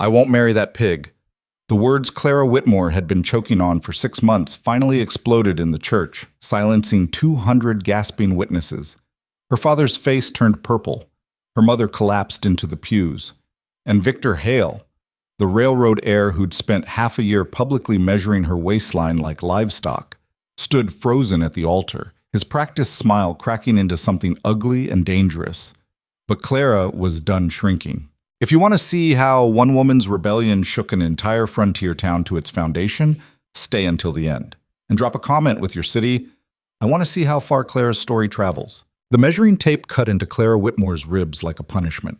I won't marry that pig. The words Clara Whitmore had been choking on for 6 months finally exploded in the church, silencing 200 gasping witnesses. Her father's face turned purple. Her mother collapsed into the pews. And Victor Hale, the railroad heir who'd spent half a year publicly measuring her waistline like livestock, stood frozen at the altar, his practiced smile cracking into something ugly and dangerous. But Clara was done shrinking. If you want to see how one woman's rebellion shook an entire frontier town to its foundation, stay until the end. And drop a comment with your city. I want to see how far Clara's story travels. The measuring tape cut into Clara Whitmore's ribs like a punishment.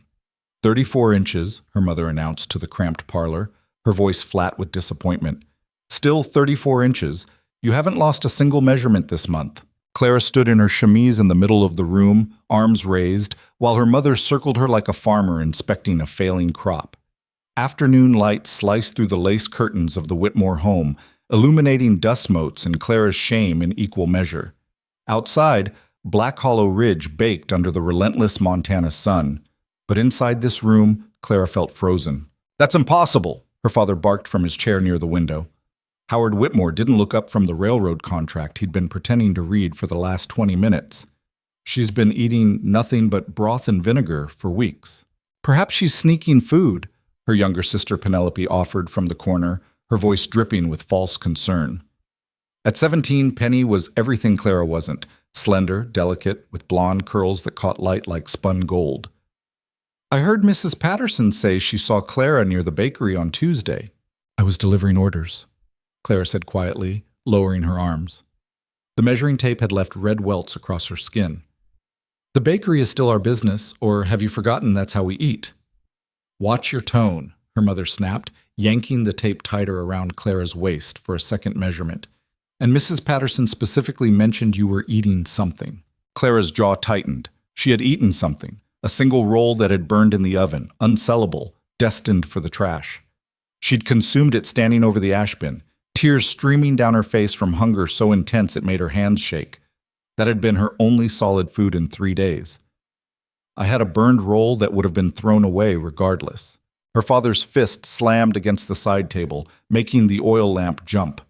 34 inches, her mother announced to the cramped parlor, her voice flat with disappointment. Still 34 inches. You haven't lost a single measurement this month. Clara stood in her chemise in the middle of the room, arms raised, while her mother circled her like a farmer inspecting a failing crop. Afternoon light sliced through the lace curtains of the Whitmore home, illuminating dust motes and Clara's shame in equal measure. Outside, Black Hollow Ridge baked under the relentless Montana sun. But inside this room, Clara felt frozen. "That's impossible," her father barked from his chair near the window. Howard Whitmore didn't look up from the railroad contract he'd been pretending to read for the last 20 minutes. "She's been eating nothing but broth and vinegar for weeks." "Perhaps she's sneaking food," her younger sister Penelope offered from the corner, her voice dripping with false concern. At 17, Penny was everything Clara wasn't, slender, delicate, with blonde curls that caught light like spun gold. "I heard Mrs. Patterson say she saw Clara near the bakery on Tuesday." "I was delivering orders," Clara said quietly, lowering her arms. The measuring tape had left red welts across her skin. "The bakery is still our business, or have you forgotten that's how we eat?" "Watch your tone," her mother snapped, yanking the tape tighter around Clara's waist for a second measurement. "And Mrs. Patterson specifically mentioned you were eating something." Clara's jaw tightened. She had eaten something, a single roll that had burned in the oven, unsellable, destined for the trash. She'd consumed it standing over the ash bin, tears streaming down her face from hunger so intense it made her hands shake. That had been her only solid food in 3 days. "I had a burned roll that would have been thrown away regardless." Her father's fist slammed against the side table, making the oil lamp jump.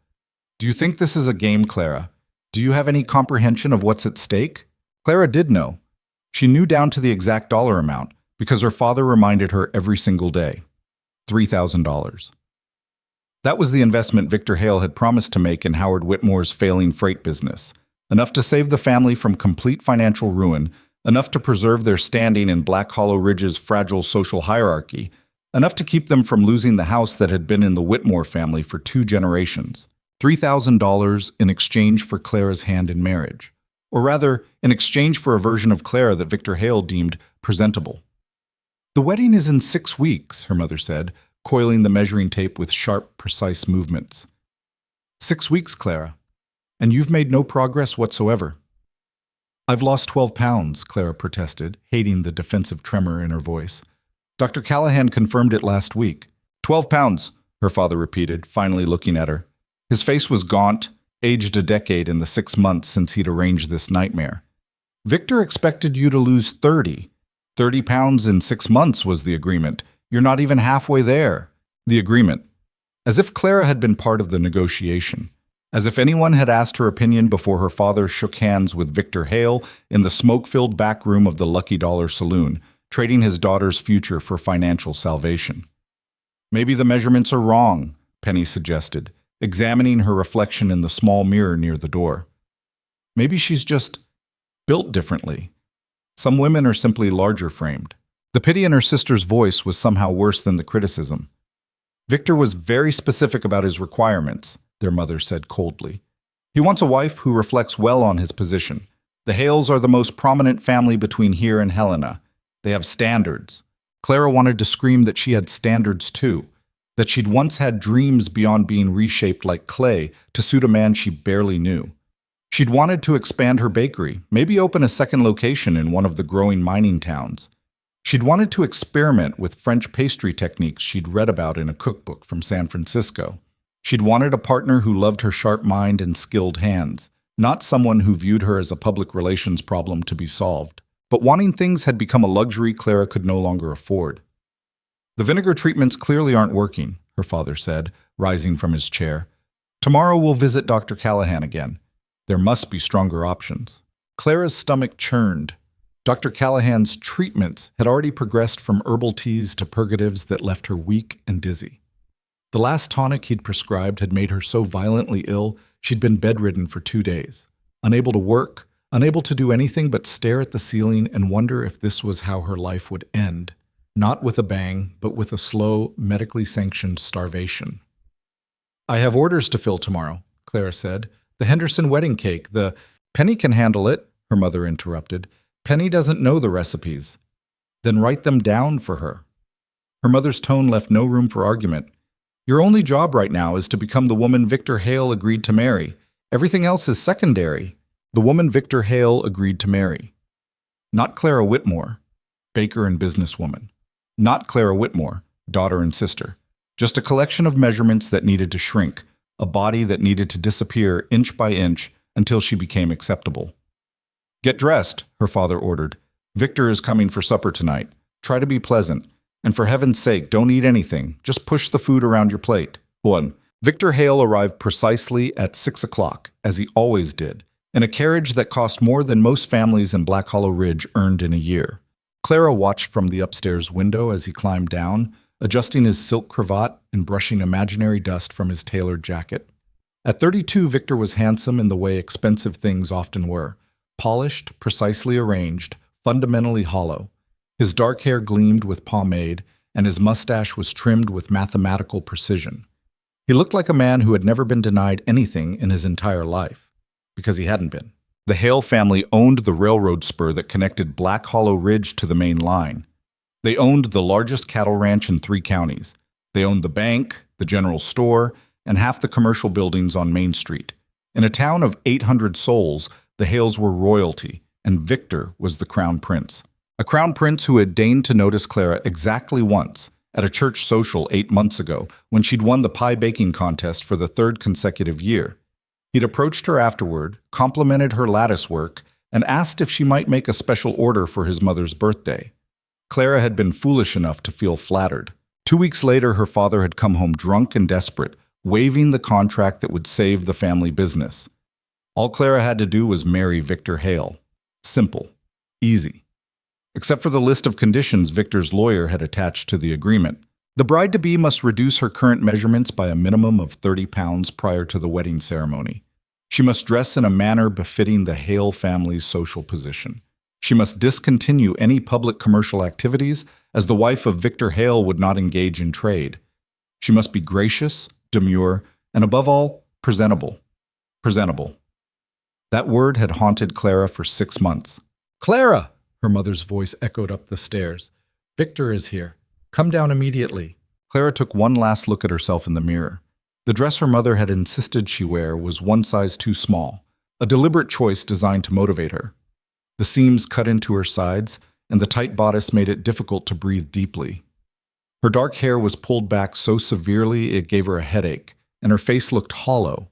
"Do you think this is a game, Clara? Do you have any comprehension of what's at stake?" Clara did know. She knew down to the exact dollar amount, because her father reminded her every single day. $3,000. That was the investment Victor Hale had promised to make in Howard Whitmore's failing freight business. Enough to save the family from complete financial ruin, enough to preserve their standing in Black Hollow Ridge's fragile social hierarchy, enough to keep them from losing the house that had been in the Whitmore family for 2 generations. $3,000 in exchange for Clara's hand in marriage. Or rather, in exchange for a version of Clara that Victor Hale deemed presentable. "The wedding is in 6 weeks, her mother said, coiling the measuring tape with sharp, precise movements. 6 weeks, Clara, and you've made no progress whatsoever." "I've lost 12 pounds, Clara protested, hating the defensive tremor in her voice. "Dr. Callahan confirmed it last week." 12 pounds, her father repeated, finally looking at her. His face was gaunt, aged a decade in the 6 months since he'd arranged this nightmare. "Victor expected you to lose 30. 30 pounds in 6 months was the agreement. You're not even halfway there." The agreement. As if Clara had been part of the negotiation. As if anyone had asked her opinion before her father shook hands with Victor Hale in the smoke-filled back room of the Lucky Dollar Saloon, trading his daughter's future for financial salvation. "Maybe the measurements are wrong," Penny suggested, examining her reflection in the small mirror near the door. "Maybe she's just built differently. Some women are simply larger framed." The pity in her sister's voice was somehow worse than the criticism. "Victor was very specific about his requirements," their mother said coldly. "He wants a wife who reflects well on his position. The Hales are the most prominent family between here and Helena. They have standards." Clara wanted to scream that she had standards too, that she'd once had dreams beyond being reshaped like clay to suit a man she barely knew. She'd wanted to expand her bakery, maybe open a second location in one of the growing mining towns. She'd wanted to experiment with French pastry techniques she'd read about in a cookbook from San Francisco. She'd wanted a partner who loved her sharp mind and skilled hands, not someone who viewed her as a public relations problem to be solved. But wanting things had become a luxury Clara could no longer afford. The vinegar treatments clearly aren't working, her father said, rising from his chair. Tomorrow we'll visit Dr. Callahan again. There must be stronger options. Clara's stomach churned. Dr. Callahan's treatments had already progressed from herbal teas to purgatives that left her weak and dizzy. The last tonic he'd prescribed had made her so violently ill she'd been bedridden for 2 days, unable to work, unable to do anything but stare at the ceiling and wonder if this was how her life would end, not with a bang, but with a slow, medically sanctioned starvation. "I have orders to fill tomorrow," Clara said. "The Henderson wedding cake, the—" "Penny can handle it," her mother interrupted. "Penny doesn't know the recipes." "Then write them down for her." Her mother's tone left no room for argument. "Your only job right now is to become the woman Victor Hale agreed to marry. Everything else is secondary." The woman Victor Hale agreed to marry. Not Clara Whitmore, baker and businesswoman. Not Clara Whitmore, daughter and sister. Just a collection of measurements that needed to shrink, a body that needed to disappear inch by inch until she became acceptable. "Get dressed," her father ordered. "Victor is coming for supper tonight. Try to be pleasant. And for heaven's sake, don't eat anything. Just push the food around your plate." 1. Victor Hale arrived precisely at 6 o'clock, as he always did, in a carriage that cost more than most families in Black Hollow Ridge earned in a year. Clara watched from the upstairs window as he climbed down, adjusting his silk cravat and brushing imaginary dust from his tailored jacket. At 32, Victor was handsome in the way expensive things often were, polished, precisely arranged, fundamentally hollow. His dark hair gleamed with pomade, and his mustache was trimmed with mathematical precision. He looked like a man who had never been denied anything in his entire life, because he hadn't been. The Hale family owned the railroad spur that connected Black Hollow Ridge to the main line. They owned the largest cattle ranch in 3 counties. They owned the bank, the general store, and half the commercial buildings on Main Street. In a town of 800 souls, the Hales were royalty, and Victor was the crown prince. A crown prince who had deigned to notice Clara exactly once, at a church social 8 months ago, when she'd won the pie baking contest for the 3rd consecutive year. He'd approached her afterward, complimented her lattice work, and asked if she might make a special order for his mother's birthday. Clara had been foolish enough to feel flattered. 2 weeks later, her father had come home drunk and desperate, waiving the contract that would save the family business. All Clara had to do was marry Victor Hale. Simple. Easy. Except for the list of conditions Victor's lawyer had attached to the agreement. The bride-to-be must reduce her current measurements by a minimum of 30 pounds prior to the wedding ceremony. She must dress in a manner befitting the Hale family's social position. She must discontinue any public commercial activities, as the wife of Victor Hale would not engage in trade. She must be gracious, demure, and above all, presentable. Presentable. That word had haunted Clara for 6 months. "Clara!" her mother's voice echoed up the stairs. "Victor is here. Come down immediately." Clara took one last look at herself in the mirror. The dress her mother had insisted she wear was one size too small, a deliberate choice designed to motivate her. The seams cut into her sides, and the tight bodice made it difficult to breathe deeply. Her dark hair was pulled back so severely it gave her a headache, and her face looked hollow,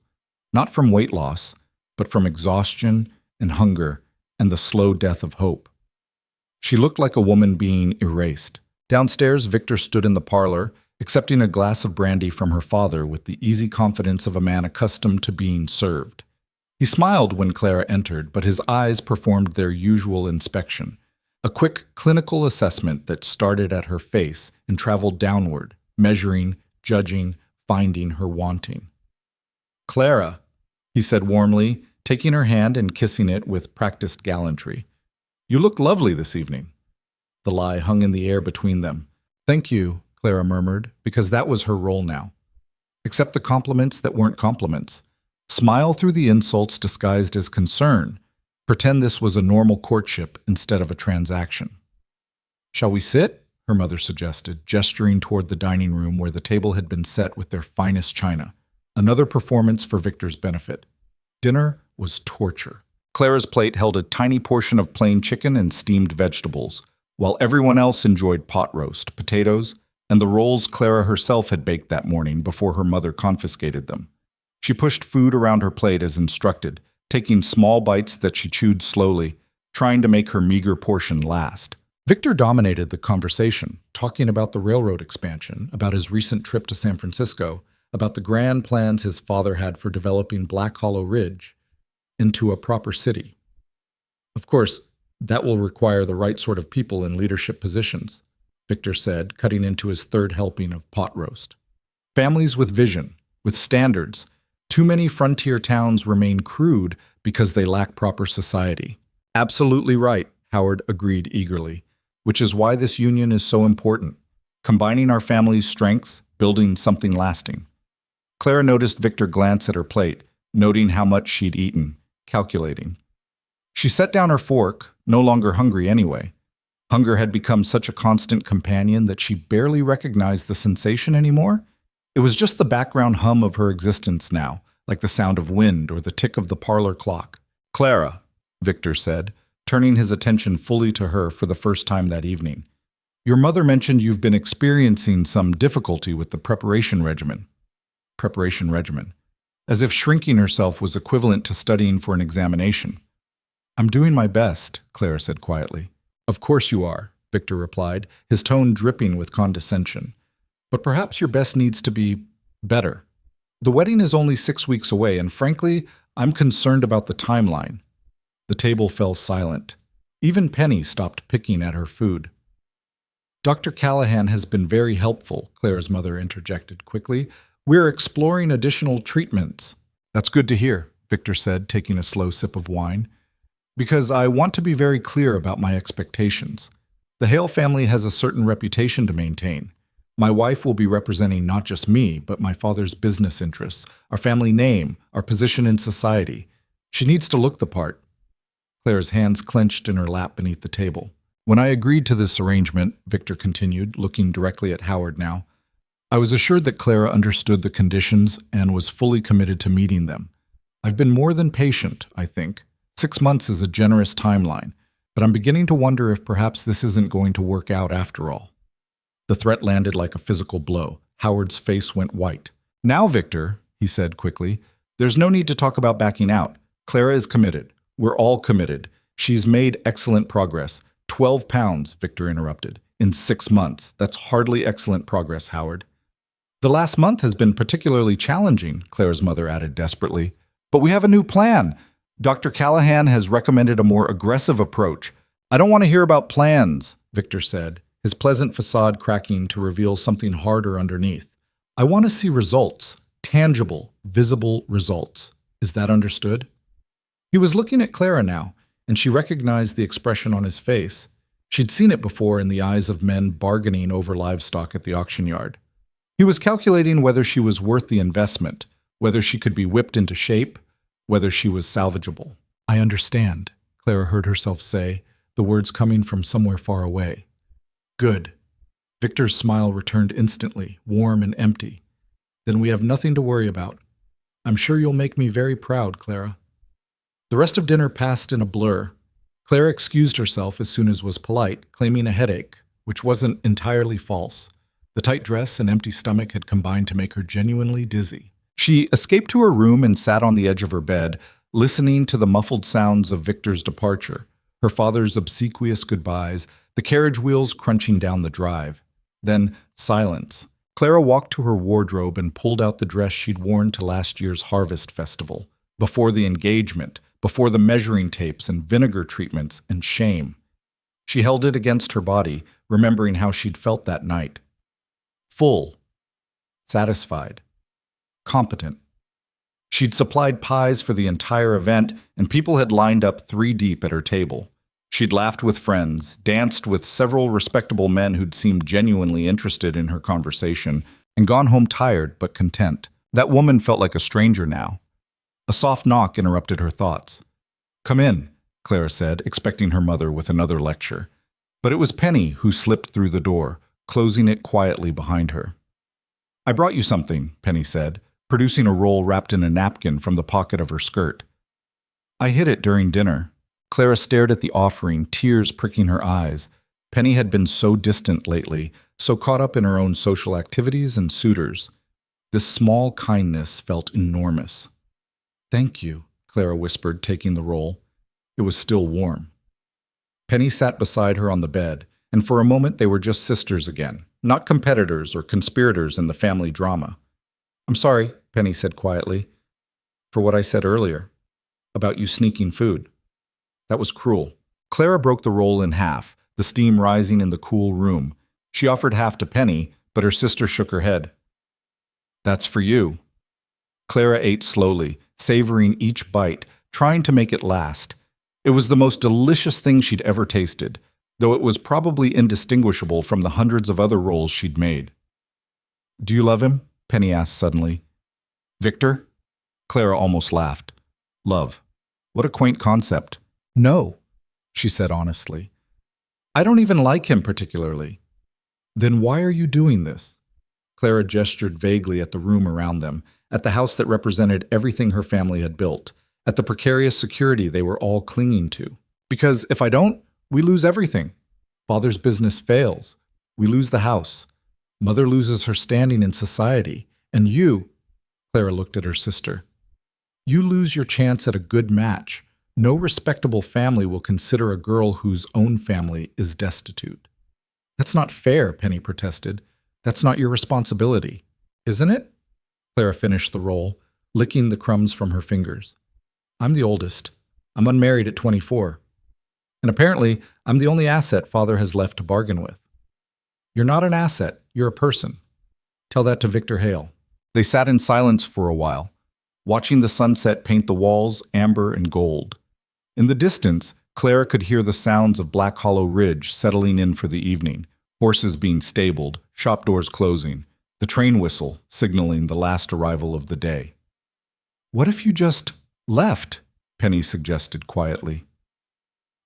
not from weight loss, but from exhaustion and hunger and the slow death of hope. She looked like a woman being erased. Downstairs, Victor stood in the parlor, accepting a glass of brandy from her father with the easy confidence of a man accustomed to being served. He smiled when Clara entered, but his eyes performed their usual inspection, a quick clinical assessment that started at her face and traveled downward, measuring, judging, finding her wanting. "Clara," he said warmly, taking her hand and kissing it with practiced gallantry. "You look lovely this evening." The lie hung in the air between them. "Thank you," Clara murmured, because that was her role now. Accept the compliments that weren't compliments. Smile through the insults disguised as concern. Pretend this was a normal courtship instead of a transaction. "Shall we sit?" her mother suggested, gesturing toward the dining room where the table had been set with their finest china. Another performance for Victor's benefit. Dinner was torture. Clara's plate held a tiny portion of plain chicken and steamed vegetables, while everyone else enjoyed pot roast, potatoes, and the rolls Clara herself had baked that morning before her mother confiscated them. She pushed food around her plate as instructed, taking small bites that she chewed slowly, trying to make her meager portion last. Victor dominated the conversation, talking about the railroad expansion, about his recent trip to San Francisco, about the grand plans his father had for developing Black Hollow Ridge into a proper city. Of course, that will require the right sort of people in leadership positions, Victor said, cutting into his third helping of pot roast. Families with vision, with standards. Too many frontier towns remain crude because they lack proper society. Absolutely right, Howard agreed eagerly, which is why this union is so important. Combining our family's strengths, building something lasting. Clara noticed Victor glance at her plate, noting how much she'd eaten, calculating. She set down her fork, no longer hungry anyway. Hunger had become such a constant companion that she barely recognized the sensation anymore. It was just the background hum of her existence now, like the sound of wind or the tick of the parlor clock. "Clara," Victor said, turning his attention fully to her for the first time that evening. "Your mother mentioned you've been experiencing some difficulty with the preparation regimen." Preparation regimen. As if shrinking herself was equivalent to studying for an examination. "I'm doing my best," Clara said quietly. "Of course you are," Victor replied, his tone dripping with condescension. "But perhaps your best needs to be better. The wedding is only 6 weeks away, and frankly, I'm concerned about the timeline." The table fell silent. Even Penny stopped picking at her food. "Dr. Callahan has been very helpful," Clara's mother interjected quickly. "We're exploring additional treatments." "That's good to hear," Victor said, taking a slow sip of wine. "Because I want to be very clear about my expectations. The Hale family has a certain reputation to maintain. My wife will be representing not just me, but my father's business interests, our family name, our position in society. She needs to look the part." Clara's hands clenched in her lap beneath the table. "When I agreed to this arrangement," Victor continued, looking directly at Howard now, "I was assured that Clara understood the conditions and was fully committed to meeting them. I've been more than patient, I think. 6 months is a generous timeline, but I'm beginning to wonder if perhaps this isn't going to work out after all." The threat landed like a physical blow. Howard's face went white. "Now, Victor," he said quickly, "there's no need to talk about backing out. Clara is committed. We're all committed. She's made excellent progress. 12 pounds, Victor interrupted, in 6 months. That's hardly excellent progress, Howard." "The last month has been particularly challenging," Clara's mother added desperately. "But we have a new plan. Dr. Callahan has recommended a more aggressive approach." "I don't want to hear about plans," Victor said, his pleasant facade cracking to reveal something harder underneath. "I want to see results, tangible, visible results. Is that understood?" He was looking at Clara now, and she recognized the expression on his face. She'd seen it before in the eyes of men bargaining over livestock at the auction yard. He was calculating whether she was worth the investment, whether she could be whipped into shape, whether she was salvageable. "I understand," Clara heard herself say, the words coming from somewhere far away. "Good." Victor's smile returned instantly, warm and empty. "Then we have nothing to worry about. I'm sure you'll make me very proud, Clara." The rest of dinner passed in a blur. Clara excused herself as soon as was polite, claiming a headache, which wasn't entirely false. The tight dress and empty stomach had combined to make her genuinely dizzy. She escaped to her room and sat on the edge of her bed, listening to the muffled sounds of Victor's departure, her father's obsequious goodbyes, the carriage wheels crunching down the drive. Then silence. Clara walked to her wardrobe and pulled out the dress she'd worn to last year's harvest festival, before the engagement, before the measuring tapes and vinegar treatments and shame. She held it against her body, remembering how she'd felt that night. Full. Satisfied. Competent. She'd supplied pies for the entire event, and people had lined up 3 deep at her table. She'd laughed with friends, danced with several respectable men who'd seemed genuinely interested in her conversation, and gone home tired but content. That woman felt like a stranger now. A soft knock interrupted her thoughts. "Come in," Clara said, expecting her mother with another lecture. But it was Penny who slipped through the door, closing it quietly behind her. "I brought you something," Penny said, producing a roll wrapped in a napkin from the pocket of her skirt. "I hid it during dinner." Clara stared at the offering, tears pricking her eyes. Penny had been so distant lately, so caught up in her own social activities and suitors. This small kindness felt enormous. "Thank you," Clara whispered, taking the roll. It was still warm. Penny sat beside her on the bed, and for a moment they were just sisters again, not competitors or conspirators in the family drama. "I'm sorry," Penny said quietly, "for what I said earlier, about you sneaking food. That was cruel." Clara broke the roll in half, the steam rising in the cool room. She offered half to Penny, but her sister shook her head. "That's for you." Clara ate slowly, savoring each bite, trying to make it last. It was the most delicious thing she'd ever tasted, though it was probably indistinguishable from the hundreds of other rolls she'd made. "Do you love him?" Penny asked suddenly. "Victor?" Clara almost laughed. "Love. What a quaint concept." "No," she said honestly. "I don't even like him particularly." "Then why are you doing this?" Clara gestured vaguely at the room around them, at the house that represented everything her family had built, at the precarious security they were all clinging to. "Because if I don't, we lose everything. Father's business fails. We lose the house. Mother loses her standing in society. And you," Clara looked at her sister, "you lose your chance at a good match. No respectable family will consider a girl whose own family is destitute." "That's not fair," Penny protested. "That's not your responsibility, isn't it?" Clara finished the roll, licking the crumbs from her fingers. "I'm the oldest. I'm unmarried at 24. And apparently, I'm the only asset Father has left to bargain with." "You're not an asset. You're a person. Tell that to Victor Hale." They sat in silence for a while, watching the sunset paint the walls amber and gold. In the distance, Clara could hear the sounds of Black Hollow Ridge settling in for the evening, horses being stabled, shop doors closing, the train whistle signaling the last arrival of the day. "What if you just left?" Penny suggested quietly.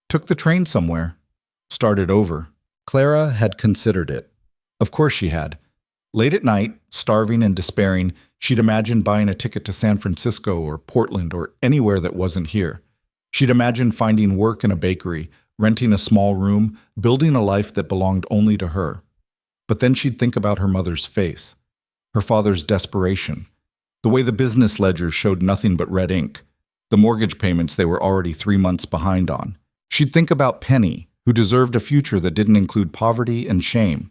"Took the train somewhere. Started over." Clara had considered it. Of course she had. Late at night, starving and despairing, she'd imagined buying a ticket to San Francisco or Portland or anywhere that wasn't here. She'd imagined finding work in a bakery, renting a small room, building a life that belonged only to her. But then she'd think about her mother's face, her father's desperation, the way the business ledgers showed nothing but red ink, the mortgage payments they were already 3 months behind on. She'd think about Penny, who deserved a future that didn't include poverty and shame.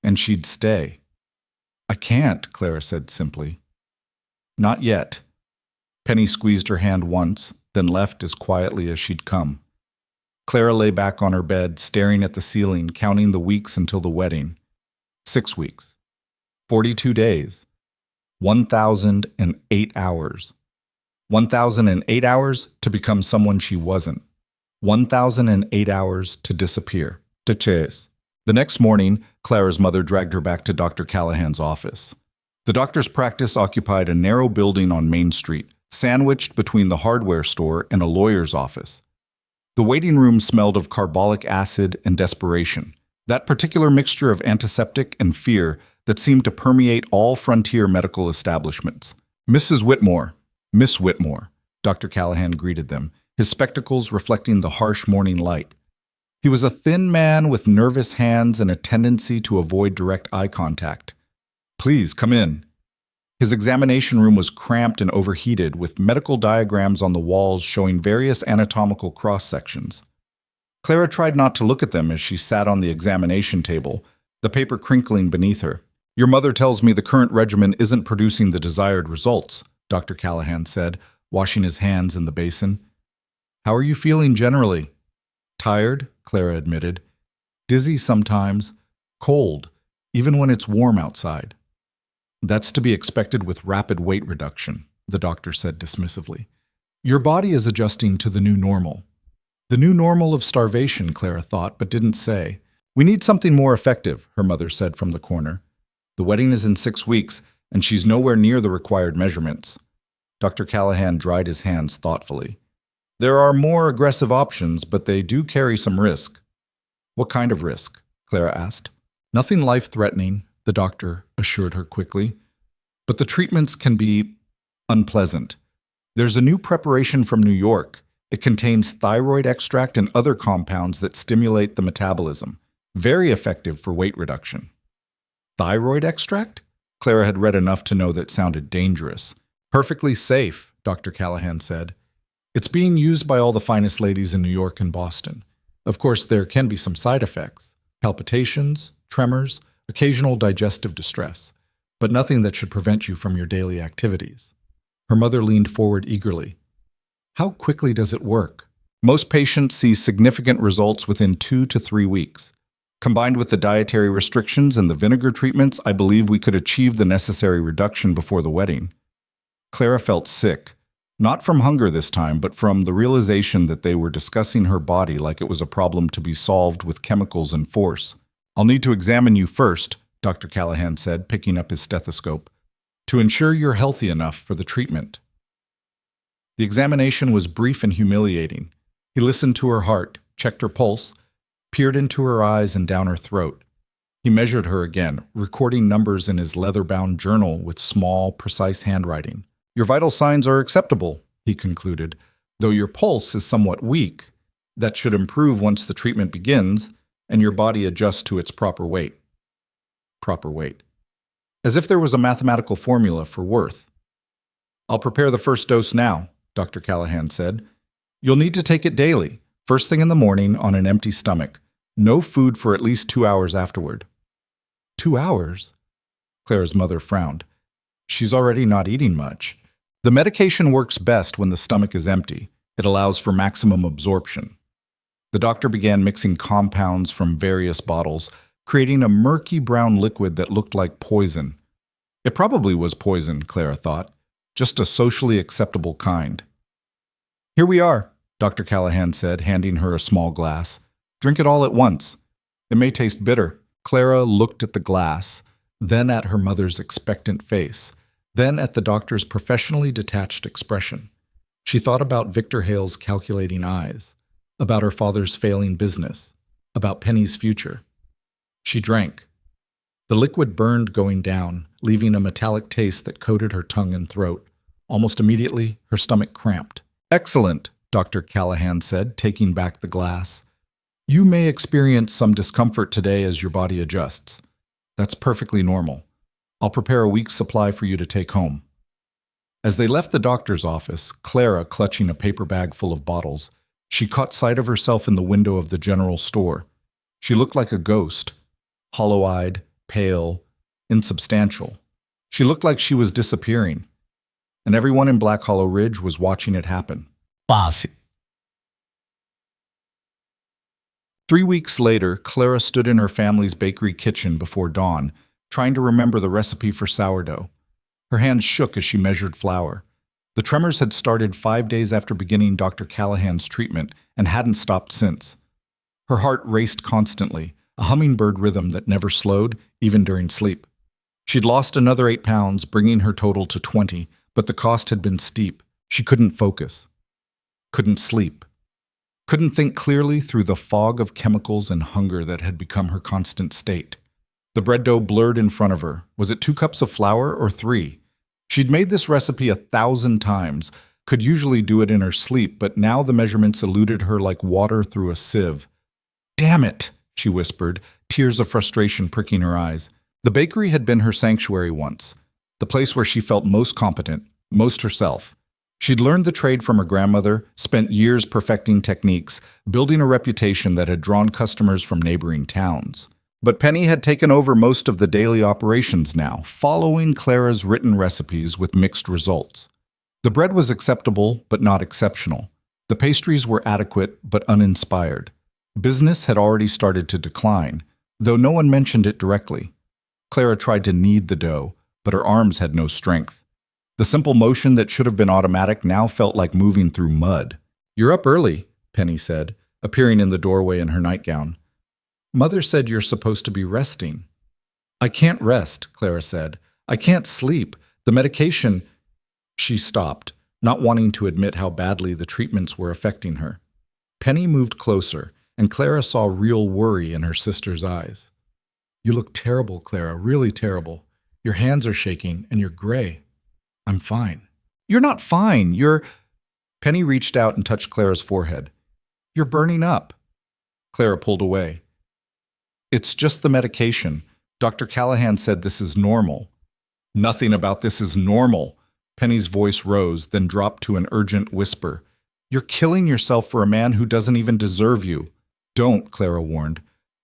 And she'd stay. "I can't," Clara said simply. "Not yet." Penny squeezed her hand once, then left as quietly as she'd come. Clara lay back on her bed, staring at the ceiling, counting the weeks until the wedding. 6 weeks. 42 days. 1,008 hours. 1,008 hours to become someone she wasn't. 1,008 hours to disappear. To chase. The next morning, Clara's mother dragged her back to Dr. Callahan's office. The doctor's practice occupied a narrow building on Main Street, sandwiched between the hardware store and a lawyer's office. The waiting room smelled of carbolic acid and desperation, that particular mixture of antiseptic and fear that seemed to permeate all frontier medical establishments. "Mrs. Whitmore, Miss Whitmore," Dr. Callahan greeted them, his spectacles reflecting the harsh morning light. He was a thin man with nervous hands and a tendency to avoid direct eye contact. "Please, come in." His examination room was cramped and overheated, with medical diagrams on the walls showing various anatomical cross-sections. Clara tried not to look at them as she sat on the examination table, the paper crinkling beneath her. "Your mother tells me the current regimen isn't producing the desired results," Dr. Callahan said, washing his hands in the basin. "How are you feeling generally?" "Tired," Clara admitted. "Dizzy sometimes. Cold, even when it's warm outside." "That's to be expected with rapid weight reduction," the doctor said dismissively. "Your body is adjusting to the new normal." The new normal of starvation, Clara thought, but didn't say. "We need something more effective," her mother said from the corner. "The wedding is in 6 weeks, and she's nowhere near the required measurements." Dr. Callahan dried his hands thoughtfully. "There are more aggressive options, but they do carry some risk." "What kind of risk?" Clara asked. "Nothing life-threatening," the doctor assured her quickly. "But the treatments can be unpleasant. There's a new preparation from New York. It contains thyroid extract and other compounds that stimulate the metabolism. Very effective for weight reduction." "Thyroid extract?" Clara had read enough to know that sounded dangerous. "Perfectly safe," Dr. Callahan said. "It's being used by all the finest ladies in New York and Boston. Of course, there can be some side effects." Palpitations, tremors, occasional digestive distress, but nothing that should prevent you from your daily activities. Her mother leaned forward eagerly. How quickly does it work? Most patients see significant results within 2 to 3 weeks. Combined with the dietary restrictions and the vinegar treatments, I believe we could achieve the necessary reduction before the wedding. Clara felt sick, not from hunger this time, but from the realization that they were discussing her body like it was a problem to be solved with chemicals and force. I'll need to examine you first, Dr. Callahan said, picking up his stethoscope, to ensure you're healthy enough for the treatment. The examination was brief and humiliating. He listened to her heart, checked her pulse, peered into her eyes and down her throat. He measured her again, recording numbers in his leather-bound journal with small, precise handwriting. Your vital signs are acceptable, he concluded, though your pulse is somewhat weak. That should improve once the treatment begins and your body adjusts to its proper weight. Proper weight. As if there was a mathematical formula for worth. I'll prepare the first dose now, Dr. Callahan said. You'll need to take it daily, first thing in the morning on an empty stomach. No food for at least 2 hours afterward. 2 hours? Clara's mother frowned. She's already not eating much. The medication works best when the stomach is empty. It allows for maximum absorption. The doctor began mixing compounds from various bottles, creating a murky brown liquid that looked like poison. It probably was poison, Clara thought, just a socially acceptable kind. Here we are, Dr. Callahan said, handing her a small glass. Drink it all at once. It may taste bitter. Clara looked at the glass, then at her mother's expectant face, then at the doctor's professionally detached expression. She thought about Victor Hale's calculating eyes, about her father's failing business, about Penny's future. She drank. The liquid burned going down, leaving a metallic taste that coated her tongue and throat. Almost immediately, her stomach cramped. Excellent, Dr. Callahan said, taking back the glass. You may experience some discomfort today as your body adjusts. That's perfectly normal. I'll prepare a week's supply for you to take home. As they left the doctor's office, Clara clutching a paper bag full of bottles, she caught sight of herself in the window of the general store. She looked like a ghost, hollow-eyed, pale, insubstantial. She looked like she was disappearing, and everyone in Black Hollow Ridge was watching it happen. Pass. 3 weeks later, Clara stood in her family's bakery kitchen before dawn, trying to remember the recipe for sourdough. Her hands shook as she measured flour. The tremors had started 5 days after beginning Dr. Callahan's treatment and hadn't stopped since. Her heart raced constantly, a hummingbird rhythm that never slowed, even during sleep. She'd lost another 8 pounds, bringing her total to 20, but the cost had been steep. She couldn't focus. Couldn't sleep. Couldn't think clearly through the fog of chemicals and hunger that had become her constant state. The bread dough blurred in front of her. Was it 2 cups of flour or 3? She'd made this recipe 1,000 times, could usually do it in her sleep, but now the measurements eluded her like water through a sieve. Damn it, she whispered, tears of frustration pricking her eyes. The bakery had been her sanctuary once, the place where she felt most competent, most herself. She'd learned the trade from her grandmother, spent years perfecting techniques, building a reputation that had drawn customers from neighboring towns. But Penny had taken over most of the daily operations now, following Clara's written recipes with mixed results. The bread was acceptable, but not exceptional. The pastries were adequate, but uninspired. Business had already started to decline, though no one mentioned it directly. Clara tried to knead the dough, but her arms had no strength. The simple motion that should have been automatic now felt like moving through mud. "You're up early," Penny said, appearing in the doorway in her nightgown. "Mother said you're supposed to be resting." "I can't rest," Clara said. "I can't sleep. The medication—" She stopped, not wanting to admit how badly the treatments were affecting her. Penny moved closer, and Clara saw real worry in her sister's eyes. "You look terrible, Clara, really terrible. Your hands are shaking, and you're gray." "I'm fine." "You're not fine. You're—" Penny reached out and touched Clara's forehead. "You're burning up." Clara pulled away. "It's just the medication. Dr. Callahan said this is normal." "Nothing about this is normal." Penny's voice rose, then dropped to an urgent whisper. "You're killing yourself for a man who doesn't even deserve you." "Don't," Clara warned.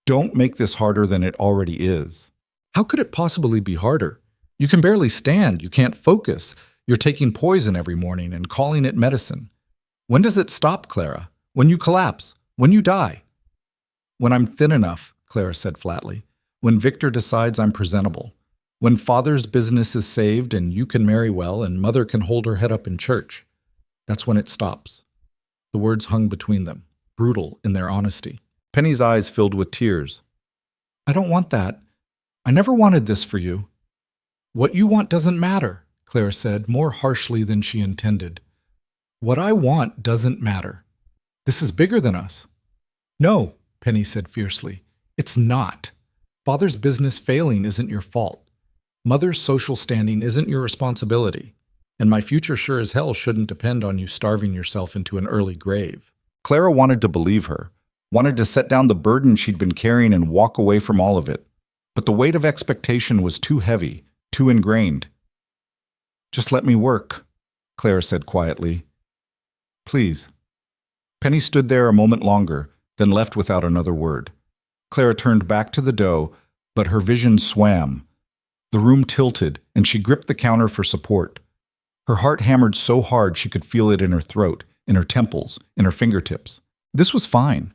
Don't make this harder than it already is. How could it possibly be harder? You can barely stand, you can't focus. You're taking poison every morning and calling it medicine. When does it stop, Clara? When you collapse? When you die? When I'm thin enough, Clara said flatly. When Victor decides I'm presentable. When Father's business is saved and you can marry well and Mother can hold her head up in church. That's when it stops. The words hung between them, brutal in their honesty. Penny's eyes filled with tears. I don't want that. I never wanted this for you. What you want doesn't matter, Clara said, more harshly than she intended. What I want doesn't matter. This is bigger than us. No, Penny said fiercely. It's not. Father's business failing isn't your fault. Mother's social standing isn't your responsibility. And my future sure as hell shouldn't depend on you starving yourself into an early grave. Clara wanted to believe her, wanted to set down the burden she'd been carrying and walk away from all of it. But the weight of expectation was too heavy, too ingrained. Just let me work, Clara said quietly. Please. Penny stood there a moment longer, then left without another word. Clara turned back to the dough, but her vision swam. The room tilted, and she gripped the counter for support. Her heart hammered so hard she could feel it in her throat, in her temples, in her fingertips. This was fine.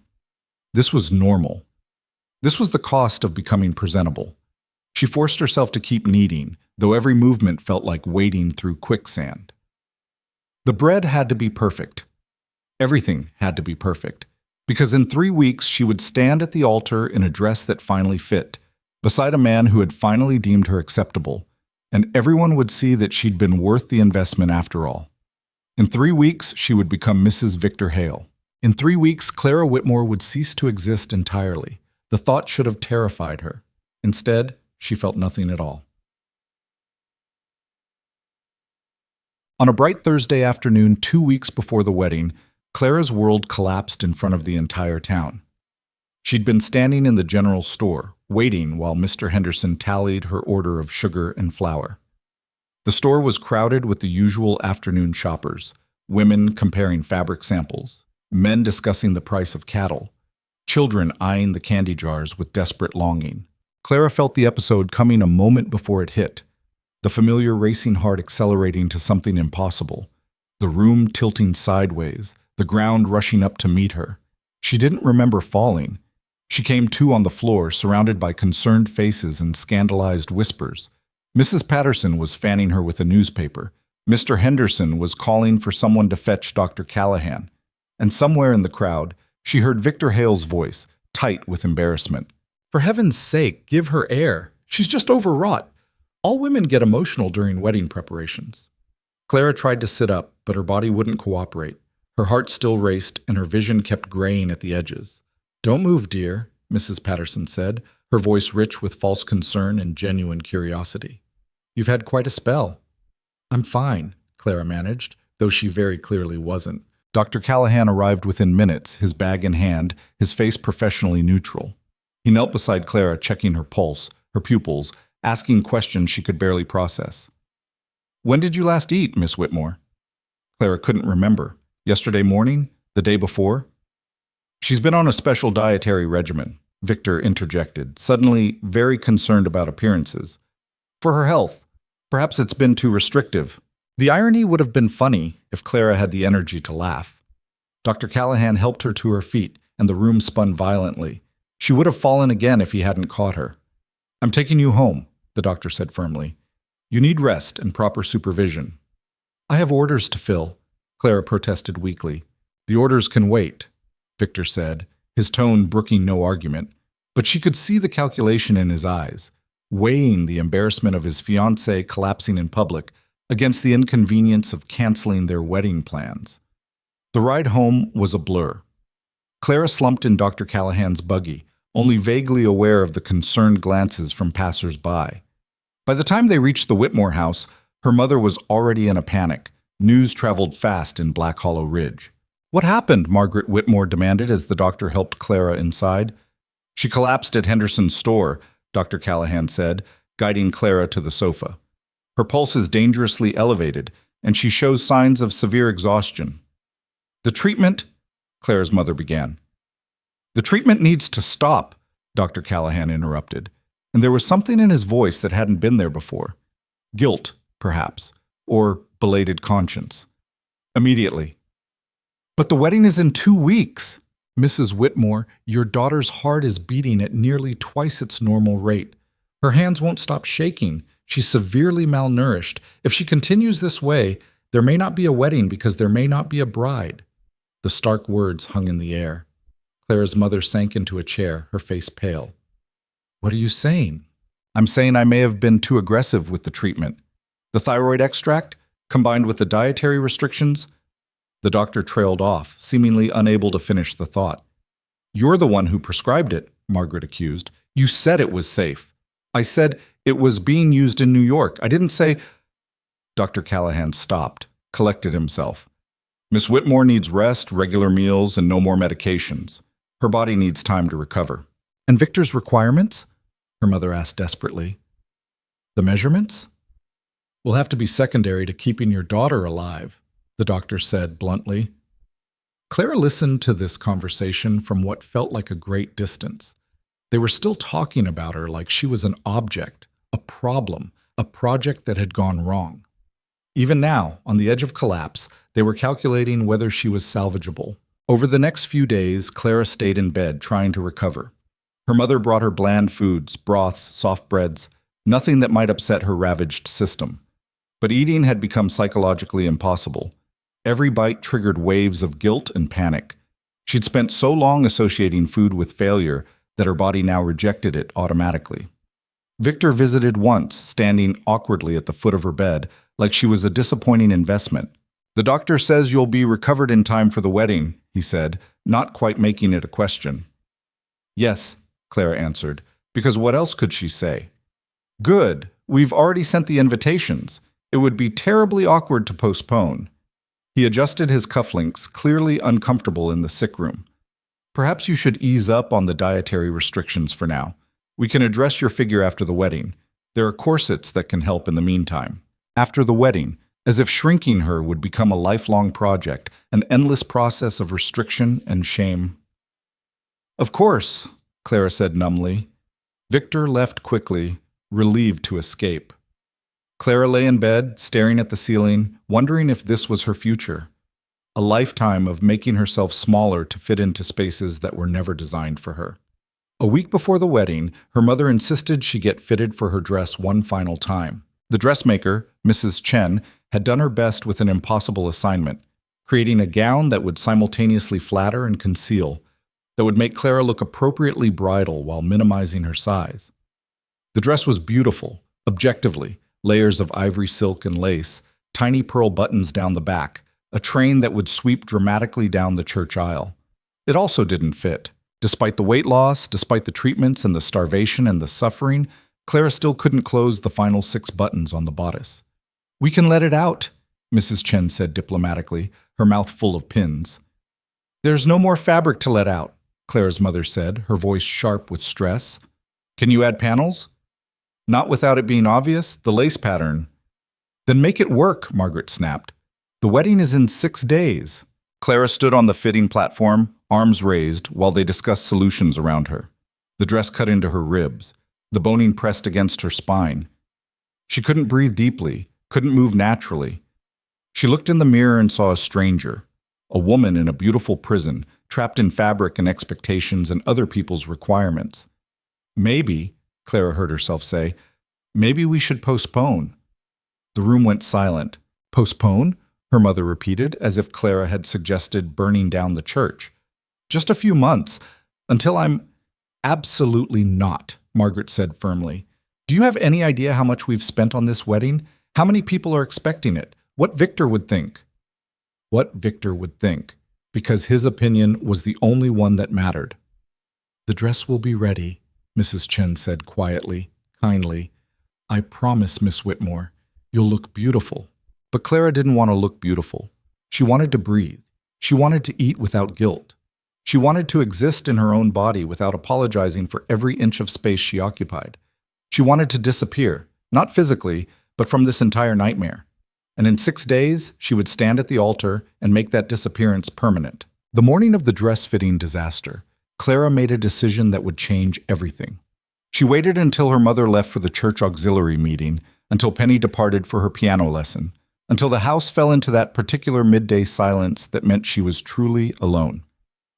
This was normal. This was the cost of becoming presentable. She forced herself to keep kneading, though every movement felt like wading through quicksand. The bread had to be perfect. Everything had to be perfect, because in 3 weeks she would stand at the altar in a dress that finally fit, beside a man who had finally deemed her acceptable, and everyone would see that she'd been worth the investment after all. In 3 weeks, she would become Mrs. Victor Hale. In 3 weeks, Clara Whitmore would cease to exist entirely. The thought should have terrified her. Instead, she felt nothing at all. On a bright Thursday afternoon 2 weeks before the wedding, Clara's world collapsed in front of the entire town. She'd been standing in the general store, waiting while Mr. Henderson tallied her order of sugar and flour. The store was crowded with the usual afternoon shoppers, women comparing fabric samples, men discussing the price of cattle, children eyeing the candy jars with desperate longing. Clara felt the episode coming a moment before it hit, the familiar racing heart accelerating to something impossible, the room tilting sideways, the ground rushing up to meet her. She didn't remember falling. She came to on the floor, surrounded by concerned faces and scandalized whispers. Mrs. Patterson was fanning her with a newspaper. Mr. Henderson was calling for someone to fetch Dr. Callahan. And somewhere in the crowd, she heard Victor Hale's voice, tight with embarrassment. For heaven's sake, give her air. She's just overwrought. All women get emotional during wedding preparations. Clara tried to sit up, but her body wouldn't cooperate. Her heart still raced, and her vision kept graying at the edges. Don't move, dear, Mrs. Patterson said, her voice rich with false concern and genuine curiosity. You've had quite a spell. I'm fine, Clara managed, though she very clearly wasn't. Dr. Callahan arrived within minutes, his bag in hand, his face professionally neutral. He knelt beside Clara, checking her pulse, her pupils, asking questions she could barely process. When did you last eat, Miss Whitmore? Clara couldn't remember. Yesterday morning? The day before? She's been on a special dietary regimen, Victor interjected, suddenly very concerned about appearances. For her health. Perhaps it's been too restrictive. The irony would have been funny if Clara had the energy to laugh. Dr. Callahan helped her to her feet, and the room spun violently. She would have fallen again if he hadn't caught her. I'm taking you home, the doctor said firmly. You need rest and proper supervision. I have orders to fill, Clara protested weakly. The orders can wait, Victor said, his tone brooking no argument, but she could see the calculation in his eyes, weighing the embarrassment of his fiancée collapsing in public against the inconvenience of canceling their wedding plans. The ride home was a blur. Clara slumped in Dr. Callahan's buggy, only vaguely aware of the concerned glances from passers-by. By the time they reached the Whitmore house, her mother was already in a panic. News traveled fast in Black Hollow Ridge. What happened? Margaret Whitmore demanded as the doctor helped Clara inside. She collapsed at Henderson's store, Dr. Callahan said, guiding Clara to the sofa. Her pulse is dangerously elevated, and she shows signs of severe exhaustion. The treatment, Clara's mother began. The treatment needs to stop, Dr. Callahan interrupted, and there was something in his voice that hadn't been there before. Guilt, perhaps, or belated conscience. Immediately. But the wedding is in 2 weeks. Mrs. Whitmore, your daughter's heart is beating at nearly twice its normal rate. Her hands won't stop shaking. She's severely malnourished. If she continues this way, there may not be a wedding because there may not be a bride. The stark words hung in the air. Clara's mother sank into a chair, her face pale. What are you saying? I'm saying I may have been too aggressive with the treatment. The thyroid extract, combined with the dietary restrictions. The doctor trailed off, seemingly unable to finish the thought. You're the one who prescribed it, Margaret accused. You said it was safe. I said it was being used in New York. I didn't say... Dr. Callahan stopped, collected himself. Miss Whitmore needs rest, regular meals, and no more medications. Her body needs time to recover. And Victor's requirements? Her mother asked desperately. The measurements? Will have to be secondary to keeping your daughter alive, the doctor said bluntly. Clara listened to this conversation from what felt like a great distance. They were still talking about her like she was an object, a problem, a project that had gone wrong. Even now, on the edge of collapse, they were calculating whether she was salvageable. Over the next few days, Clara stayed in bed, trying to recover. Her mother brought her bland foods, broths, soft breads, nothing that might upset her ravaged system. But eating had become psychologically impossible. Every bite triggered waves of guilt and panic. She'd spent so long associating food with failure that her body now rejected it automatically. Victor visited once, standing awkwardly at the foot of her bed, like she was a disappointing investment. The doctor says you'll be recovered in time for the wedding, he said, not quite making it a question. Yes, Clara answered, because what else could she say? Good, we've already sent the invitations. It would be terribly awkward to postpone. He adjusted his cufflinks, clearly uncomfortable in the sick room. Perhaps you should ease up on the dietary restrictions for now. We can address your figure after the wedding. There are corsets that can help in the meantime. After the wedding, as if shrinking her would become a lifelong project, an endless process of restriction and shame. Of course, Clara said numbly. Victor left quickly, relieved to escape. Clara lay in bed, staring at the ceiling, wondering if this was her future. A lifetime of making herself smaller to fit into spaces that were never designed for her. A week before the wedding, her mother insisted she get fitted for her dress one final time. The dressmaker, Mrs. Chen, had done her best with an impossible assignment, creating a gown that would simultaneously flatter and conceal, that would make Clara look appropriately bridal while minimizing her size. The dress was beautiful, objectively, layers of ivory silk and lace, tiny pearl buttons down the back, a train that would sweep dramatically down the church aisle. It also didn't fit. Despite the weight loss, despite the treatments and the starvation and the suffering, Clara still couldn't close the final 6 buttons on the bodice. We can let it out, Mrs. Chen said diplomatically, her mouth full of pins. There's no more fabric to let out, Clara's mother said, her voice sharp with stress. Can you add panels? Not without it being obvious, the lace pattern. Then make it work, Margaret snapped. The wedding is in 6 days. Clara stood on the fitting platform, arms raised, while they discussed solutions around her. The dress cut into her ribs, the boning pressed against her spine. She couldn't breathe deeply, couldn't move naturally. She looked in the mirror and saw a stranger, a woman in a beautiful prison, trapped in fabric and expectations and other people's requirements. Maybe, Clara heard herself say, maybe we should postpone. The room went silent. Postpone? Her mother repeated, as if Clara had suggested burning down the church. Just a few months, until I'm... Absolutely not, Margaret said firmly. Do you have any idea how much we've spent on this wedding? How many people are expecting it? What Victor would think? What Victor would think, because his opinion was the only one that mattered. The dress will be ready, Mrs. Chen said quietly, kindly. I promise, Miss Whitmore, you'll look beautiful. But Clara didn't want to look beautiful. She wanted to breathe. She wanted to eat without guilt. She wanted to exist in her own body without apologizing for every inch of space she occupied. She wanted to disappear, not physically, but from this entire nightmare. And in 6 days, she would stand at the altar and make that disappearance permanent. The morning of the dress-fitting disaster, Clara made a decision that would change everything. She waited until her mother left for the church auxiliary meeting, until Penny departed for her piano lesson, until the house fell into that particular midday silence that meant she was truly alone.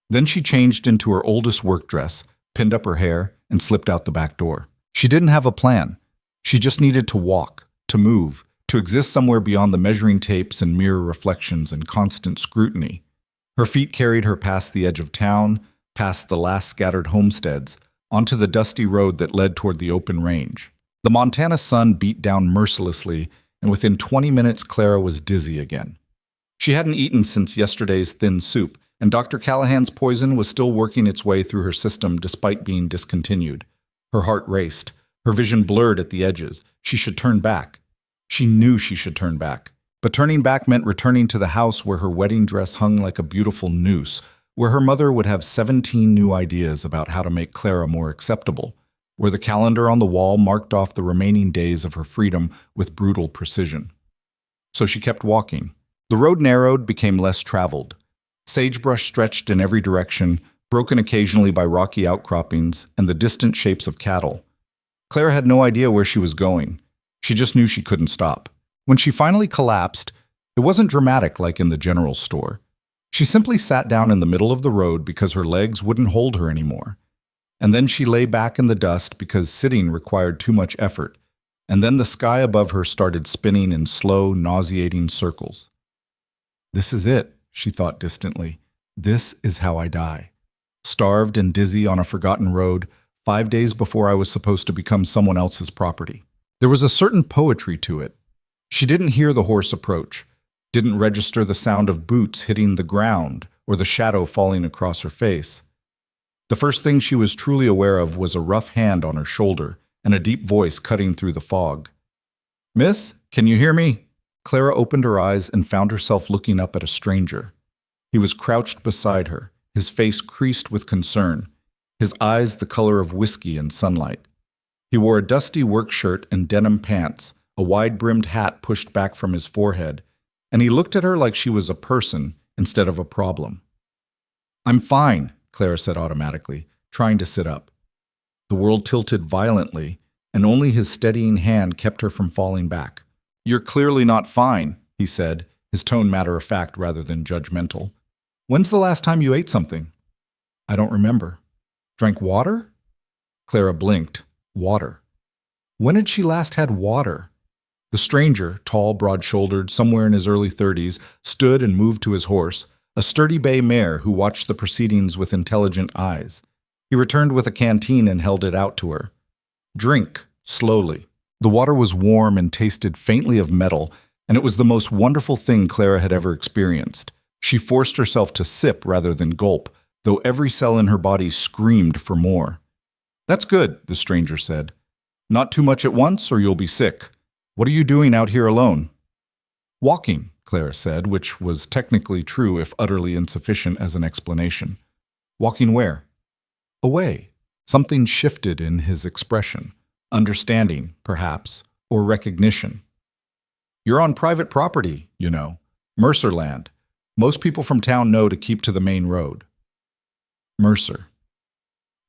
Then she changed into her oldest work dress, pinned up her hair, and slipped out the back door. She didn't have a plan. She just needed to walk, to move, to exist somewhere beyond the measuring tapes and mirror reflections and constant scrutiny. Her feet carried her past the edge of town, past the last scattered homesteads, onto the dusty road that led toward the open range. The Montana sun beat down mercilessly, and within 20 minutes Clara was dizzy again. She hadn't eaten since yesterday's thin soup, and Dr. Callahan's poison was still working its way through her system despite being discontinued. Her heart raced. Her vision blurred at the edges. She should turn back. She knew she should turn back. But turning back meant returning to the house where her wedding dress hung like a beautiful noose, where her mother would have 17 new ideas about how to make Clara more acceptable, where the calendar on the wall marked off the remaining days of her freedom with brutal precision. So she kept walking. The road narrowed, became less traveled. Sagebrush stretched in every direction, broken occasionally by rocky outcroppings and the distant shapes of cattle. Clara had no idea where she was going. She just knew she couldn't stop. When she finally collapsed, it wasn't dramatic like in the general store. She simply sat down in the middle of the road because her legs wouldn't hold her anymore. And then she lay back in the dust because sitting required too much effort. And then the sky above her started spinning in slow, nauseating circles. This is it, she thought distantly. This is how I die. Starved and dizzy on a forgotten road, 5 days before I was supposed to become someone else's property. There was a certain poetry to it. She didn't hear the horse approach, didn't register the sound of boots hitting the ground or the shadow falling across her face. The first thing she was truly aware of was a rough hand on her shoulder and a deep voice cutting through the fog. "Miss, can you hear me?" Clara opened her eyes and found herself looking up at a stranger. He was crouched beside her, his face creased with concern, his eyes the color of whiskey in sunlight. He wore a dusty work shirt and denim pants, a wide-brimmed hat pushed back from his forehead, and he looked at her like she was a person instead of a problem. "I'm fine," Clara said automatically, trying to sit up. The world tilted violently, and only his steadying hand kept her from falling back. "You're clearly not fine," he said, his tone matter-of-fact rather than judgmental. "When's the last time you ate something?" "I don't remember." "Drank water?" Clara blinked. Water. When had she last had water? The stranger, tall, broad-shouldered, somewhere in his early 30s, stood and moved to his horse, a sturdy bay mare who watched the proceedings with intelligent eyes. He returned with a canteen and held it out to her. "Drink, slowly." The water was warm and tasted faintly of metal, and it was the most wonderful thing Clara had ever experienced. She forced herself to sip rather than gulp, though every cell in her body screamed for more. "That's good," the stranger said. "Not too much at once or you'll be sick. What are you doing out here alone?" "Walking," Clara said, which was technically true if utterly insufficient as an explanation. "Walking where?" "Away." Something shifted in his expression. Understanding, perhaps, or recognition. "You're on private property, you know. Mercer land. Most people from town know to keep to the main road." Mercer.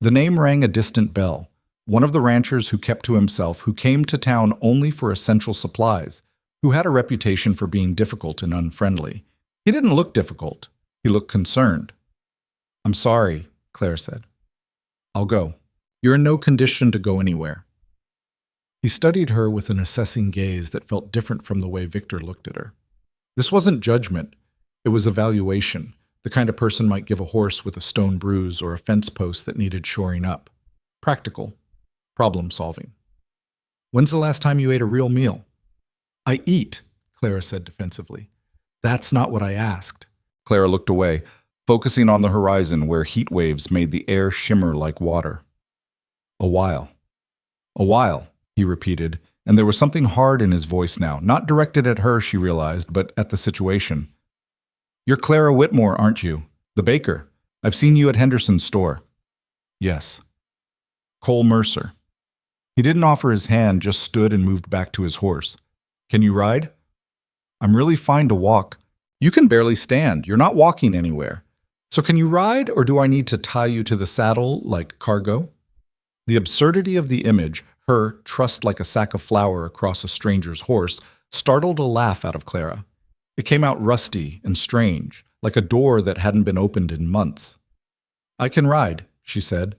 The name rang a distant bell. One of the ranchers who kept to himself, who came to town only for essential supplies, who had a reputation for being difficult and unfriendly. He didn't look difficult. He looked concerned. "I'm sorry," Claire said. "I'll go. You're in no condition to go anywhere." He studied her with an assessing gaze that felt different from the way Victor looked at her. This wasn't judgment. It was evaluation, the kind of person might give a horse with a stone bruise or a fence post that needed shoring up. Practical. Problem solving. "When's the last time you ate a real meal?" "I eat," Clara said defensively. "That's not what I asked." Clara looked away, focusing on the horizon where heat waves made the air shimmer like water. "A while." "A while," he repeated, and there was something hard in his voice now, not directed at her, she realized, but at the situation. "You're Clara Whitmore, aren't you? The baker. I've seen you at Henderson's store." "Yes." "Cole Mercer." He didn't offer his hand, just stood and moved back to his horse. "Can you ride?" "I'm really fine to walk." "You can barely stand. You're not walking anywhere." So can you ride, or do I need to tie you to the saddle like cargo? The absurdity of the image, her trussed like a sack of flour across a stranger's horse, startled a laugh out of Clara. It came out rusty and strange, like a door that hadn't been opened in months. I can ride, she said.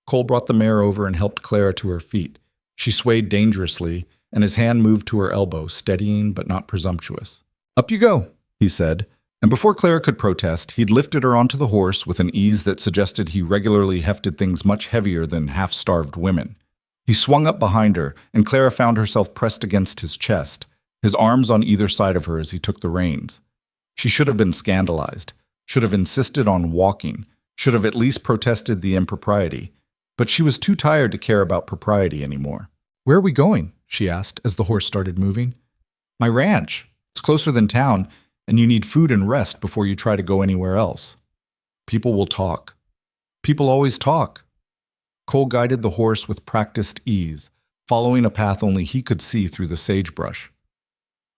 Cole brought the mare over and helped Clara to her feet. She swayed dangerously, and his hand moved to her elbow, steadying but not presumptuous. Up you go, he said, and before Clara could protest, he'd lifted her onto the horse with an ease that suggested he regularly hefted things much heavier than half-starved women. He swung up behind her, and Clara found herself pressed against his chest, his arms on either side of her as he took the reins. She should have been scandalized, should have insisted on walking, should have at least protested the impropriety, but she was too tired to care about propriety anymore. Where are we going? She asked as the horse started moving. My ranch. It's closer than town, and you need food and rest before you try to go anywhere else. People will talk. People always talk. Cole guided the horse with practiced ease, following a path only he could see through the sagebrush.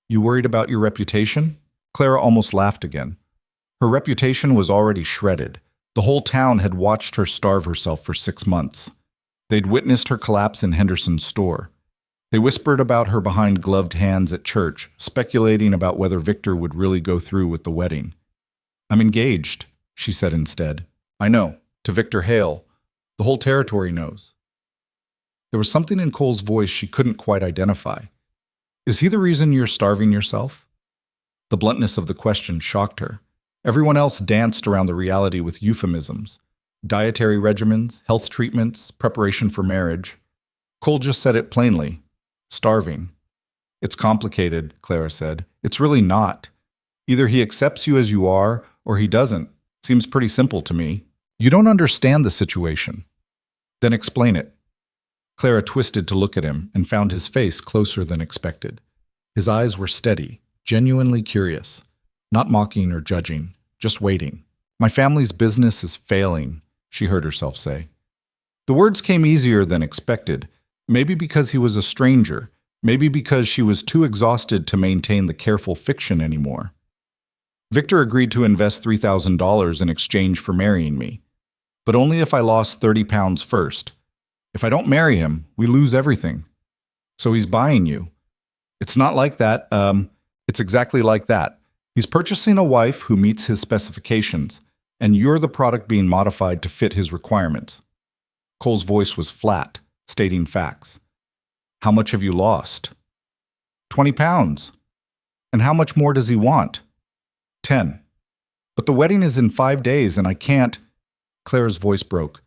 You worried about your reputation? Clara almost laughed again. Her reputation was already shredded. The whole town had watched her starve herself for 6 months. They'd witnessed her collapse in Henderson's store. They whispered about her behind gloved hands at church, speculating about whether Victor would really go through with the wedding. I'm engaged, she said instead. I know, to Victor Hale. The whole territory knows. There was something in Cole's voice she couldn't quite identify. Is he the reason you're starving yourself? The bluntness of the question shocked her. Everyone else danced around the reality with euphemisms. Dietary regimens, health treatments, preparation for marriage. Cole just said it plainly. Starving. It's complicated, Clara said. It's really not. Either he accepts you as you are, or he doesn't. Seems pretty simple to me. You don't understand the situation. Then explain it. Clara twisted to look at him and found his face closer than expected. His eyes were steady, genuinely curious. Not mocking or judging, just waiting. My family's business is failing, she heard herself say. The words came easier than expected. Maybe because he was a stranger, maybe because she was too exhausted to maintain the careful fiction anymore. Victor agreed to invest $3,000 in exchange for marrying me, but only if I lost 30 pounds first. If I don't marry him, we lose everything. So he's buying you. It's not like that, it's exactly like that. He's purchasing a wife who meets his specifications, and you're the product being modified to fit his requirements. Cole's voice was flat, stating facts. How much have you lost? 20 pounds. And how much more does he want? 10. But the wedding is in 5 days, and I can't. Clara's voice broke.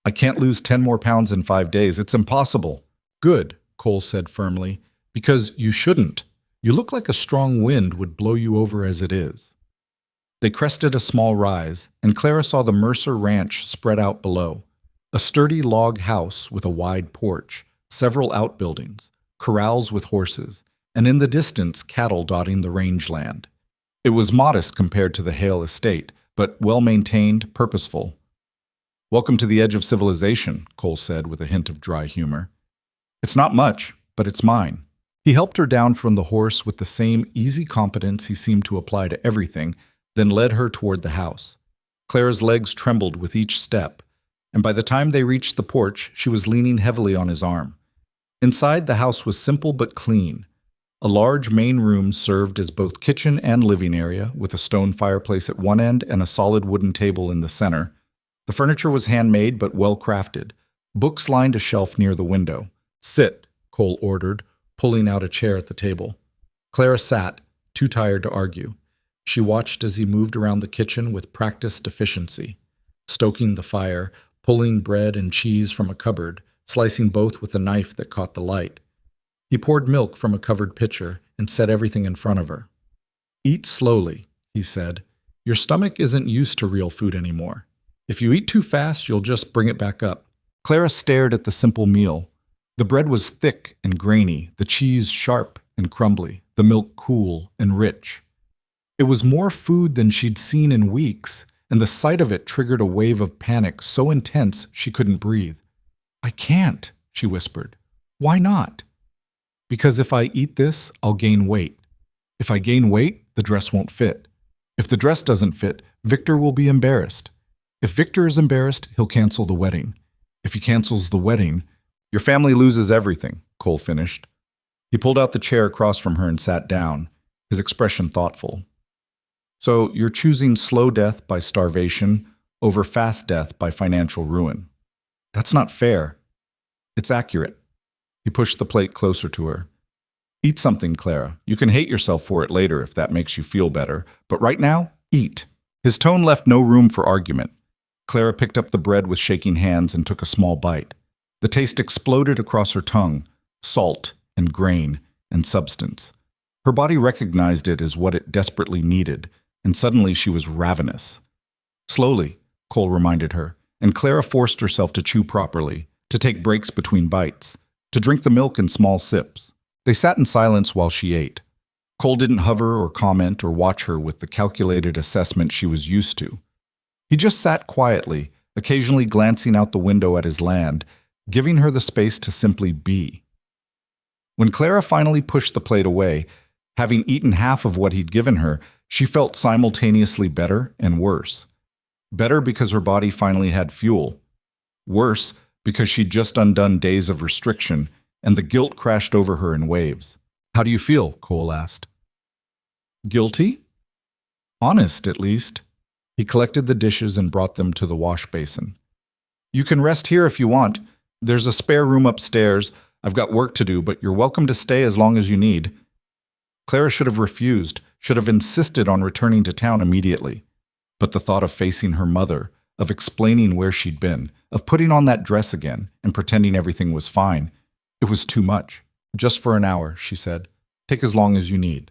I can't lose 10 more pounds in 5 days. It's impossible. Good, Cole said firmly, because you shouldn't. You look like a strong wind would blow you over as it is. They crested a small rise, and Clara saw the Mercer Ranch spread out below. A sturdy log house with a wide porch, several outbuildings, corrals with horses, and in the distance cattle dotting the rangeland. It was modest compared to the Hale estate, but well-maintained, purposeful. Welcome to the edge of civilization, Cole said with a hint of dry humor. It's not much, but it's mine. He helped her down from the horse with the same easy competence he seemed to apply to everything, then led her toward the house. Clara's legs trembled with each step, and by the time they reached the porch, she was leaning heavily on his arm. Inside, the house was simple but clean. A large main room served as both kitchen and living area, with a stone fireplace at one end and a solid wooden table in the center. The furniture was handmade but well-crafted. Books lined a shelf near the window. Sit, Cole ordered, pulling out a chair at the table. Clara sat, too tired to argue. She watched as he moved around the kitchen with practiced efficiency, stoking the fire, pulling bread and cheese from a cupboard, slicing both with a knife that caught the light. He poured milk from a covered pitcher and set everything in front of her. Eat slowly, he said. Your stomach isn't used to real food anymore. If you eat too fast, you'll just bring it back up. Clara stared at the simple meal. The bread was thick and grainy, the cheese sharp and crumbly, the milk cool and rich. It was more food than she'd seen in weeks, and the sight of it triggered a wave of panic so intense she couldn't breathe. I can't, she whispered. Why not? Because if I eat this, I'll gain weight. If I gain weight, the dress won't fit. If the dress doesn't fit, Victor will be embarrassed. If Victor is embarrassed, he'll cancel the wedding. If he cancels the wedding, your family loses everything, Cole finished. He pulled out the chair across from her and sat down, his expression thoughtful. So you're choosing slow death by starvation over fast death by financial ruin. That's not fair. It's accurate. He pushed the plate closer to her. Eat something, Clara. You can hate yourself for it later if that makes you feel better, but right now, eat. His tone left no room for argument. Clara picked up the bread with shaking hands and took a small bite. The taste exploded across her tongue, salt and grain and substance. Her body recognized it as what it desperately needed, and suddenly she was ravenous. Slowly, Cole reminded her, and Clara forced herself to chew properly, to take breaks between bites, to drink the milk in small sips. They sat in silence while she ate. Cole didn't hover or comment or watch her with the calculated assessment she was used to. He just sat quietly, occasionally glancing out the window at his land, giving her the space to simply be. When Clara finally pushed the plate away, having eaten half of what he'd given her, she felt simultaneously better and worse. Better because her body finally had fuel. Worse because she'd just undone days of restriction, and the guilt crashed over her in waves. How do you feel? Cole asked. Guilty? Honest, at least. He collected the dishes and brought them to the wash basin. You can rest here if you want. There's a spare room upstairs. I've got work to do, but you're welcome to stay as long as you need. Clara should have refused, should have insisted on returning to town immediately. But the thought of facing her mother, of explaining where she'd been, of putting on that dress again and pretending everything was fine, it was too much. Just for an hour, she said. Take as long as you need.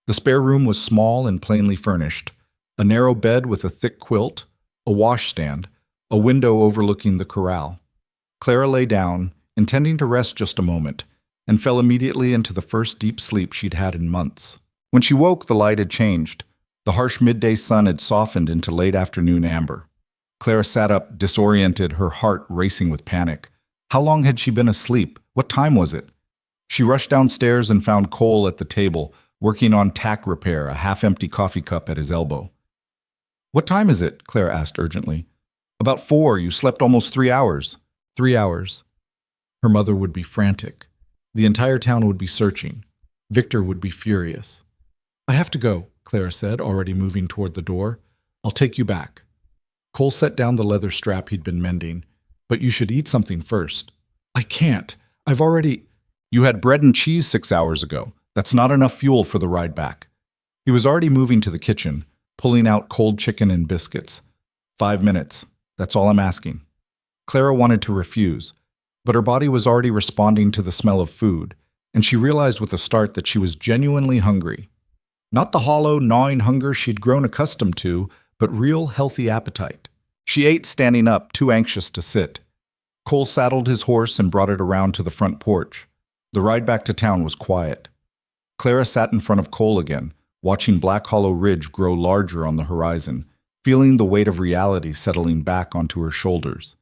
The spare room was small and plainly furnished. A narrow bed with a thick quilt, a washstand, a window overlooking the corral. Clara lay down, intending to rest just a moment, and fell immediately into the first deep sleep she'd had in months. When she woke, the light had changed. The harsh midday sun had softened into late afternoon amber. Clara sat up, disoriented, her heart racing with panic. How long had she been asleep? What time was it? She rushed downstairs and found Cole at the table, working on tack repair, a half-empty coffee cup at his elbow. What time is it? Clara asked urgently. About 4. You slept almost 3 hours. 3 hours. Her mother would be frantic. The entire town would be searching. Victor would be furious. I have to go, Clara said, already moving toward the door. I'll take you back. Cole set down the leather strap he'd been mending. But you should eat something first. I can't. I've already... You had bread and cheese 6 hours ago. That's not enough fuel for the ride back. He was already moving to the kitchen, pulling out cold chicken and biscuits. 5 minutes. That's all I'm asking. Clara wanted to refuse, but her body was already responding to the smell of food, and she realized with a start that she was genuinely hungry. Not the hollow, gnawing hunger she'd grown accustomed to, but real, healthy appetite. She ate standing up, too anxious to sit. Cole saddled his horse and brought it around to the front porch. The ride back to town was quiet. Clara sat in front of Cole again, watching Black Hollow Ridge grow larger on the horizon, feeling the weight of reality settling back onto her shoulders.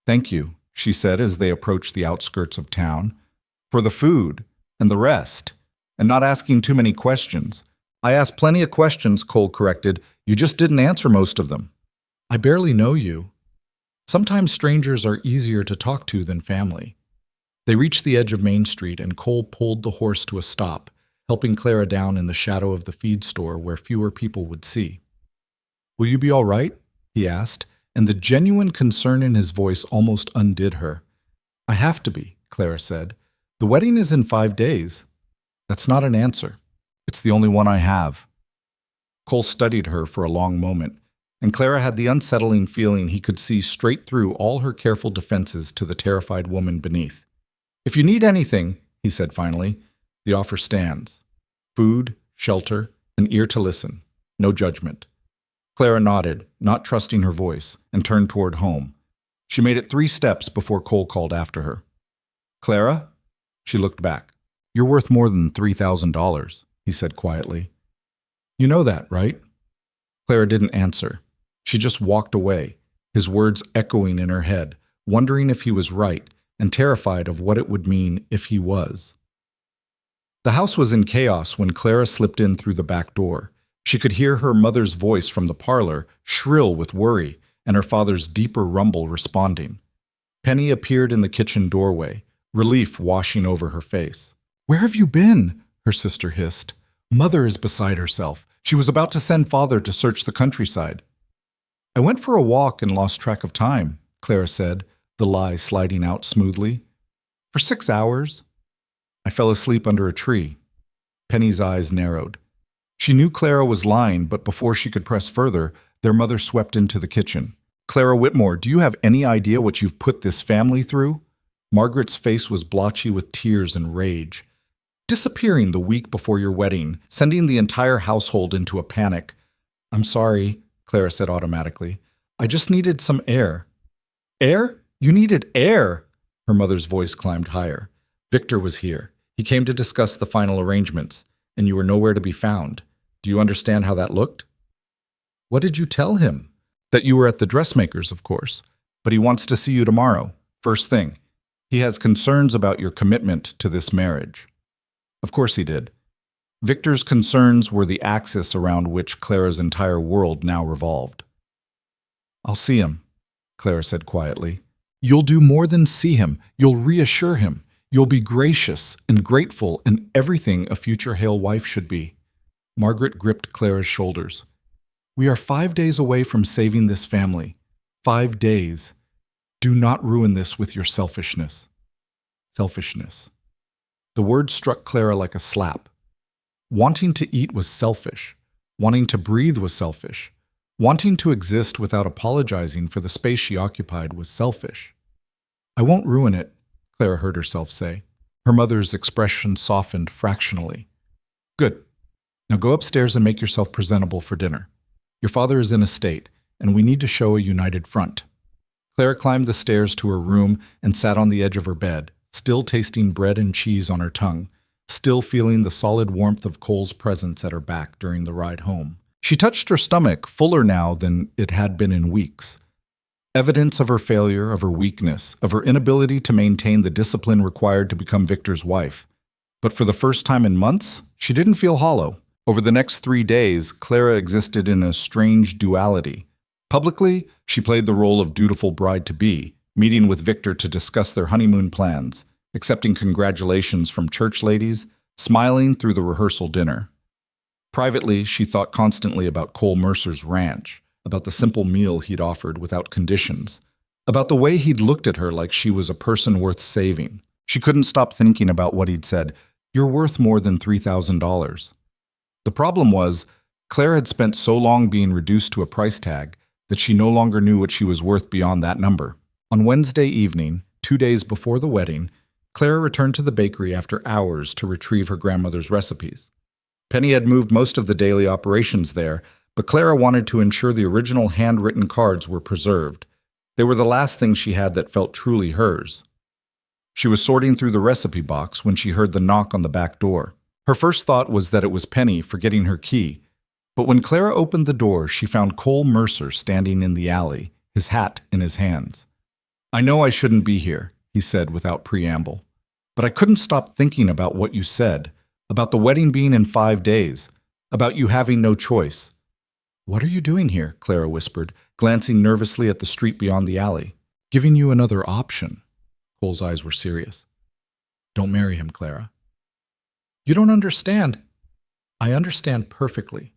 Thank you, she said as they approached the outskirts of town, for the food and the rest, and not asking too many questions. I asked plenty of questions, Cole corrected. You just didn't answer most of them. I barely know you. Sometimes strangers are easier to talk to than family. They reached the edge of Main Street and Cole pulled the horse to a stop, helping Clara down in the shadow of the feed store where fewer people would see. Will you be all right? He asked, and the genuine concern in his voice almost undid her. I have to be, Clara said. The wedding is in 5 days. That's not an answer. It's the only one I have. Cole studied her for a long moment, and Clara had the unsettling feeling he could see straight through all her careful defenses to the terrified woman beneath. If you need anything, he said finally, the offer stands. Food, shelter, an ear to listen. No judgment. Clara nodded, not trusting her voice, and turned toward home. She made it 3 steps before Cole called after her. Clara? She looked back. You're worth more than $3,000, he said quietly. You know that, right? Clara didn't answer. She just walked away, his words echoing in her head, wondering if he was right and terrified of what it would mean if he was. The house was in chaos when Clara slipped in through the back door. She could hear her mother's voice from the parlor, shrill with worry, and her father's deeper rumble responding. Penny appeared in the kitchen doorway, relief washing over her face. "Where have you been?" her sister hissed. "Mother is beside herself. She was about to send father to search the countryside." "I went for a walk and lost track of time," Clara said, the lie sliding out smoothly. "For 6 hours. I fell asleep under a tree." Penny's eyes narrowed. She knew Clara was lying, but before she could press further, their mother swept into the kitchen. "Clara Whitmore, do you have any idea what you've put this family through?" Margaret's face was blotchy with tears and rage. "Disappearing the week before your wedding, sending the entire household into a panic." "I'm sorry," Clara said automatically. "I just needed some air." "Air? You needed air!" Her mother's voice climbed higher. "Victor was here. He came to discuss the final arrangements, and you were nowhere to be found. Do you understand how that looked?" "What did you tell him?" "That you were at the dressmaker's, of course. But he wants to see you tomorrow, first thing. He has concerns about your commitment to this marriage." Of course he did. Victor's concerns were the axis around which Clara's entire world now revolved. "I'll see him," Clara said quietly. "You'll do more than see him. You'll reassure him. You'll be gracious and grateful and everything a future Hale wife should be." Margaret gripped Clara's shoulders. "We are 5 days away from saving this family. 5 days. Do not ruin this with your selfishness." Selfishness. The word struck Clara like a slap. Wanting to eat was selfish. Wanting to breathe was selfish. Wanting to exist without apologizing for the space she occupied was selfish. "I won't ruin it," Clara heard herself say. Her mother's expression softened fractionally. "Good. Now go upstairs and make yourself presentable for dinner. Your father is in a state, and we need to show a united front." Clara climbed the stairs to her room and sat on the edge of her bed, still tasting bread and cheese on her tongue, still feeling the solid warmth of Cole's presence at her back during the ride home. She touched her stomach, fuller now than it had been in weeks. Evidence of her failure, of her weakness, of her inability to maintain the discipline required to become Victor's wife. But for the first time in months, she didn't feel hollow. Over the next 3 days, Clara existed in a strange duality. Publicly, she played the role of dutiful bride-to-be, meeting with Victor to discuss their honeymoon plans, accepting congratulations from church ladies, smiling through the rehearsal dinner. Privately, she thought constantly about Cole Mercer's ranch, about the simple meal he'd offered without conditions, about the way he'd looked at her like she was a person worth saving. She couldn't stop thinking about what he'd said. "You're worth more than $3,000. The problem was, Claire had spent so long being reduced to a price tag that she no longer knew what she was worth beyond that number. On Wednesday evening, 2 days before the wedding, Clara returned to the bakery after hours to retrieve her grandmother's recipes. Penny had moved most of the daily operations there, but Clara wanted to ensure the original handwritten cards were preserved. They were the last thing she had that felt truly hers. She was sorting through the recipe box when she heard the knock on the back door. Her first thought was that it was Penny forgetting her key, but when Clara opened the door, she found Cole Mercer standing in the alley, his hat in his hands. "I know I shouldn't be here," he said without preamble, "but I couldn't stop thinking about what you said, about the wedding being in 5 days, about you having no choice." "What are you doing here?" Clara whispered, glancing nervously at the street beyond the alley. "Giving you another option." Cole's eyes were serious. "Don't marry him, Clara." "You don't understand." "I understand perfectly.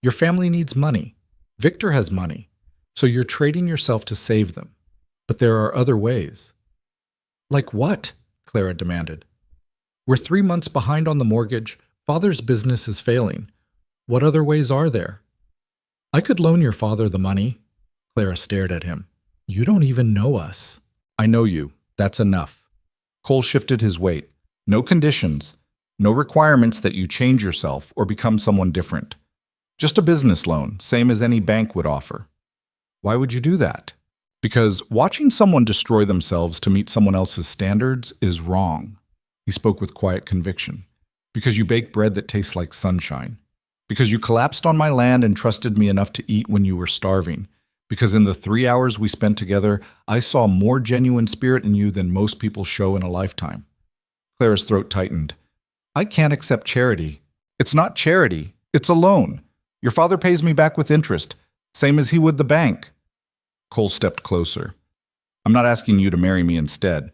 Your family needs money. Victor has money, so you're trading yourself to save them. But there are other ways." "Like what?" Clara demanded. "We're 3 months behind on the mortgage. Father's business is failing. What other ways are there?" "I could loan your father the money." Clara stared at him. "You don't even know us." "I know you. That's enough." Cole shifted his weight. "No conditions. No requirements that you change yourself or become someone different. Just a business loan, same as any bank would offer." "Why would you do that?" "Because watching someone destroy themselves to meet someone else's standards is wrong." He spoke with quiet conviction. "Because you bake bread that tastes like sunshine. Because you collapsed on my land and trusted me enough to eat when you were starving. Because in the 3 hours we spent together, I saw more genuine spirit in you than most people show in a lifetime." Clara's throat tightened. "I can't accept charity." "It's not charity. It's a loan. Your father pays me back with interest, same as he would the bank. Cole stepped closer. I'm not asking you to marry me instead.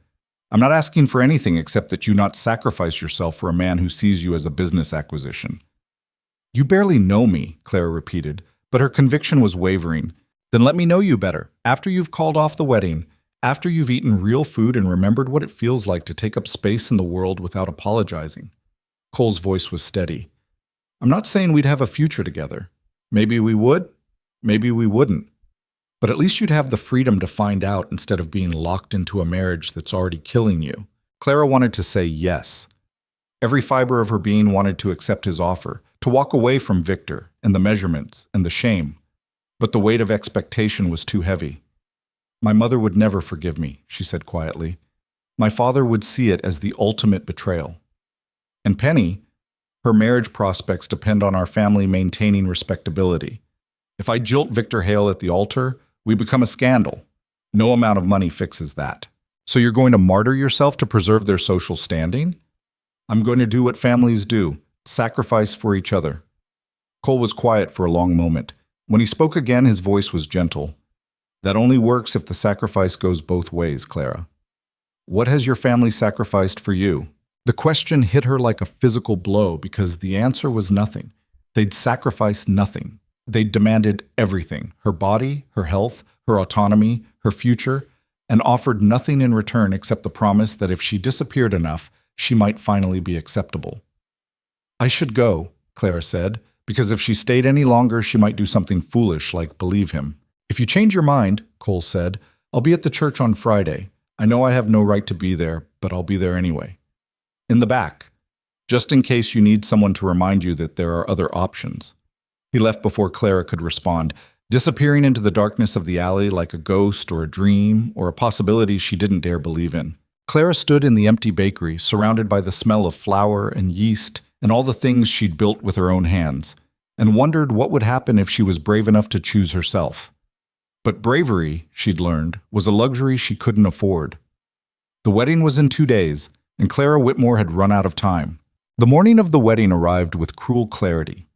I'm not asking for anything except that you not sacrifice yourself for a man who sees you as a business acquisition. You barely know me, Clara repeated, but her conviction was wavering. Then let me know you better, after you've called off the wedding, after you've eaten real food and remembered what it feels like to take up space in the world without apologizing. Cole's voice was steady. I'm not saying we'd have a future together. Maybe we would, maybe we wouldn't. But at least you'd have the freedom to find out instead of being locked into a marriage that's already killing you. Clara wanted to say yes. Every fiber of her being wanted to accept his offer, to walk away from Victor and the measurements and the shame. But the weight of expectation was too heavy. My mother would never forgive me, she said quietly. My father would see it as the ultimate betrayal. And Penny, her marriage prospects depend on our family maintaining respectability. If I jilt Victor Hale at the altar, we become a scandal. No amount of money fixes that. So you're going to martyr yourself to preserve their social standing? I'm going to do what families do, sacrifice for each other. Cole was quiet for a long moment. When he spoke again, his voice was gentle. That only works if the sacrifice goes both ways, Clara. What has your family sacrificed for you? The question hit her like a physical blow because the answer was nothing. They'd sacrificed nothing. They'd demanded everything, her body, her health, her autonomy, her future, and offered nothing in return except the promise that if she disappeared enough, she might finally be acceptable. I should go, Clara said, because if she stayed any longer, she might do something foolish like believe him. If you change your mind, Cole said, I'll be at the church on Friday. I know I have no right to be there, but I'll be there anyway. In the back, just in case you need someone to remind you that there are other options. He left before Clara could respond, disappearing into the darkness of the alley like a ghost or a dream or a possibility she didn't dare believe in. Clara stood in the empty bakery, surrounded by the smell of flour and yeast and all the things she'd built with her own hands, and wondered what would happen if she was brave enough to choose herself. But bravery, she'd learned, was a luxury she couldn't afford. The wedding was in 2 days, and Clara Whitmore had run out of time. The morning of the wedding arrived with cruel clarity.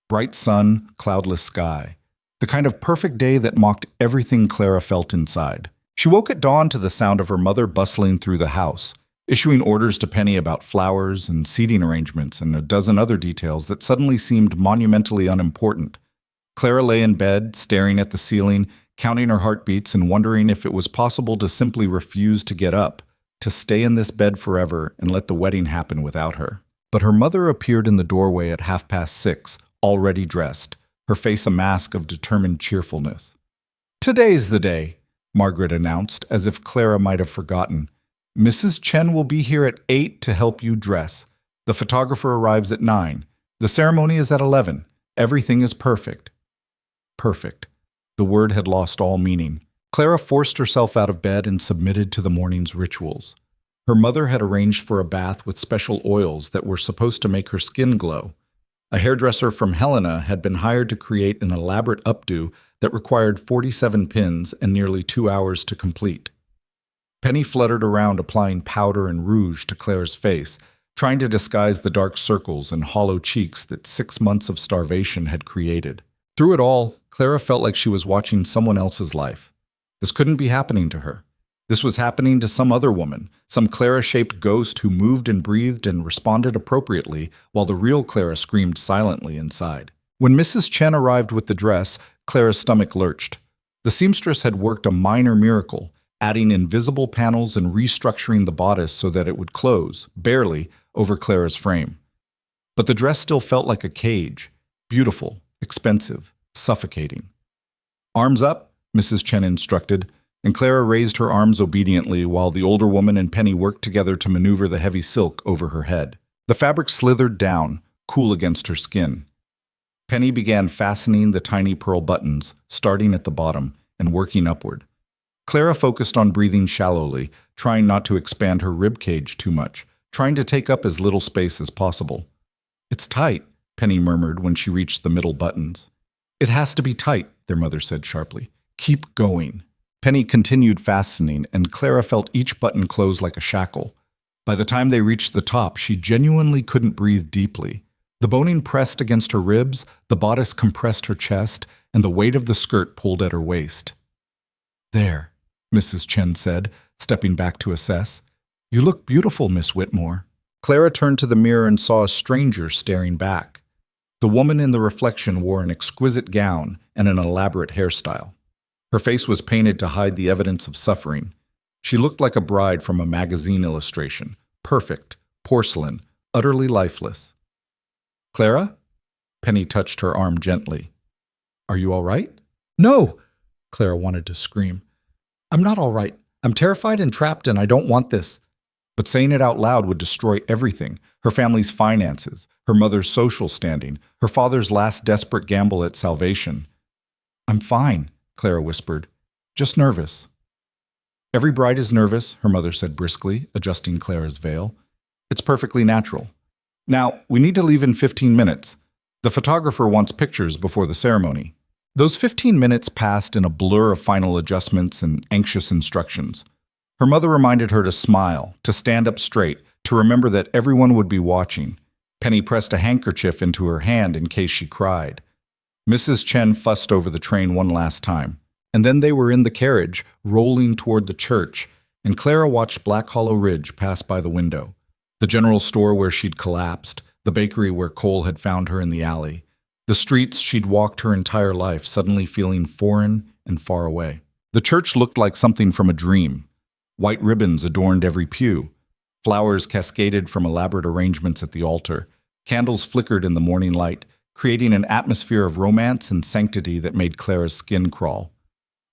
Bright sun, cloudless sky. The kind of perfect day that mocked everything Clara felt inside. She woke at dawn to the sound of her mother bustling through the house, issuing orders to Penny about flowers and seating arrangements and a dozen other details that suddenly seemed monumentally unimportant. Clara lay in bed, staring at the ceiling, counting her heartbeats and wondering if it was possible to simply refuse to get up, to stay in this bed forever and let the wedding happen without her. But her mother appeared in the doorway at 6:30, already dressed, her face a mask of determined cheerfulness. "Today's the day," Margaret announced, as if Clara might have forgotten. "Mrs. Chen will be here at 8 to help you dress. The photographer arrives at 9. The ceremony is at 11. Everything is perfect." Perfect. The word had lost all meaning. Clara forced herself out of bed and submitted to the morning's rituals. Her mother had arranged for a bath with special oils that were supposed to make her skin glow. A hairdresser from Helena had been hired to create an elaborate updo that required 47 pins and nearly 2 hours to complete. Penny fluttered around applying powder and rouge to Clara's face, trying to disguise the dark circles and hollow cheeks that 6 months of starvation had created. Through it all, Clara felt like she was watching someone else's life. This couldn't be happening to her. This was happening to some other woman, some Clara-shaped ghost who moved and breathed and responded appropriately, while the real Clara screamed silently inside. When Mrs. Chen arrived with the dress, Clara's stomach lurched. The seamstress had worked a minor miracle, adding invisible panels and restructuring the bodice so that it would close, barely, over Clara's frame. But the dress still felt like a cage, beautiful, expensive, suffocating. "Arms up," Mrs. Chen instructed, and Clara raised her arms obediently while the older woman and Penny worked together to maneuver the heavy silk over her head. The fabric slithered down, cool against her skin. Penny began fastening the tiny pearl buttons, starting at the bottom and working upward. Clara focused on breathing shallowly, trying not to expand her rib cage too much, trying to take up as little space as possible. "It's tight," Penny murmured when she reached the middle buttons. "It has to be tight," their mother said sharply. "Keep going." Penny continued fastening, and Clara felt each button close like a shackle. By the time they reached the top, she genuinely couldn't breathe deeply. The boning pressed against her ribs, the bodice compressed her chest, and the weight of the skirt pulled at her waist. "There," Mrs. Chen said, stepping back to assess. "You look beautiful, Miss Whitmore." Clara turned to the mirror and saw a stranger staring back. The woman in the reflection wore an exquisite gown and an elaborate hairstyle. Her face was painted to hide the evidence of suffering. She looked like a bride from a magazine illustration, perfect, porcelain, utterly lifeless. "Clara?" Penny touched her arm gently. "Are you all right?" "No!" Clara wanted to scream. "I'm not all right. I'm terrified and trapped, and I don't want this." But saying it out loud would destroy everything: her family's finances, her mother's social standing, her father's last desperate gamble at salvation. "I'm fine," Clara whispered. "Just nervous." "Every bride is nervous," her mother said briskly, adjusting Clara's veil. "It's perfectly natural. Now, we need to leave in 15 minutes. The photographer wants pictures before the ceremony." Those 15 minutes passed in a blur of final adjustments and anxious instructions. Her mother reminded her to smile, to stand up straight, to remember that everyone would be watching. Penny pressed a handkerchief into her hand in case she cried. Mrs. Chen fussed over the train one last time. And then they were in the carriage, rolling toward the church, and Clara watched Black Hollow Ridge pass by the window. The general store where she'd collapsed, the bakery where Cole had found her in the alley, the streets she'd walked her entire life suddenly feeling foreign and far away. The church looked like something from a dream. White ribbons adorned every pew. Flowers cascaded from elaborate arrangements at the altar. Candles flickered in the morning light, creating an atmosphere of romance and sanctity that made Clara's skin crawl.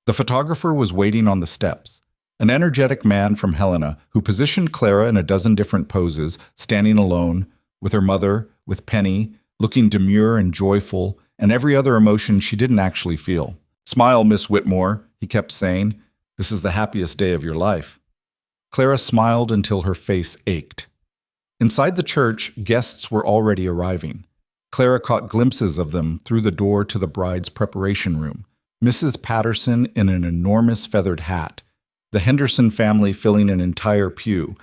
The photographer was waiting on the steps, an energetic man from Helena who positioned Clara in a dozen different poses, standing alone, with her mother, with Penny, looking demure and joyful, and every other emotion she didn't actually feel. "Smile, Miss Whitmore," he kept saying. "This is the happiest day of your life." Clara smiled until her face ached. Inside the church, guests were already arriving. Clara caught glimpses of them through the door to the bride's preparation room. Mrs. Patterson in an enormous feathered hat, the Henderson family filling an entire pew,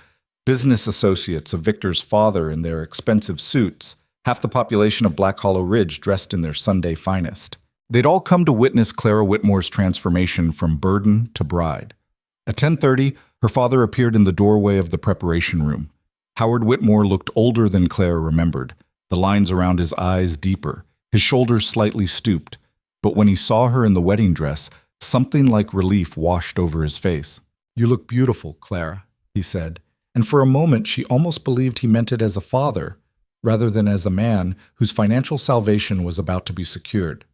business associates of Victor's father in their expensive suits, half the population of Black Hollow Ridge dressed in their Sunday finest. They'd all come to witness Clara Whitmore's transformation from burden to bride. At 10:30, her father appeared in the doorway of the preparation room. Howard Whitmore looked older than Clara remembered, the lines around his eyes deeper, his shoulders slightly stooped. But when he saw her in the wedding dress, something like relief washed over his face. "You look beautiful, Clara," he said, and for a moment she almost believed he meant it as a father, rather than as a man whose financial salvation was about to be secured.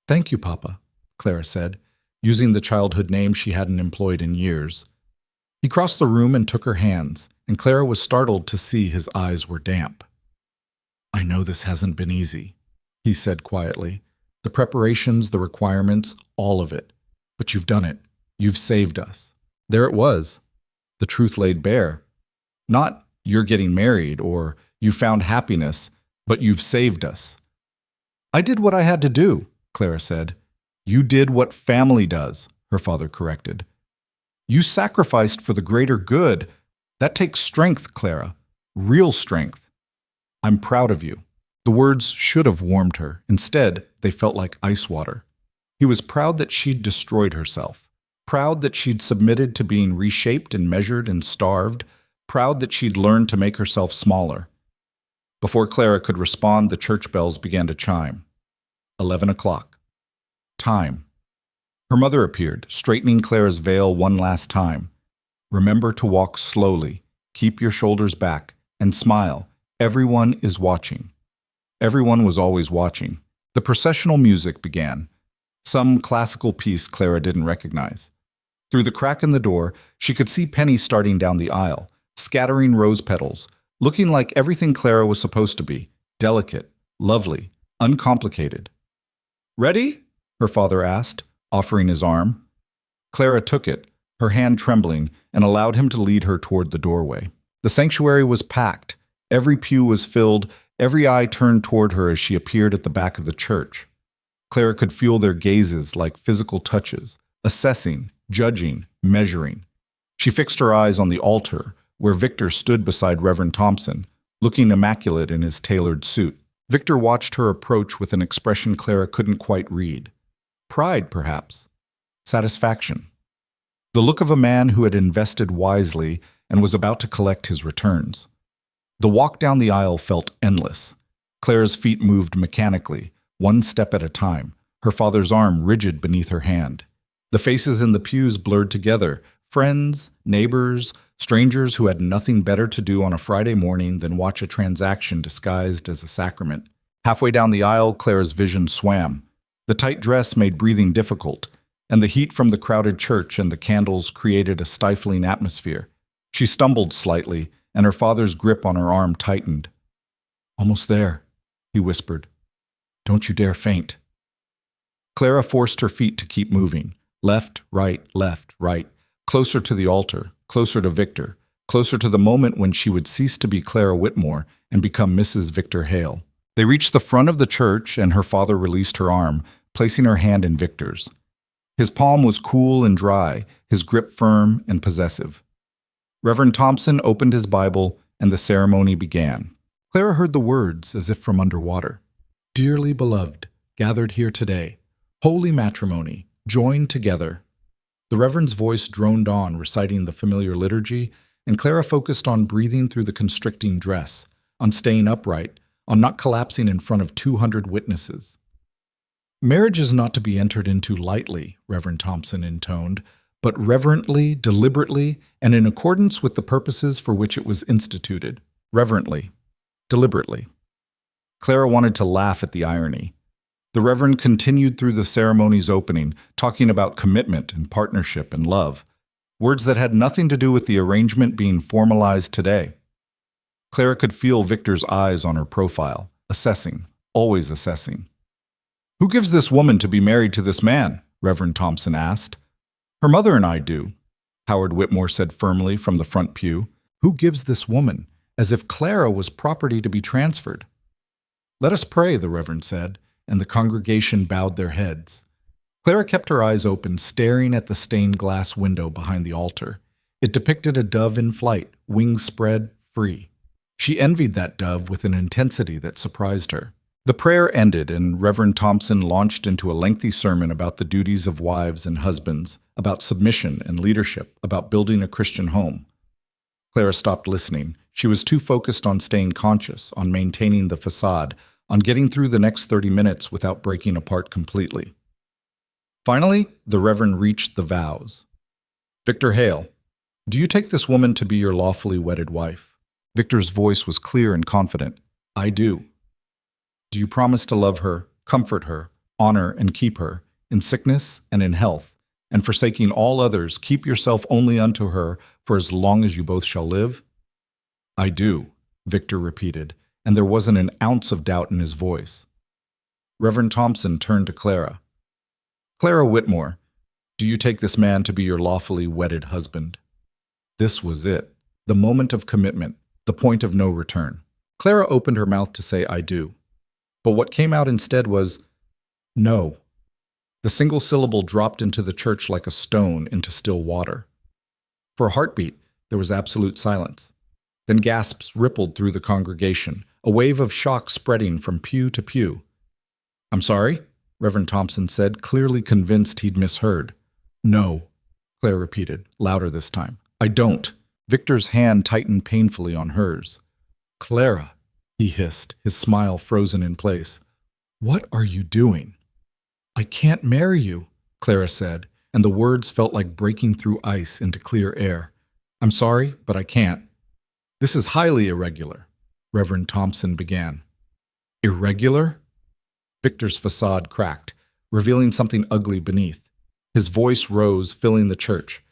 "Thank you, Papa," Clara said, using the childhood name she hadn't employed in years. He crossed the room and took her hands, and Clara was startled to see his eyes were damp. "I know this hasn't been easy," he said quietly. "The preparations, the requirements, all of it. But you've done it. You've saved us." There it was. The truth laid bare. Not, "You're getting married," or "You found happiness," but "You've saved us." "I did what I had to do," Clara said. "You did what family does," her father corrected. "You sacrificed for the greater good. That takes strength, Clara. Real strength. I'm proud of you." The words should have warmed her. Instead, they felt like ice water. He was proud that she'd destroyed herself. Proud that she'd submitted to being reshaped and measured and starved. Proud that she'd learned to make herself smaller. Before Clara could respond, the church bells began to chime. 11 o'clock. Time. Her mother appeared, straightening Clara's veil one last time. "Remember to walk slowly, keep your shoulders back, and smile. Everyone is watching." Everyone was always watching. The processional music began. Some classical piece Clara didn't recognize. Through the crack in the door, she could see Penny starting down the aisle, scattering rose petals, looking like everything Clara was supposed to be: delicate, lovely, uncomplicated. "Ready?" her father asked, offering his arm. Clara took it, her hand trembling, and allowed him to lead her toward the doorway. The sanctuary was packed. Every pew was filled, every eye turned toward her as she appeared at the back of the church. Clara could feel their gazes like physical touches, assessing, judging, measuring. She fixed her eyes on the altar, where Victor stood beside Reverend Thompson, looking immaculate in his tailored suit. Victor watched her approach with an expression Clara couldn't quite read. Pride, perhaps. Satisfaction. The look of a man who had invested wisely and was about to collect his returns. The walk down the aisle felt endless. Clara's feet moved mechanically, one step at a time, her father's arm rigid beneath her hand. The faces in the pews blurred together, friends, neighbors, strangers who had nothing better to do on a Friday morning than watch a transaction disguised as a sacrament. Halfway down the aisle, Clara's vision swam. The tight dress made breathing difficult, and the heat from the crowded church and the candles created a stifling atmosphere. She stumbled slightly, and her father's grip on her arm tightened. "Almost there," he whispered. "Don't you dare faint." Clara forced her feet to keep moving. Left, right, closer to the altar, closer to Victor, closer to the moment when she would cease to be Clara Whitmore and become Mrs. Victor Hale. They reached the front of the church, and her father released her arm, placing her hand in Victor's. His palm was cool and dry, his grip firm and possessive. Reverend Thompson opened his Bible, and the ceremony began. Clara heard the words as if from underwater. "Dearly beloved, gathered here today, holy matrimony, joined together." The Reverend's voice droned on, reciting the familiar liturgy, and Clara focused on breathing through the constricting dress, on staying upright, on not collapsing in front of 200 witnesses. "Marriage is not to be entered into lightly," Reverend Thompson intoned, "but reverently, deliberately, and in accordance with the purposes for which it was instituted. Reverently, deliberately." Clara wanted to laugh at the irony. The Reverend continued through the ceremony's opening, talking about commitment and partnership and love, words that had nothing to do with the arrangement being formalized today. Clara could feel Victor's eyes on her profile, assessing, always assessing. "Who gives this woman to be married to this man?" Reverend Thompson asked. "Her mother and I do," Howard Whitmore said firmly from the front pew. "Who gives this woman?" As if Clara was property to be transferred. "Let us pray," the Reverend said, and the congregation bowed their heads. Clara kept her eyes open, staring at the stained glass window behind the altar. It depicted a dove in flight, wings spread, free. She envied that dove with an intensity that surprised her. The prayer ended, and Reverend Thompson launched into a lengthy sermon about the duties of wives and husbands, about submission and leadership, about building a Christian home. Clara stopped listening. She was too focused on staying conscious, on maintaining the facade, on getting through the next 30 minutes without breaking apart completely. Finally, the Reverend reached the vows. "Victor Hale, do you take this woman to be your lawfully wedded wife?" Victor's voice was clear and confident. "I do." "Do you promise to love her, comfort her, honor and keep her, in sickness and in health, and forsaking all others, keep yourself only unto her for as long as you both shall live?" "I do," Victor repeated, and there wasn't an ounce of doubt in his voice. Reverend Thompson turned to Clara. "Clara Whitmore, do you take this man to be your lawfully wedded husband?" This was it, the moment of commitment, the point of no return. Clara opened her mouth to say, "I do." But what came out instead was, "No." The single syllable dropped into the church like a stone into still water. For a heartbeat, there was absolute silence. Then gasps rippled through the congregation, a wave of shock spreading from pew to pew. "I'm sorry?" Reverend Thompson said, clearly convinced he'd misheard. "No," Claire repeated, louder this time. "I don't." Victor's hand tightened painfully on hers. "Clara," he hissed, his smile frozen in place. "What are you doing?" "I can't marry you," Clara said, and the words felt like breaking through ice into clear air. "I'm sorry, but I can't." "This is highly irregular," Reverend Thompson began. "Irregular?" Victor's facade cracked, revealing something ugly beneath. His voice rose, filling the church.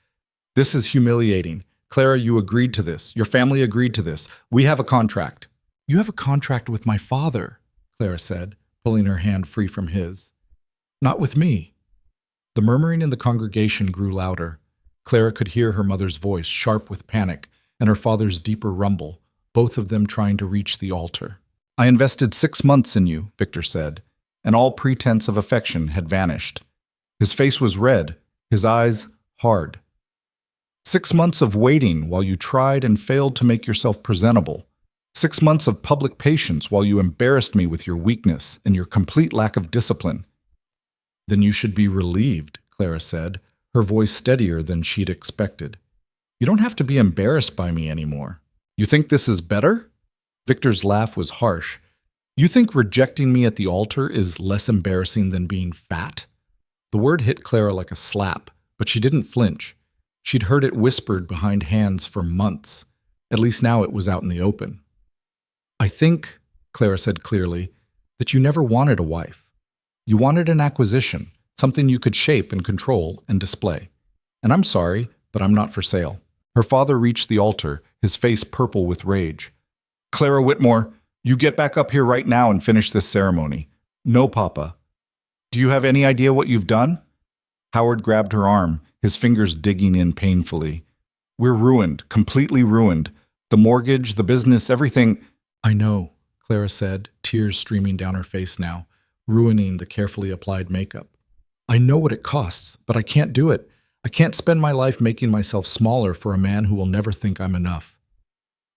"This is humiliating. Clara, you agreed to this. Your family agreed to this. We have a contract." "You have a contract with my father," Clara said, pulling her hand free from his. "Not with me." The murmuring in the congregation grew louder. Clara could hear her mother's voice, sharp with panic, and her father's deeper rumble, both of them trying to reach the altar. "I invested 6 months in you," Victor said, and all pretense of affection had vanished. His face was red, his eyes hard. 6 months of waiting while you tried and failed to make yourself presentable. 6 months of public patience while you embarrassed me with your weakness and your complete lack of discipline. Then you should be relieved, Clara said, her voice steadier than she'd expected. You don't have to be embarrassed by me anymore. You think this is better? Victor's laugh was harsh. You think rejecting me at the altar is less embarrassing than being fat? The word hit Clara like a slap, but she didn't flinch. She'd heard it whispered behind hands for months. At least now it was out in the open. I think, Clara said clearly, that you never wanted a wife. You wanted an acquisition, something you could shape and control and display. And I'm sorry, but I'm not for sale. Her father reached the altar, his face purple with rage. Clara Whitmore, you get back up here right now and finish this ceremony. No, Papa. Do you have any idea what you've done? Howard grabbed her arm, his fingers digging in painfully. We're ruined, completely ruined. The mortgage, the business, everything. I know, Clara said, tears streaming down her face now, ruining the carefully applied makeup. I know what it costs, but I can't do it. I can't spend my life making myself smaller for a man who will never think I'm enough.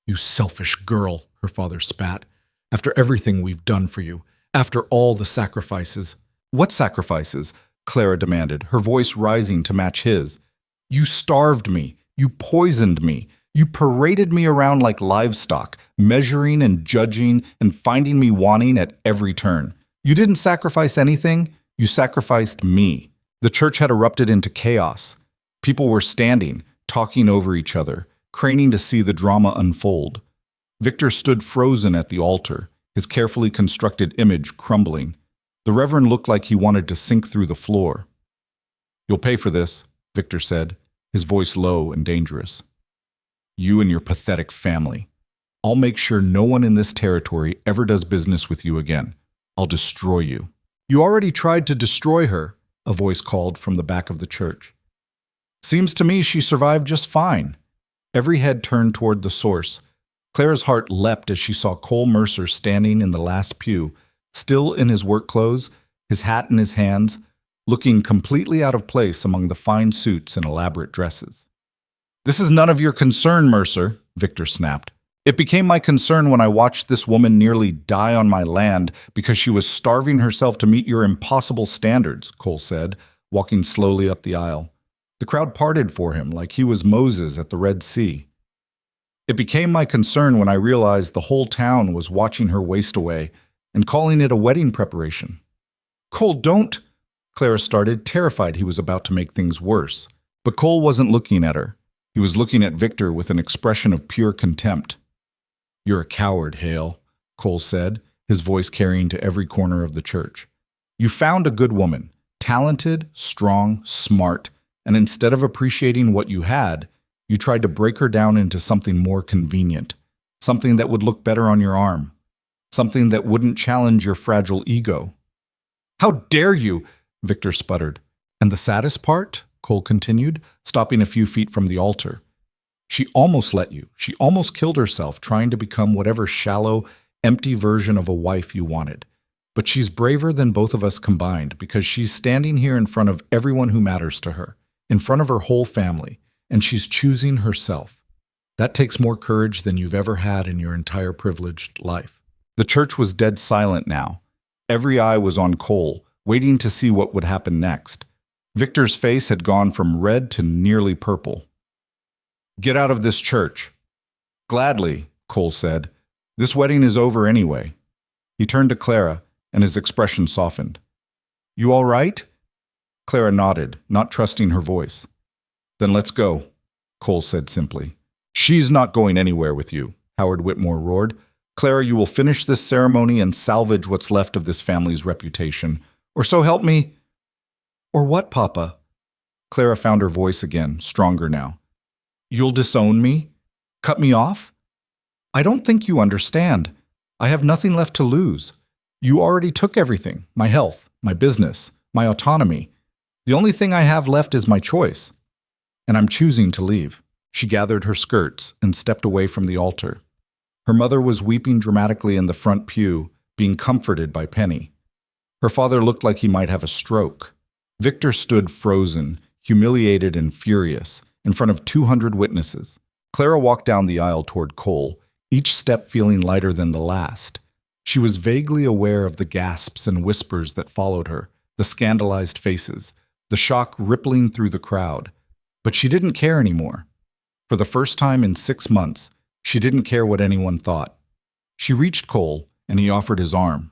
You selfish girl, her father spat. After everything we've done for you, after all the sacrifices. What sacrifices? Clara demanded, her voice rising to match his. You starved me. You poisoned me. You paraded me around like livestock, measuring and judging and finding me wanting at every turn. You didn't sacrifice anything. You sacrificed me. The church had erupted into chaos. People were standing, talking over each other, craning to see the drama unfold. Victor stood frozen at the altar, his carefully constructed image crumbling. The Reverend looked like he wanted to sink through the floor. You'll pay for this, Victor said, his voice low and dangerous. You and your pathetic family. I'll make sure no one in this territory ever does business with you again. I'll destroy you. You already tried to destroy her, a voice called from the back of the church. Seems to me she survived just fine. Every head turned toward the source. Clara's heart leapt as she saw Cole Mercer standing in the last pew, still in his work clothes, his hat in his hands, looking completely out of place among the fine suits and elaborate dresses. This is none of your concern, Mercer, Victor snapped. It became my concern when I watched this woman nearly die on my land because she was starving herself to meet your impossible standards, Cole said, walking slowly up the aisle. The crowd parted for him like he was Moses at the Red Sea. It became my concern when I realized the whole town was watching her waste away and calling it a wedding preparation. Cole, don't, Clara started, terrified he was about to make things worse. But Cole wasn't looking at her. He was looking at Victor with an expression of pure contempt. You're a coward, Hale, Cole said, his voice carrying to every corner of the church. You found a good woman, talented, strong, smart, and instead of appreciating what you had, you tried to break her down into something more convenient, something that would look better on your arm, something that wouldn't challenge your fragile ego. How dare you? Victor sputtered. And the saddest part? Cole continued, stopping a few feet from the altar. She almost let you. She almost killed herself trying to become whatever shallow, empty version of a wife you wanted. But she's braver than both of us combined because she's standing here in front of everyone who matters to her, in front of her whole family, and she's choosing herself. That takes more courage than you've ever had in your entire privileged life. The church was dead silent now. Every eye was on Cole, waiting to see what would happen next. Victor's face had gone from red to nearly purple. Get out of this church. Gladly, Cole said. This wedding is over anyway. He turned to Clara, and his expression softened. You all right? Clara nodded, not trusting her voice. Then let's go, Cole said simply. She's not going anywhere with you, Howard Whitmore roared. Clara, you will finish this ceremony and salvage what's left of this family's reputation. Or so help me. Or what, Papa? Clara found her voice again, stronger now. You'll disown me? Cut me off? I don't think you understand. I have nothing left to lose. You already took everything, my health, my business, my autonomy. The only thing I have left is my choice. And I'm choosing to leave. She gathered her skirts and stepped away from the altar. Her mother was weeping dramatically in the front pew, being comforted by Penny. Her father looked like he might have a stroke. Victor stood frozen, humiliated and furious, in front of 200 witnesses. Clara walked down the aisle toward Cole, each step feeling lighter than the last. She was vaguely aware of the gasps and whispers that followed her, the scandalized faces, the shock rippling through the crowd. But she didn't care anymore. For the first time in 6 months, she didn't care what anyone thought. She reached Cole, and he offered his arm.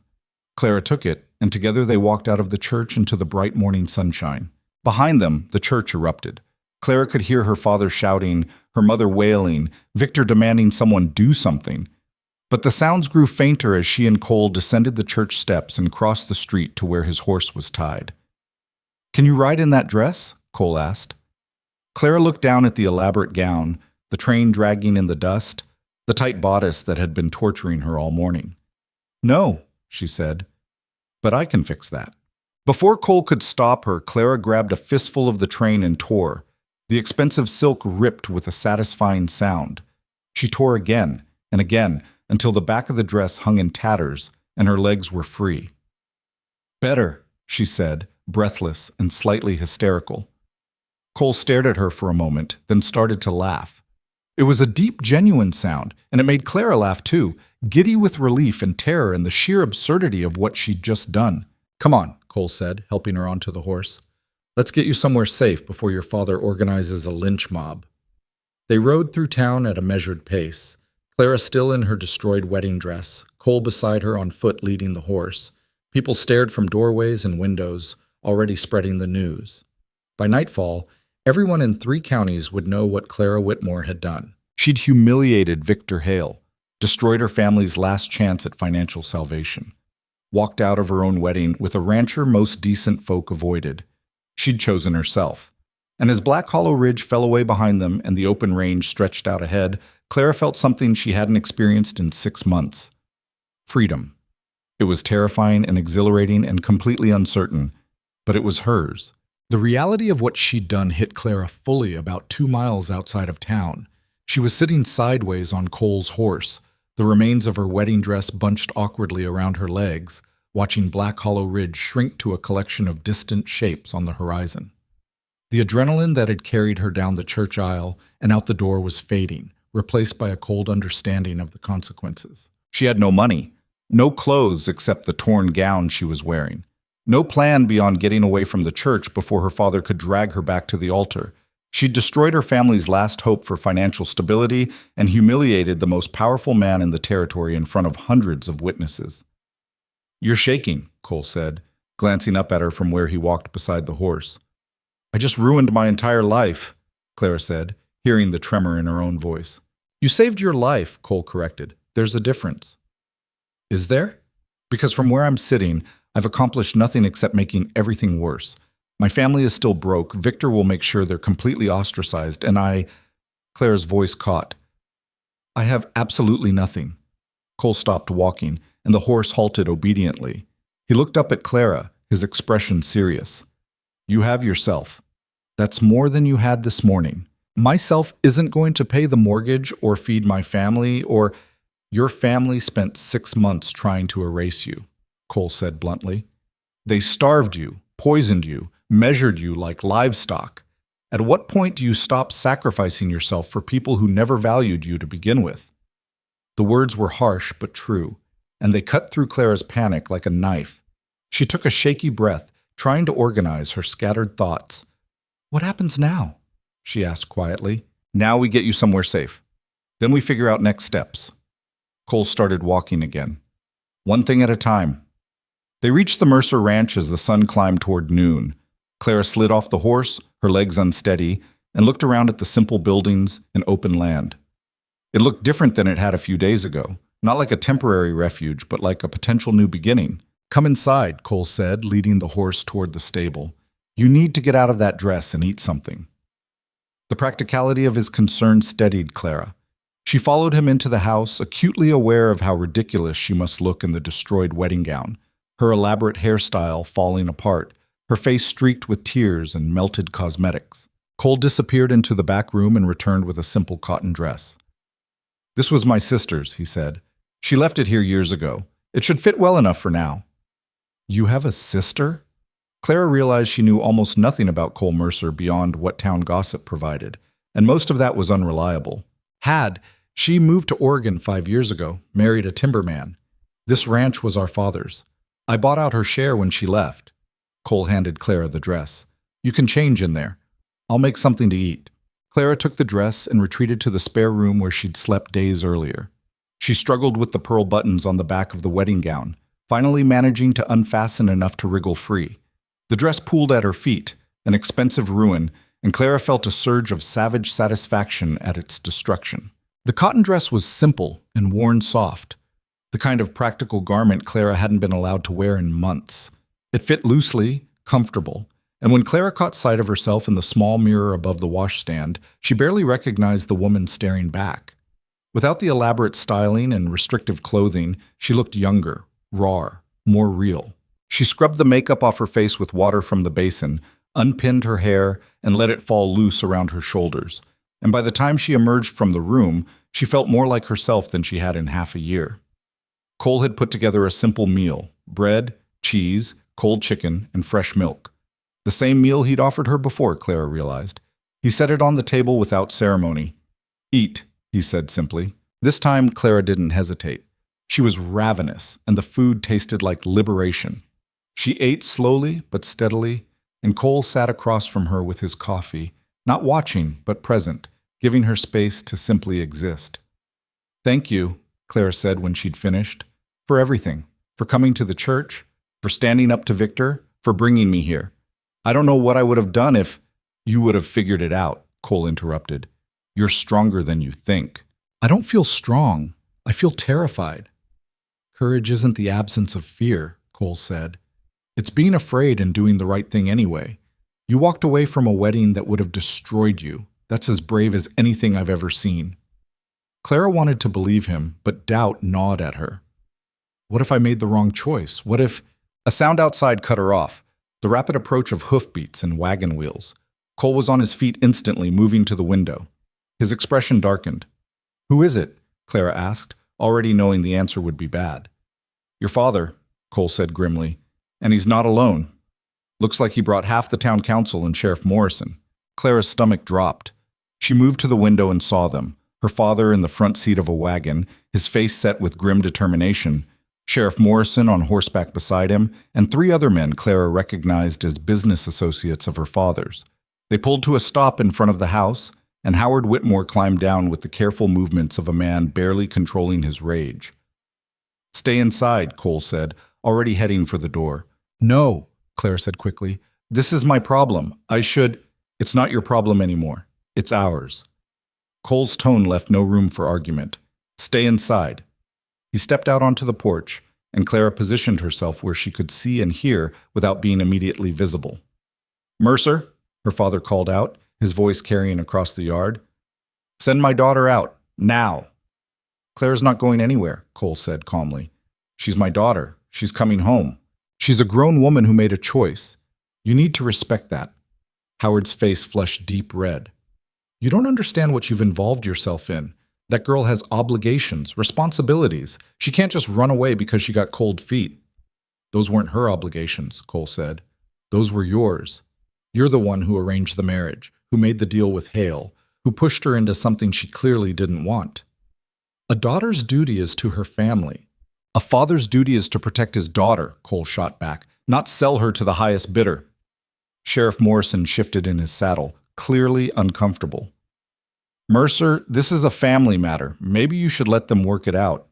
Clara took it, and together they walked out of the church into the bright morning sunshine. Behind them, the church erupted. Clara could hear her father shouting, her mother wailing, Victor demanding someone do something. But the sounds grew fainter as she and Cole descended the church steps and crossed the street to where his horse was tied. "Can you ride in that dress?" Cole asked. Clara looked down at the elaborate gown, the train dragging in the dust, the tight bodice that had been torturing her all morning. "No," she said, "but I can fix that." Before Cole could stop her, Clara grabbed a fistful of the train and tore. The expensive silk ripped with a satisfying sound. She tore again and again until the back of the dress hung in tatters and her legs were free. "Better," she said, breathless and slightly hysterical. Cole stared at her for a moment, then started to laugh. It was a deep, genuine sound, and it made Clara laugh too, giddy with relief and terror and the sheer absurdity of what she'd just done. "Come on," Cole said, helping her onto the horse. "Let's get you somewhere safe before your father organizes a lynch mob." They rode through town at a measured pace, Clara still in her destroyed wedding dress, Cole beside her on foot leading the horse. People stared from doorways and windows, already spreading the news. By nightfall, everyone in 3 counties would know what Clara Whitmore had done. She'd humiliated Victor Hale, destroyed her family's last chance at financial salvation, walked out of her own wedding with a rancher most decent folk avoided. She'd chosen herself. And as Black Hollow Ridge fell away behind them and the open range stretched out ahead, Clara felt something she hadn't experienced in 6 months. Freedom. It was terrifying and exhilarating and completely uncertain, but it was hers. The reality of what she'd done hit Clara fully about 2 miles outside of town. She was sitting sideways on Cole's horse, the remains of her wedding dress bunched awkwardly around her legs, watching Black Hollow Ridge shrink to a collection of distant shapes on the horizon. The adrenaline that had carried her down the church aisle and out the door was fading, replaced by a cold understanding of the consequences. She had no money, no clothes except the torn gown she was wearing, no plan beyond getting away from the church before her father could drag her back to the altar. She'd destroyed her family's last hope for financial stability and humiliated the most powerful man in the territory in front of hundreds of witnesses. "You're shaking," Cole said, glancing up at her from where he walked beside the horse. "I just ruined my entire life," Clara said, hearing the tremor in her own voice. "You saved your life," Cole corrected. "There's a difference." "Is there? Because from where I'm sitting, I've accomplished nothing except making everything worse. My family is still broke. Victor will make sure they're completely ostracized, and Clara's voice caught. "I have absolutely nothing." Cole stopped walking, and the horse halted obediently. He looked up at Clara, his expression serious. "You have yourself. That's more than you had this morning. Myself isn't going to pay the mortgage or feed my family or your family spent 6 months trying to erase you," Cole said bluntly. "They starved you, poisoned you, measured you like livestock. At what point do you stop sacrificing yourself for people who never valued you to begin with?" The words were harsh but true, and they cut through Clara's panic like a knife. She took a shaky breath, trying to organize her scattered thoughts. "What happens now?" she asked quietly. "Now we get you somewhere safe. Then we figure out next steps." Cole started walking again. One thing at a time. They reached the Mercer Ranch as the sun climbed toward noon. Clara slid off the horse, her legs unsteady, and looked around at the simple buildings and open land. It looked different than it had a few days ago, not like a temporary refuge, but like a potential new beginning. "Come inside," Cole said, leading the horse toward the stable. "You need to get out of that dress and eat something." The practicality of his concern steadied Clara. She followed him into the house, acutely aware of how ridiculous she must look in the destroyed wedding gown, her elaborate hairstyle falling apart, her face streaked with tears and melted cosmetics. Cole disappeared into the back room and returned with a simple cotton dress. "This was my sister's," he said. "She left it here years ago. It should fit well enough for now." "You have a sister?" Clara realized she knew almost nothing about Cole Mercer beyond what town gossip provided, and most of that was unreliable. She moved to Oregon 5 years ago, married a timberman. This ranch was our father's. I bought out her share when she left. Cole handed Clara the dress. You can change in there. I'll make something to eat. Clara took the dress and retreated to the spare room where she'd slept days earlier. She struggled with the pearl buttons on the back of the wedding gown, finally managing to unfasten enough to wriggle free. The dress pooled at her feet, an expensive ruin, and Clara felt a surge of savage satisfaction at its destruction. The cotton dress was simple and worn soft, the kind of practical garment Clara hadn't been allowed to wear in months. It fit loosely, comfortable, and when Clara caught sight of herself in the small mirror above the washstand, she barely recognized the woman staring back. Without the elaborate styling and restrictive clothing, she looked younger, rawer, more real. She scrubbed the makeup off her face with water from the basin, unpinned her hair, and let it fall loose around her shoulders. And by the time she emerged from the room, she felt more like herself than she had in half a year. Cole had put together a simple meal: bread, cheese, cold chicken, and fresh milk. The same meal he'd offered her before, Clara realized. He set it on the table without ceremony. Eat, he said simply. This time, Clara didn't hesitate. She was ravenous, and the food tasted like liberation. She ate slowly but steadily, and Cole sat across from her with his coffee, not watching but present, giving her space to simply exist. Thank you, Clara said when she'd finished, for everything, for coming to the church, for standing up to Victor, for bringing me here. I don't know what I would have done if you would have figured it out, Cole interrupted. You're stronger than you think. I don't feel strong. I feel terrified. Courage isn't the absence of fear, Cole said. It's being afraid and doing the right thing anyway. You walked away from a wedding that would have destroyed you. That's as brave as anything I've ever seen. Clara wanted to believe him, but doubt gnawed at her. What if I made the wrong choice? What if... A sound outside cut her off, the rapid approach of hoofbeats and wagon wheels. Cole was on his feet instantly, moving to the window. His expression darkened. Who is it? Clara asked, already knowing the answer would be bad. Your father, Cole said grimly, and he's not alone. Looks like he brought half the town council and Sheriff Morrison. Clara's stomach dropped. She moved to the window and saw them, her father in the front seat of a wagon, his face set with grim determination, Sheriff Morrison on horseback beside him, and 3 other men Clara recognized as business associates of her father's. They pulled to a stop in front of the house, and Howard Whitmore climbed down with the careful movements of a man barely controlling his rage. Stay inside, Cole said, already heading for the door. No, Clara said quickly. This is my problem. It's not your problem anymore. It's ours. Cole's tone left no room for argument. Stay inside. He stepped out onto the porch, and Clara positioned herself where she could see and hear without being immediately visible. Mercer, her father called out, his voice carrying across the yard. Send my daughter out, now. Clara's not going anywhere, Cole said calmly. She's my daughter. She's coming home. She's a grown woman who made a choice. You need to respect that. Howard's face flushed deep red. You don't understand what you've involved yourself in. That girl has obligations, responsibilities. She can't just run away because she got cold feet. Those weren't her obligations, Cole said. Those were yours. You're the one who arranged the marriage, who made the deal with Hale, who pushed her into something she clearly didn't want. A daughter's duty is to her family. A father's duty is to protect his daughter, Cole shot back, not sell her to the highest bidder. Sheriff Morrison shifted in his saddle, clearly uncomfortable. Mercer, this is a family matter. Maybe you should let them work it out.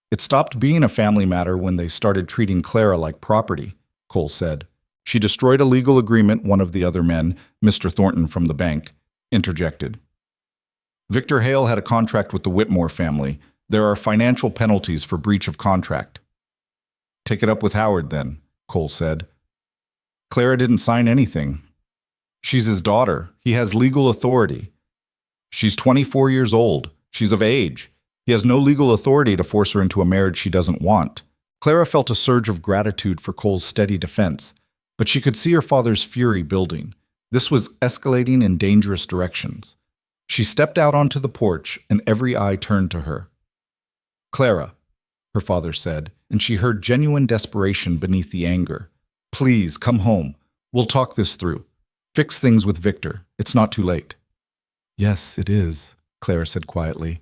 It stopped being a family matter when they started treating Clara like property, Cole said. She destroyed a legal agreement, one of the other men, Mr. Thornton from the bank, interjected. Victor Hale had a contract with the Whitmore family. There are financial penalties for breach of contract. Take it up with Howard, then, Cole said. Clara didn't sign anything. She's his daughter. He has legal authority. She's 24 years old. She's of age. He has no legal authority to force her into a marriage she doesn't want. Clara felt a surge of gratitude for Cole's steady defense, but she could see her father's fury building. This was escalating in dangerous directions. She stepped out onto the porch, and every eye turned to her. Clara, her father said, and she heard genuine desperation beneath the anger. Please, come home. We'll talk this through. Fix things with Victor. It's not too late. Yes, it is, Clara said quietly.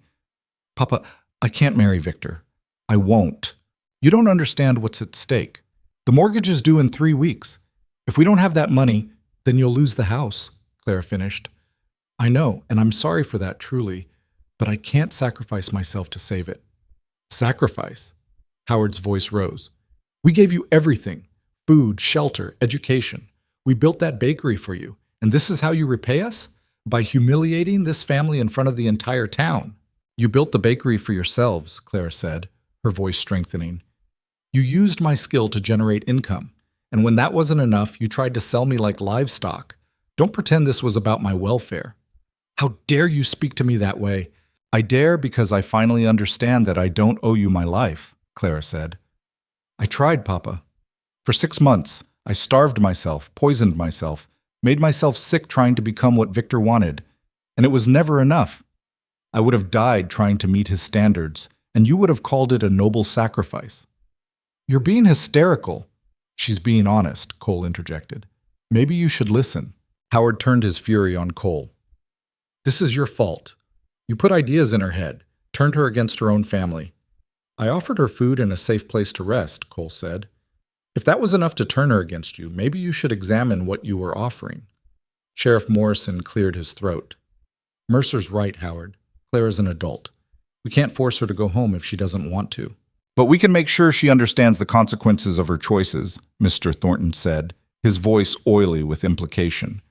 Papa, I can't marry Victor. I won't. You don't understand what's at stake. The mortgage is due in 3 weeks. If we don't have that money, then you'll lose the house, Clara finished. I know, and I'm sorry for that, truly, but I can't sacrifice myself to save it. Sacrifice? Howard's voice rose. We gave you everything: food, shelter, education. We built that bakery for you, and this is how you repay us? By humiliating this family in front of the entire town. You built the bakery for yourselves, Clara said, her voice strengthening. You used my skill to generate income, and when that wasn't enough, you tried to sell me like livestock. Don't pretend this was about my welfare. How dare you speak to me that way? I dare because I finally understand that I don't owe you my life, Clara said. I tried, Papa. For 6 months, I starved myself, poisoned myself, made myself sick trying to become what Victor wanted, and it was never enough. I would have died trying to meet his standards, and you would have called it a noble sacrifice. You're being hysterical. She's being honest, Cole interjected. Maybe you should listen. Howard turned his fury on Cole. This is your fault. You put ideas in her head, turned her against her own family. I offered her food and a safe place to rest, Cole said. If that was enough to turn her against you, maybe you should examine what you were offering. Sheriff Morrison cleared his throat. Mercer's right, Howard. Clara's an adult. We can't force her to go home if she doesn't want to. But we can make sure she understands the consequences of her choices, Mr. Thornton said, his voice oily with implication.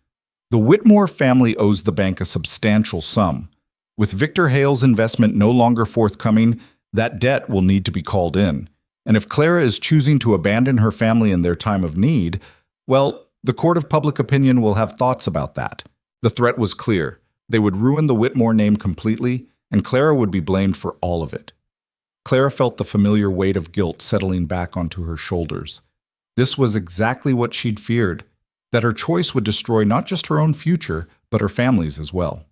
The Whitmore family owes the bank a substantial sum. With Victor Hale's investment no longer forthcoming, that debt will need to be called in. And if Clara is choosing to abandon her family in their time of need, well, the court of public opinion will have thoughts about that. The threat was clear. They would ruin the Whitmore name completely, and Clara would be blamed for all of it. Clara felt the familiar weight of guilt settling back onto her shoulders. This was exactly what she'd feared, that her choice would destroy not just her own future, but her family's as well.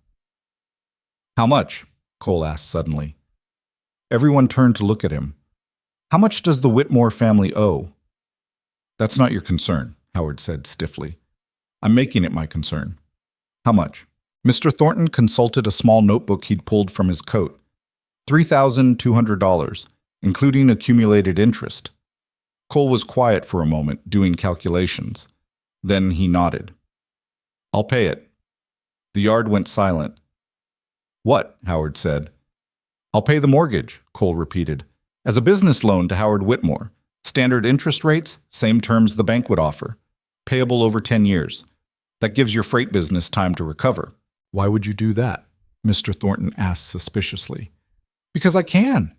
How much? Cole asked suddenly. Everyone turned to look at him. How much does the Whitmore family owe? That's not your concern, Howard said stiffly. I'm making it my concern. How much? Mr. Thornton consulted a small notebook he'd pulled from his coat. $3,200, including accumulated interest. Cole was quiet for a moment, doing calculations. Then he nodded. I'll pay it. The yard went silent. What? Howard said. I'll pay the mortgage, Cole repeated. As a business loan to Howard Whitmore. Standard interest rates, same terms the bank would offer. Payable over 10 years. That gives your freight business time to recover. Why would you do that? Mr. Thornton asked suspiciously. Because I can.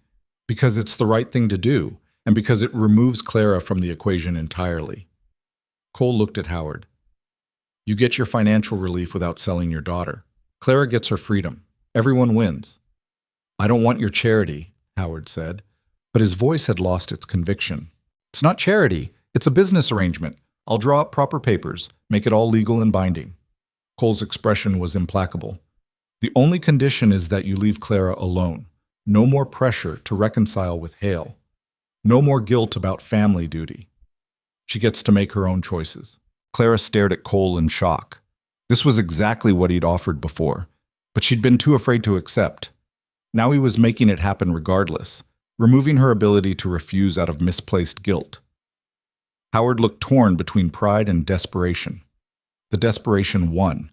Because it's the right thing to do, and because it removes Clara from the equation entirely. Cole looked at Howard. You get your financial relief without selling your daughter. Clara gets her freedom. Everyone wins. I don't want your charity, Howard said, but his voice had lost its conviction. It's not charity. It's a business arrangement. I'll draw up proper papers, make it all legal and binding. Cole's expression was implacable. The only condition is that you leave Clara alone. No more pressure to reconcile with Hale. No more guilt about family duty. She gets to make her own choices. Clara stared at Cole in shock. This was exactly what he'd offered before, but she'd been too afraid to accept. Now he was making it happen regardless, removing her ability to refuse out of misplaced guilt. Howard looked torn between pride and desperation. The desperation won.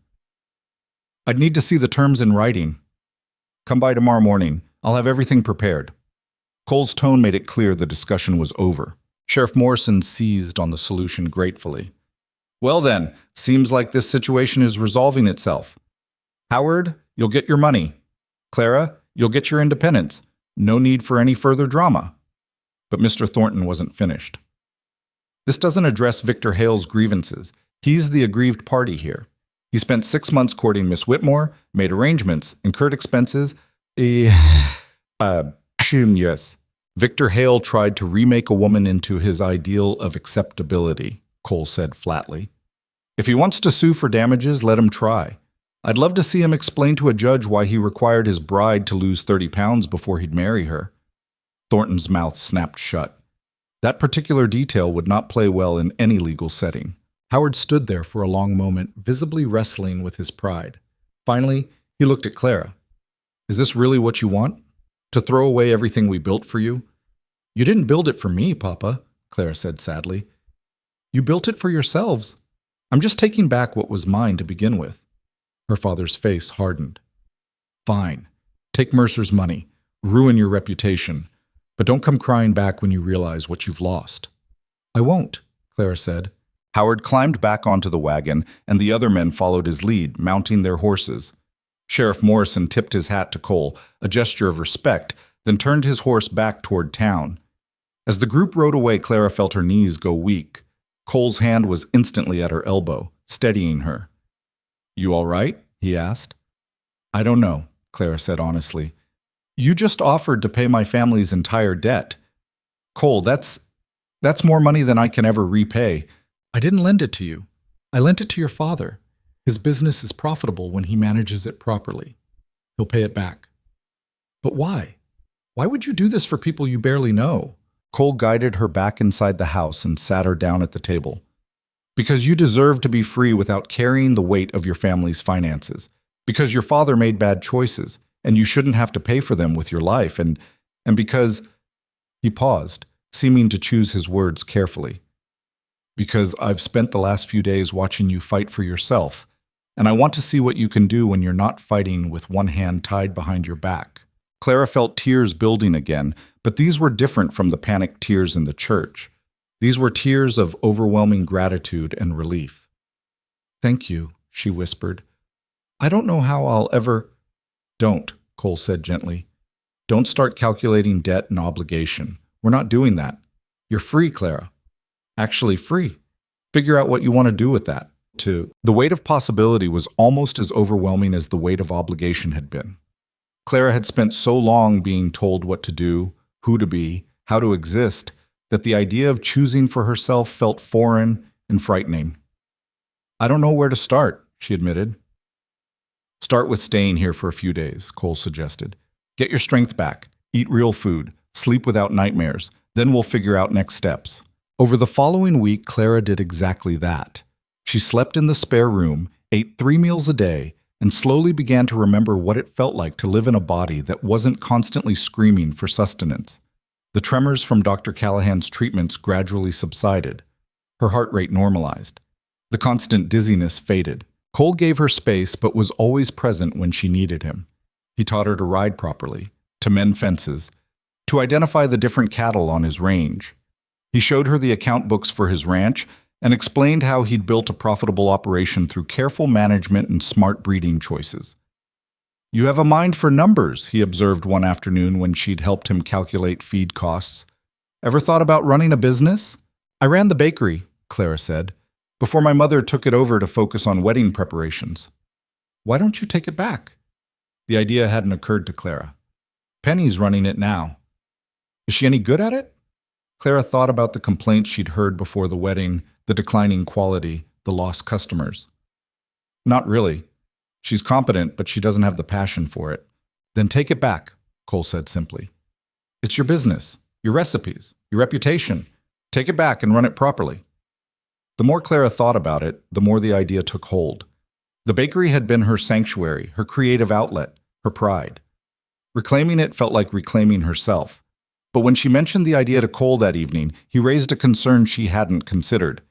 I'd need to see the terms in writing. Come by tomorrow morning. I'll have everything prepared. Cole's tone made it clear the discussion was over. Sheriff Morrison seized on the solution gratefully. Well then, seems like this situation is resolving itself. Howard, you'll get your money. Clara, you'll get your independence. No need for any further drama. But Mr. Thornton wasn't finished. This doesn't address Victor Hale's grievances. He's the aggrieved party here. He spent 6 months courting Miss Whitmore, made arrangements, incurred expenses. Yes. Victor Hale tried to remake a woman into his ideal of acceptability, Cole said flatly. If he wants to sue for damages, let him try. I'd love to see him explain to a judge why he required his bride to lose 30 pounds before he'd marry her. Thornton's mouth snapped shut. That particular detail would not play well in any legal setting. Howard stood there for a long moment, visibly wrestling with his pride. Finally, he looked at Clara. Is this really what you want? To throw away everything we built for you? You didn't build it for me, Papa, Clara said sadly. You built it for yourselves. I'm just taking back what was mine to begin with. Her father's face hardened. Fine. Take Mercer's money. Ruin your reputation. But don't come crying back when you realize what you've lost. I won't, Clara said. Howard climbed back onto the wagon, and the other men followed his lead, mounting their horses. Sheriff Morrison tipped his hat to Cole, a gesture of respect, then turned his horse back toward town. As the group rode away, Clara felt her knees go weak. Cole's hand was instantly at her elbow, steadying her. You all right? He asked. I don't know, Clara said honestly. You just offered to pay my family's entire debt. Cole, that's more money than I can ever repay. I didn't lend it to you. I lent it to your father. His business is profitable when he manages it properly. He'll pay it back. But why? Why would you do this for people you barely know? Cole guided her back inside the house and sat her down at the table. Because you deserve to be free without carrying the weight of your family's finances. Because your father made bad choices, and you shouldn't have to pay for them with your life, and because... He paused, seeming to choose his words carefully. Because I've spent the last few days watching you fight for yourself, and I want to see what you can do when you're not fighting with one hand tied behind your back. Clara felt tears building again, but these were different from the panicked tears in the church. These were tears of overwhelming gratitude and relief. Thank you, she whispered. I don't know how I'll ever... Don't, Cole said gently. Don't start calculating debt and obligation. We're not doing that. You're free, Clara. Actually free. Figure out what you want to do with that. The weight of possibility was almost as overwhelming as the weight of obligation had been. Clara had spent so long being told what to do, who to be, how to exist, that the idea of choosing for herself felt foreign and frightening. I don't know where to start, she admitted. Start with staying here for a few days, Cole suggested. Get your strength back, eat real food, sleep without nightmares, then we'll figure out next steps. Over the following week, Clara did exactly that. She slept in the spare room, ate 3 meals a day, and slowly began to remember what it felt like to live in a body that wasn't constantly screaming for sustenance. The tremors from Dr. Callahan's treatments gradually subsided. Her heart rate normalized. The constant dizziness faded. Cole gave her space but was always present when she needed him. He taught her to ride properly, to mend fences, to identify the different cattle on his range. He showed her the account books for his ranch and explained how he'd built a profitable operation through careful management and smart breeding choices. You have a mind for numbers, he observed one afternoon when she'd helped him calculate feed costs. Ever thought about running a business? I ran the bakery, Clara said, before my mother took it over to focus on wedding preparations. Why don't you take it back? The idea hadn't occurred to Clara. Penny's running it now. Is she any good at it? Clara thought about the complaints she'd heard before the wedding, the declining quality, the lost customers. Not really. She's competent, but she doesn't have the passion for it. Then take it back, Cole said simply. It's your business, your recipes, your reputation. Take it back and run it properly. The more Clara thought about it, the more the idea took hold. The bakery had been her sanctuary, her creative outlet, her pride. Reclaiming it felt like reclaiming herself. But when she mentioned the idea to Cole that evening, he raised a concern she hadn't considered.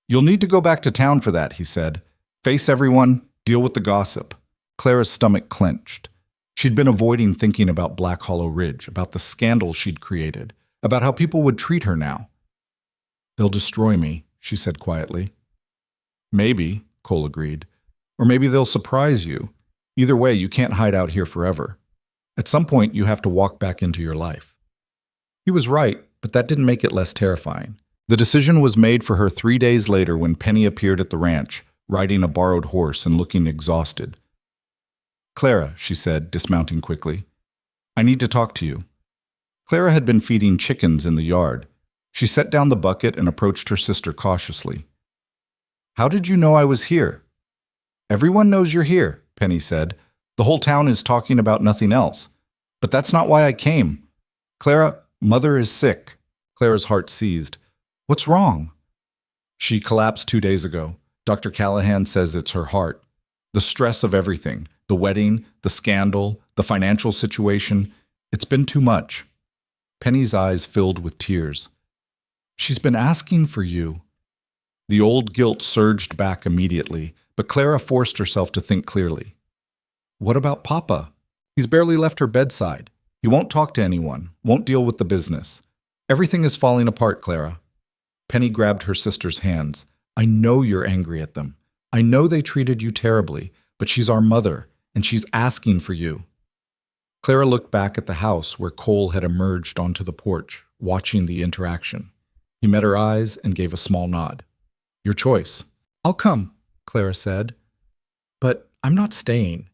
You'll need to go back to town for that, he said. Face everyone, deal with the gossip. Clara's stomach clenched. She'd been avoiding thinking about Black Hollow Ridge, about the scandal she'd created, about how people would treat her now. They'll destroy me, she said quietly. Maybe, Cole agreed. Or maybe they'll surprise you. Either way, you can't hide out here forever. At some point, you have to walk back into your life. He was right, but that didn't make it less terrifying. The decision was made for her 3 days later when Penny appeared at the ranch, riding a borrowed horse and looking exhausted. Clara, she said, dismounting quickly. I need to talk to you. Clara had been feeding chickens in the yard. She set down the bucket and approached her sister cautiously. How did you know I was here? Everyone knows you're here, Penny said. The whole town is talking about nothing else. But that's not why I came. Clara, Mother is sick. Clara's heart seized. What's wrong? She collapsed 2 days ago. Dr. Callahan says it's her heart. The stress of everything, the wedding, the scandal, the financial situation, It's been too much. Penny's eyes filled with tears. She's been asking for you. The old guilt surged back immediately, but Clara forced herself to think clearly. What about Papa? He's barely left her bedside. He won't talk to anyone, won't deal with the business. Everything is falling apart, Clara. Penny grabbed her sister's hands. I know you're angry at them. I know they treated you terribly, but she's our mother, and she's asking for you. Clara looked back at the house where Cole had emerged onto the porch, watching the interaction. He met her eyes and gave a small nod. Your choice. I'll come, Clara said. But I'm not staying,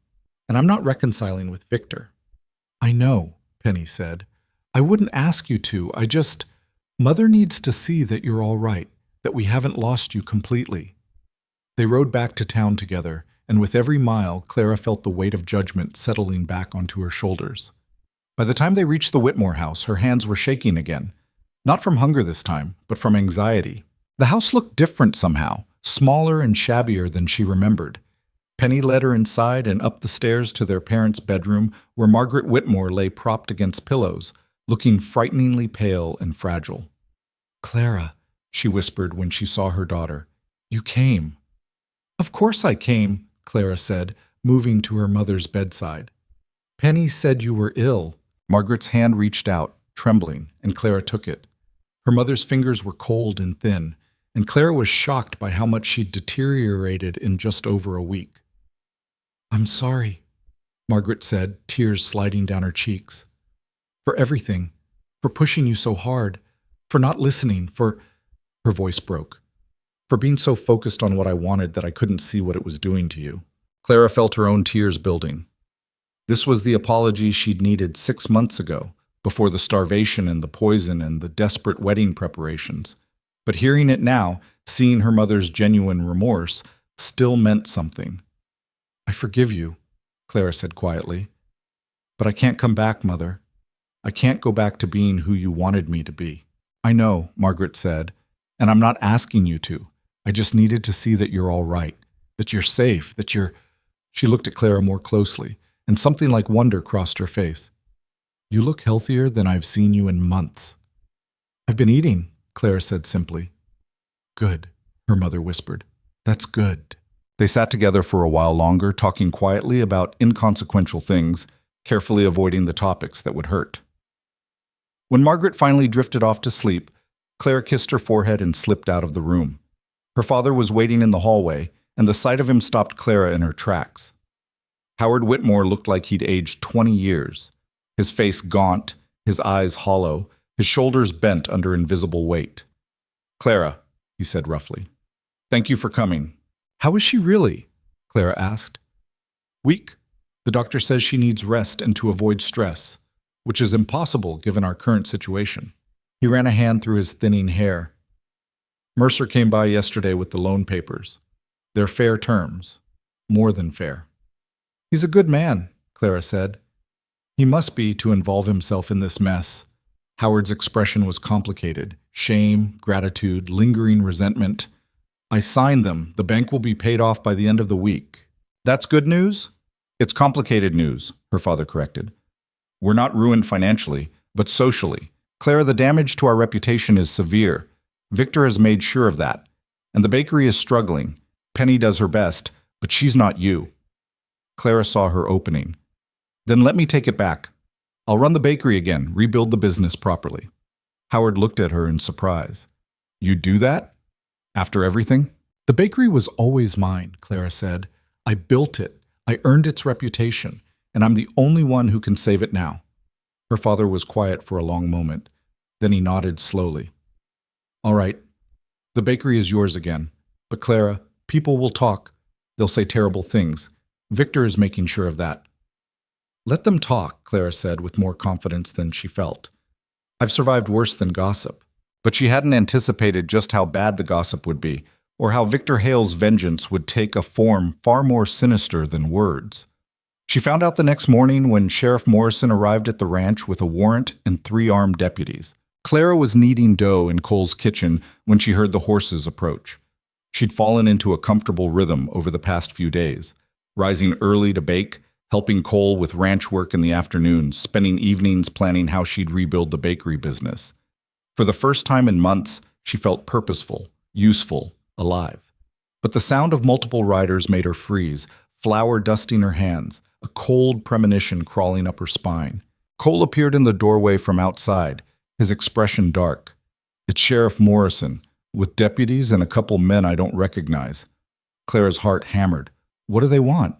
and I'm not reconciling with Victor. I know, Penny said. I wouldn't ask you to. Mother needs to see that you're all right, that we haven't lost you completely. They rode back to town together, and with every mile, Clara felt the weight of judgment settling back onto her shoulders. By the time they reached the Whitmore house, her hands were shaking again. Not from hunger this time, but from anxiety. The house looked different somehow, smaller and shabbier than she remembered. Penny led her inside and up the stairs to their parents' bedroom, where Margaret Whitmore lay propped against pillows, looking frighteningly pale and fragile. Clara, she whispered when she saw her daughter. You came. Of course I came, Clara said, moving to her mother's bedside. Penny said you were ill. Margaret's hand reached out, trembling, and Clara took it. Her mother's fingers were cold and thin, and Clara was shocked by how much she'd deteriorated in just over a week. I'm sorry, Margaret said, tears sliding down her cheeks. For everything, for pushing you so hard, for not listening, for... Her voice broke. For being so focused on what I wanted that I couldn't see what it was doing to you. Clara felt her own tears building. This was the apology she'd needed 6 months ago, before the starvation and the poison and the desperate wedding preparations. But hearing it now, seeing her mother's genuine remorse, still meant something. I forgive you, Clara said quietly. But I can't come back, Mother. I can't go back to being who you wanted me to be. I know, Margaret said, and I'm not asking you to. I just needed to see that you're all right, that you're safe, that you're... She looked at Clara more closely, and something like wonder crossed her face. You look healthier than I've seen you in months. I've been eating, Clara said simply. Good, her mother whispered. That's good. They sat together for a while longer, talking quietly about inconsequential things, carefully avoiding the topics that would hurt. When Margaret finally drifted off to sleep, Clara kissed her forehead and slipped out of the room. Her father was waiting in the hallway, and the sight of him stopped Clara in her tracks. Howard Whitmore looked like he'd aged 20 years, his face gaunt, his eyes hollow, his shoulders bent under invisible weight. Clara, he said roughly, thank you for coming. How is she really? Clara asked. Weak. The doctor says she needs rest and to avoid stress, which is impossible given our current situation. He ran a hand through his thinning hair. Mercer came by yesterday with the loan papers. They're fair terms. More than fair. He's a good man, Clara said. He must be to involve himself in this mess. Howard's expression was complicated. Shame, gratitude, lingering resentment. I signed them. The bank will be paid off by the end of the week. That's good news? It's complicated news, her father corrected. We're not ruined financially, but socially. Clara, the damage to our reputation is severe. Victor has made sure of that. And the bakery is struggling. Penny does her best, but she's not you. Clara saw her opening. Then let me take it back. I'll run the bakery again, rebuild the business properly. Howard looked at her in surprise. You'd do that? After everything? The bakery was always mine, Clara said. I built it. I earned its reputation, and I'm the only one who can save it now. Her father was quiet for a long moment. Then he nodded slowly. All right. The bakery is yours again. But Clara, people will talk. They'll say terrible things. Victor is making sure of that. Let them talk, Clara said with more confidence than she felt. I've survived worse than gossip. But she hadn't anticipated just how bad the gossip would be, or how Victor Hale's vengeance would take a form far more sinister than words. She found out the next morning when Sheriff Morrison arrived at the ranch with a warrant and 3 armed deputies. Clara was kneading dough in Cole's kitchen when she heard the horses approach. She'd fallen into a comfortable rhythm over the past few days, rising early to bake, helping Cole with ranch work in the afternoons, spending evenings planning how she'd rebuild the bakery business. For the first time in months, she felt purposeful, useful, alive. But the sound of multiple riders made her freeze, flour dusting her hands, a cold premonition crawling up her spine. Cole appeared in the doorway from outside, his expression dark. It's Sheriff Morrison, with deputies and a couple men I don't recognize. Clara's heart hammered. What do they want?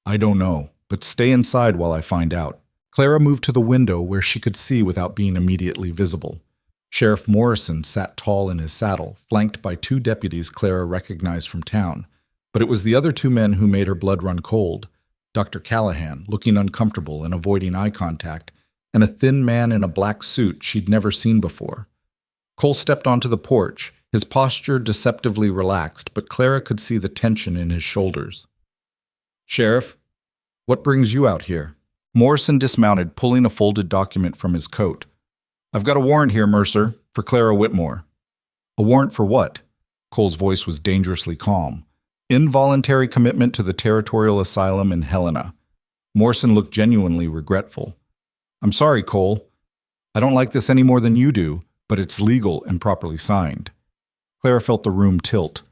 I don't know, but stay inside while I find out. Clara moved to the window where she could see without being immediately visible. Sheriff Morrison sat tall in his saddle, flanked by two deputies Clara recognized from town. But it was the other two men who made her blood run cold. Dr. Callahan, looking uncomfortable and avoiding eye contact, and a thin man in a black suit she'd never seen before. Cole stepped onto the porch, his posture deceptively relaxed, but Clara could see the tension in his shoulders. Sheriff, what brings you out here? Morrison dismounted, pulling a folded document from his coat. I've got a warrant here, Mercer, for Clara Whitmore. A warrant for what? Cole's voice was dangerously calm. Involuntary commitment to the Territorial Asylum in Helena. Morrison looked genuinely regretful. I'm sorry, Cole. I don't like this any more than you do, but it's legal and properly signed. Clara felt the room tilt.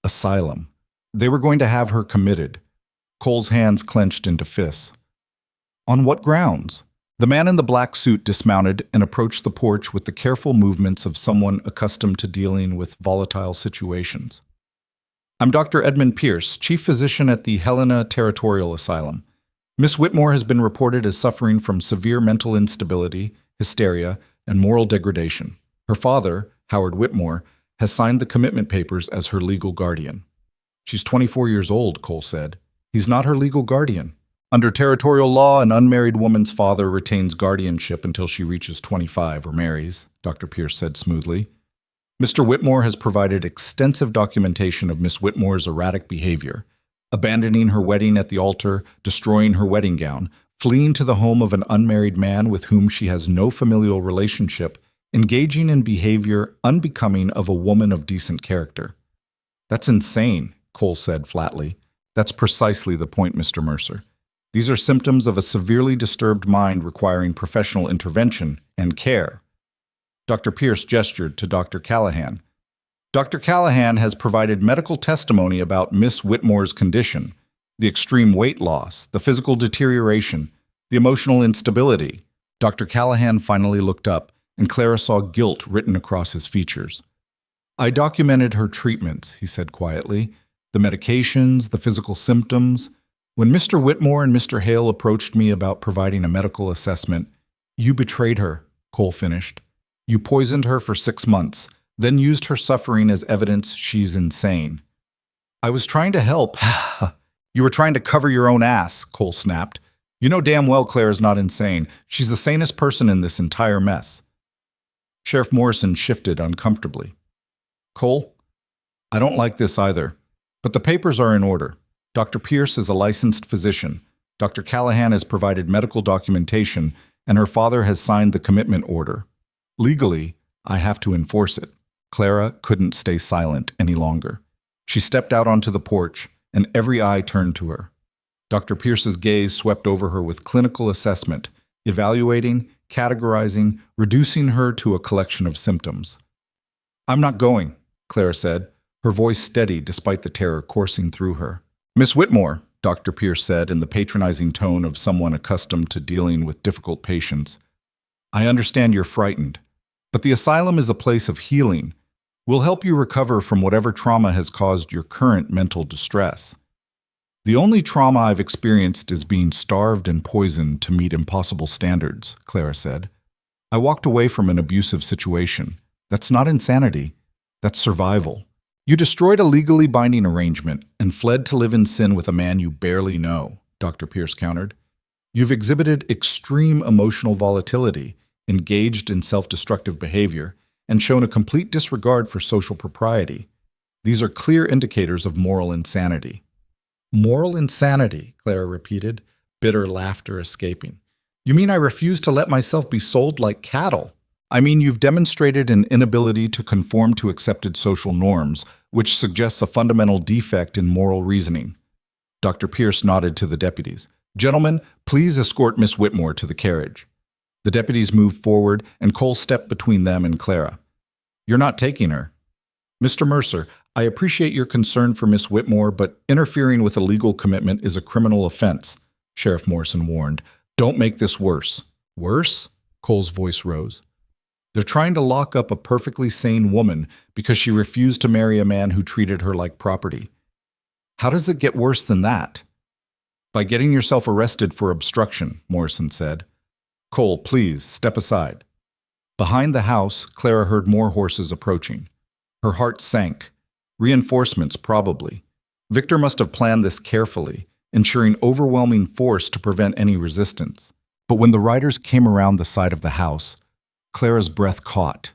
Asylum. They were going to have her committed. Cole's hands clenched into fists. On what grounds? The man in the black suit dismounted and approached the porch with the careful movements of someone accustomed to dealing with volatile situations. I'm Dr. Edmund Pierce, chief physician at the Helena Territorial Asylum. Miss Whitmore has been reported as suffering from severe mental instability, hysteria, and moral degradation. Her father, Howard Whitmore, has signed the commitment papers as her legal guardian. She's 24 years old, Cole said. He's not her legal guardian. Under territorial law, an unmarried woman's father retains guardianship until she reaches 25 or marries, Dr. Pierce said smoothly. Mr. Whitmore has provided extensive documentation of Miss Whitmore's erratic behavior, abandoning her wedding at the altar, destroying her wedding gown, fleeing to the home of an unmarried man with whom she has no familial relationship, engaging in behavior unbecoming of a woman of decent character. That's insane, Cole said flatly. That's precisely the point, Mr. Mercer. These are symptoms of a severely disturbed mind requiring professional intervention and care. Dr. Pierce gestured to Dr. Callahan. Dr. Callahan has provided medical testimony about Miss Whitmore's condition, the extreme weight loss, the physical deterioration, the emotional instability. Dr. Callahan finally looked up, and Clara saw guilt written across his features. I documented her treatments, he said quietly, the medications, the physical symptoms. When Mr. Whitmore and Mr. Hale approached me about providing a medical assessment, you betrayed her, Cole finished. You poisoned her for 6 months, then used her suffering as evidence she's insane. I was trying to help. You were trying to cover your own ass, Cole snapped. You know damn well Claire's not insane. She's the sanest person in this entire mess. Sheriff Morrison shifted uncomfortably. Cole, I don't like this either, but the papers are in order. Dr. Pierce is a licensed physician. Dr. Callahan has provided medical documentation, and her father has signed the commitment order. Legally, I have to enforce it. Clara couldn't stay silent any longer. She stepped out onto the porch, and every eye turned to her. Dr. Pierce's gaze swept over her with clinical assessment, evaluating, categorizing, reducing her to a collection of symptoms. I'm not going, Clara said, her voice steady despite the terror coursing through her. Miss Whitmore, Dr. Pierce said in the patronizing tone of someone accustomed to dealing with difficult patients, I understand you're frightened, but the asylum is a place of healing. We'll help you recover from whatever trauma has caused your current mental distress. The only trauma I've experienced is being starved and poisoned to meet impossible standards, Clara said. I walked away from an abusive situation. That's not insanity. That's survival. You destroyed a legally binding arrangement and fled to live in sin with a man you barely know, Dr. Pierce countered. You've exhibited extreme emotional volatility, engaged in self-destructive behavior, and shown a complete disregard for social propriety. These are clear indicators of moral insanity. Moral insanity, Clara repeated, bitter laughter escaping. You mean I refuse to let myself be sold like cattle? I mean, you've demonstrated an inability to conform to accepted social norms, which suggests a fundamental defect in moral reasoning. Dr. Pierce nodded to the deputies. Gentlemen, please escort Miss Whitmore to the carriage. The deputies moved forward, and Cole stepped between them and Clara. You're not taking her. Mr. Mercer, I appreciate your concern for Miss Whitmore, but interfering with a legal commitment is a criminal offense, Sheriff Morrison warned. Don't make this worse. Worse? Cole's voice rose. They're trying to lock up a perfectly sane woman because she refused to marry a man who treated her like property. How does it get worse than that? By getting yourself arrested for obstruction, Morrison said. Cole, please, step aside. Behind the house, Clara heard more horses approaching. Her heart sank. Reinforcements, probably. Victor must have planned this carefully, ensuring overwhelming force to prevent any resistance. But when the riders came around the side of the house, Clara's breath caught.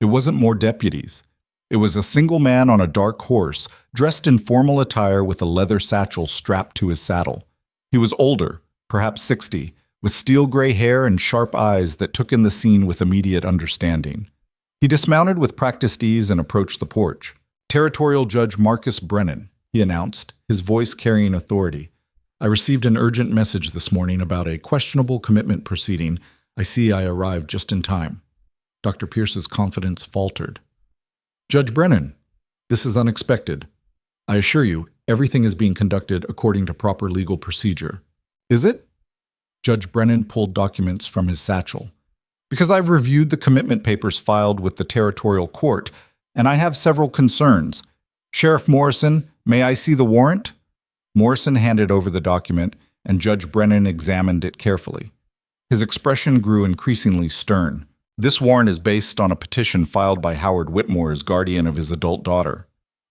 It wasn't more deputies. It was a single man on a dark horse, dressed in formal attire with a leather satchel strapped to his saddle. He was older, perhaps 60, with steel gray hair and sharp eyes that took in the scene with immediate understanding. He dismounted with practiced ease and approached the porch. Territorial Judge Marcus Brennan, he announced, his voice carrying authority. I received an urgent message this morning about a questionable commitment proceeding. I see I arrived just in time. Dr. Pierce's confidence faltered. Judge Brennan, this is unexpected. I assure you, everything is being conducted according to proper legal procedure. Is it? Judge Brennan pulled documents from his satchel. Because I've reviewed the commitment papers filed with the territorial court, and I have several concerns. Sheriff Morrison, may I see the warrant? Morrison handed over the document, and Judge Brennan examined it carefully. His expression grew increasingly stern. This warrant is based on a petition filed by Howard Whitmore as guardian of his adult daughter.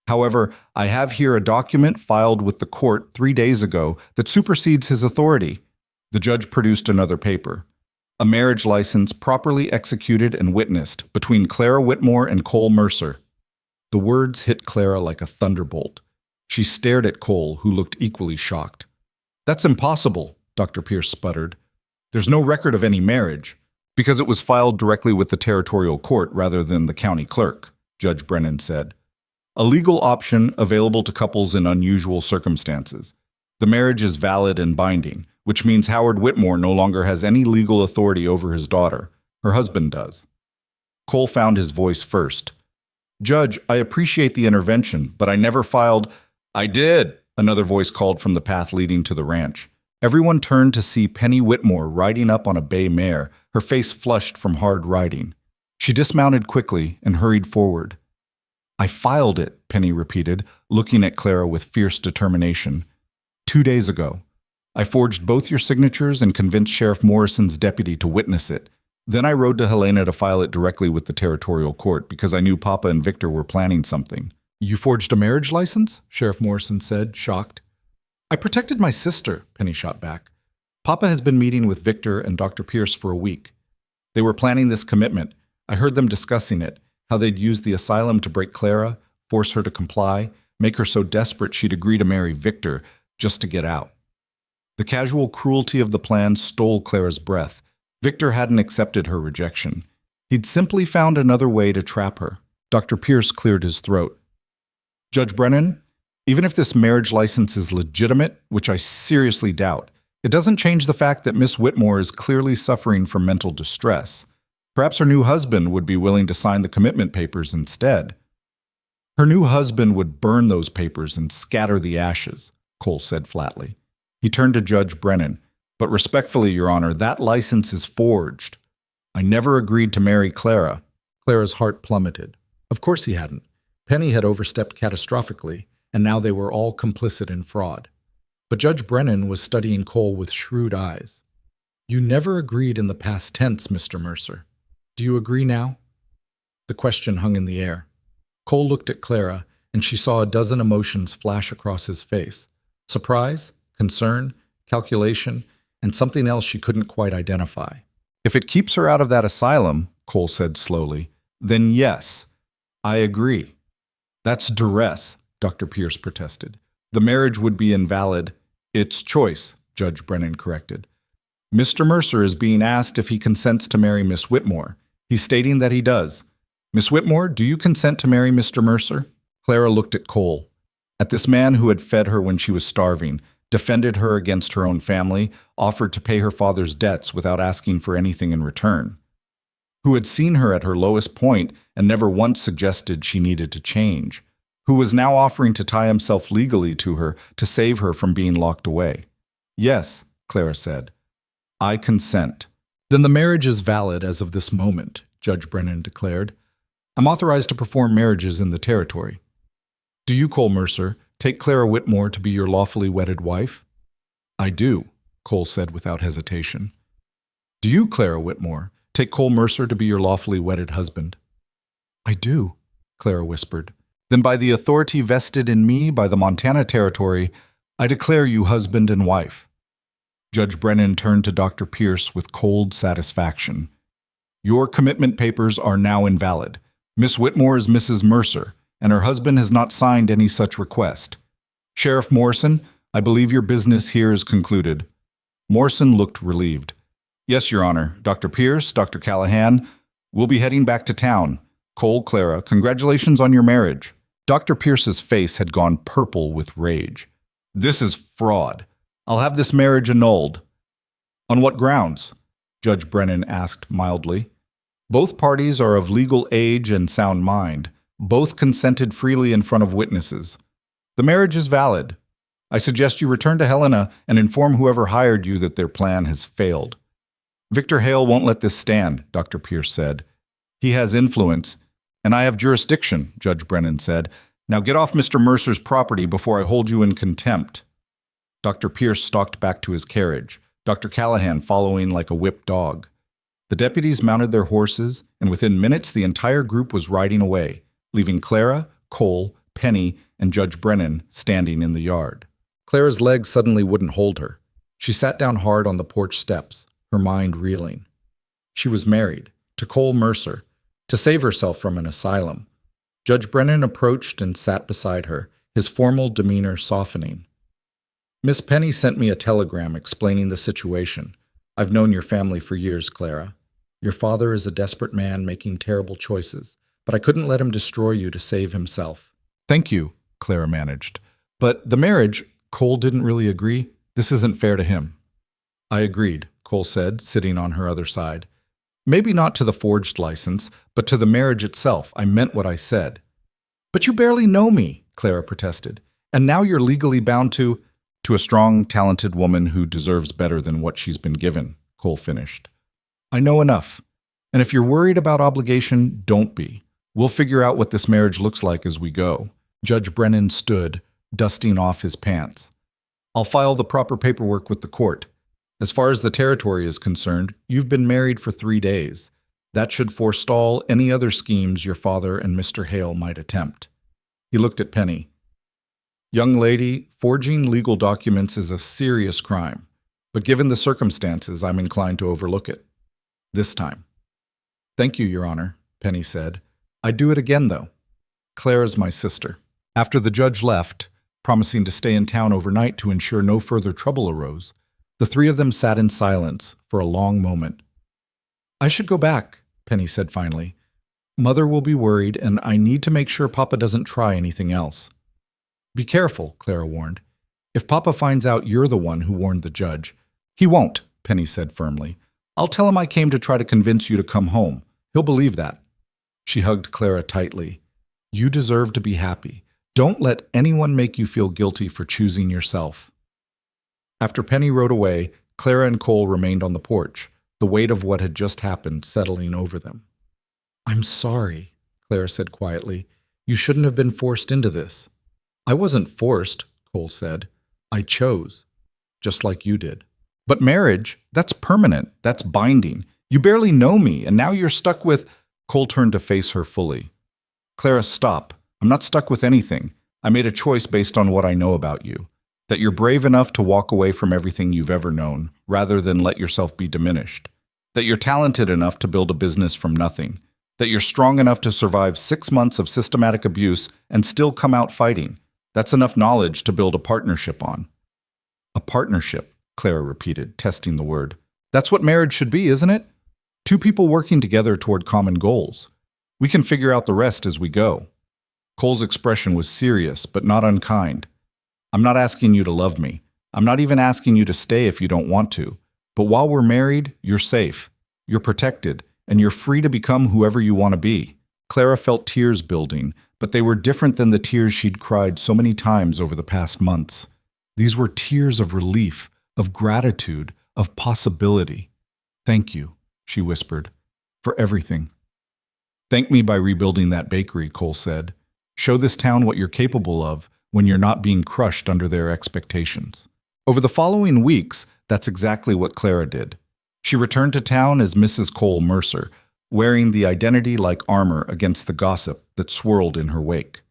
However, I have here a document filed with the court 3 days ago that supersedes his authority. The judge produced another paper. A marriage license properly executed and witnessed between Clara Whitmore and Cole Mercer. The words hit Clara like a thunderbolt. She stared at Cole, who looked equally shocked. That's impossible, Dr. Pierce sputtered. There's no record of any marriage, because it was filed directly with the territorial court rather than the county clerk, Judge Brennan said. A legal option available to couples in unusual circumstances. The marriage is valid and binding, which means Howard Whitmore no longer has any legal authority over his daughter. Her husband does. Cole found his voice first. Judge, I appreciate the intervention, but I never filed— I did, another voice called from the path leading to the ranch. Everyone turned to see Penny Whitmore riding up on a bay mare, her face flushed from hard riding. She dismounted quickly and hurried forward. I filed it, Penny repeated, looking at Clara with fierce determination. 2 days ago. I forged both your signatures and convinced Sheriff Morrison's deputy to witness it. Then I rode to Helena to file it directly with the territorial court because I knew Papa and Victor were planning something. You forged a marriage license? Sheriff Morrison said, shocked. I protected my sister, Penny shot back. Papa has been meeting with Victor and Dr. Pierce for a week. They were planning this commitment. I heard them discussing it, how they'd use the asylum to break Clara, force her to comply, make her so desperate she'd agree to marry Victor just to get out. The casual cruelty of the plan stole Clara's breath. Victor hadn't accepted her rejection. He'd simply found another way to trap her. Dr. Pierce cleared his throat. Judge Brennan, even if this marriage license is legitimate, which I seriously doubt, it doesn't change the fact that Miss Whitmore is clearly suffering from mental distress. Perhaps her new husband would be willing to sign the commitment papers instead. Her new husband would burn those papers and scatter the ashes, Cole said flatly. He turned to Judge Brennan. But respectfully, Your Honor, that license is forged. I never agreed to marry Clara. Clara's heart plummeted. Of course he hadn't. Penny had overstepped catastrophically, and now they were all complicit in fraud. But Judge Brennan was studying Cole with shrewd eyes. You never agreed in the past tense, Mr. Mercer. Do you agree now? The question hung in the air. Cole looked at Clara, and she saw a dozen emotions flash across his face. Surprise, concern, calculation, and something else she couldn't quite identify. If it keeps her out of that asylum, Cole said slowly, then yes, I agree. That's duress, Dr. Pierce protested. The marriage would be invalid. It's choice, Judge Brennan corrected. Mr. Mercer is being asked if he consents to marry Miss Whitmore. He's stating that he does. Miss Whitmore, do you consent to marry Mr. Mercer? Clara looked at Cole, at this man who had fed her when she was starving, defended her against her own family, offered to pay her father's debts without asking for anything in return, who had seen her at her lowest point and never once suggested she needed to change, who was now offering to tie himself legally to her to save her from being locked away. "Yes," Clara said. "I consent." "Then the marriage is valid as of this moment," Judge Brennan declared. "I'm authorized to perform marriages in the territory. Do you, Cole Mercer, take Clara Whitmore to be your lawfully wedded wife?" "I do," Cole said without hesitation. "Do you, Clara Whitmore, take Cole Mercer to be your lawfully wedded husband?" "I do," Clara whispered. "Then by the authority vested in me by the Montana Territory, I declare you husband and wife." Judge Brennan turned to Dr. Pierce with cold satisfaction. "Your commitment papers are now invalid. Miss Whitmore is Mrs. Mercer, and her husband has not signed any such request. Sheriff Morrison, I believe your business here is concluded." Morrison looked relieved. "Yes, Your Honor. Dr. Pierce, Dr. Callahan, we'll be heading back to town. Cole, Clara, congratulations on your marriage." Dr. Pierce's face had gone purple with rage. "This is fraud. I'll have this marriage annulled." "On what grounds?" Judge Brennan asked mildly. "Both parties are of legal age and sound mind. Both consented freely in front of witnesses. The marriage is valid. I suggest you return to Helena and inform whoever hired you that their plan has failed." "Victor Hale won't let this stand," Dr. Pierce said. "He has influence, and I have jurisdiction," Judge Brennan said. "Now get off Mr. Mercer's property before I hold you in contempt." Dr. Pierce stalked back to his carriage, Dr. Callahan following like a whipped dog. The deputies mounted their horses, and within minutes the entire group was riding away, leaving Clara, Cole, Penny, and Judge Brennan standing in the yard. Clara's legs suddenly wouldn't hold her. She sat down hard on the porch steps, her mind reeling. She was married, to Cole Mercer, to save herself from an asylum. Judge Brennan approached and sat beside her, his formal demeanor softening. "Miss Penny sent me a telegram explaining the situation. I've known your family for years, Clara. Your father is a desperate man making terrible choices, but I couldn't let him destroy you to save himself." "Thank you," Clara managed. "But the marriage, Cole didn't really agree. This isn't fair to him." "I agreed," Cole said, sitting on her other side. "Maybe not to the forged license, but to the marriage itself. I meant what I said." "But you barely know me," Clara protested. "And now you're legally bound to—" "To a strong, talented woman who deserves better than what she's been given," Cole finished. "I know enough. And if you're worried about obligation, don't be. We'll figure out what this marriage looks like as we go." Judge Brennan stood, dusting off his pants. "I'll file the proper paperwork with the court. As far as the territory is concerned, you've been married for 3 days. That should forestall any other schemes your father and Mr. Hale might attempt." He looked at Penny. "Young lady, forging legal documents is a serious crime, but given the circumstances, I'm inclined to overlook it. This time." "Thank you, Your Honor," Penny said. "I'd do it again, though. Clara's my sister." After the judge left, promising to stay in town overnight to ensure no further trouble arose, the three of them sat in silence for a long moment. "I should go back," Penny said finally. "Mother will be worried, and I need to make sure Papa doesn't try anything else." "Be careful," Clara warned. "If Papa finds out you're the one who warned the judge—" "He won't," Penny said firmly. "I'll tell him I came to try to convince you to come home. He'll believe that." She hugged Clara tightly. "You deserve to be happy. Don't let anyone make you feel guilty for choosing yourself." After Penny rode away, Clara and Cole remained on the porch, the weight of what had just happened settling over them. "I'm sorry," Clara said quietly. "You shouldn't have been forced into this." "I wasn't forced," Cole said. "I chose, just like you did." "But marriage, that's permanent, that's binding. You barely know me, and now you're stuck with—" Cole turned to face her fully. "Clara, stop. I'm not stuck with anything. I made a choice based on what I know about you. That you're brave enough to walk away from everything you've ever known, rather than let yourself be diminished. That you're talented enough to build a business from nothing. That you're strong enough to survive 6 months of systematic abuse and still come out fighting. That's enough knowledge to build a partnership on." "A partnership," Clara repeated, testing the word. "That's what marriage should be, isn't it? 2 people working together toward common goals. We can figure out the rest as we go." Cole's expression was serious, but not unkind. "I'm not asking you to love me. I'm not even asking you to stay if you don't want to. But while we're married, you're safe, you're protected, and you're free to become whoever you want to be." Clara felt tears building, but they were different than the tears she'd cried so many times over the past months. These were tears of relief, of gratitude, of possibility. "Thank you," she whispered, "for everything." "Thank me by rebuilding that bakery," Cole said. "Show this town what you're capable of when you're not being crushed under their expectations." Over the following weeks, that's exactly what Clara did. She returned to town as Mrs. Cole Mercer, wearing the identity like armor against the gossip that swirled in her wake.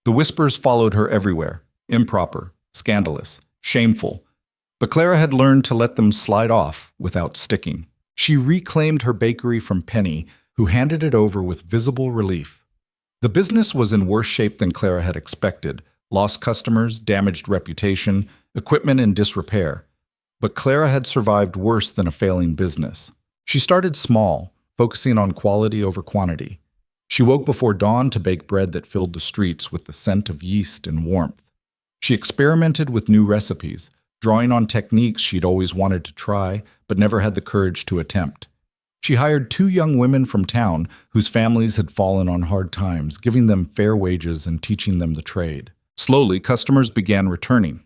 The whispers followed her everywhere, improper, scandalous, shameful, but Clara had learned to let them slide off without sticking. She reclaimed her bakery from Penny, who handed it over with visible relief. The business was in worse shape than Clara had expected: lost customers, damaged reputation, equipment in disrepair. But Clara had survived worse than a failing business. She started small, focusing on quality over quantity. She woke before dawn to bake bread that filled the streets with the scent of yeast and warmth. She experimented with new recipes, drawing on techniques she'd always wanted to try but never had the courage to attempt. She hired 2 young women from town whose families had fallen on hard times, giving them fair wages and teaching them the trade. Slowly, customers began returning.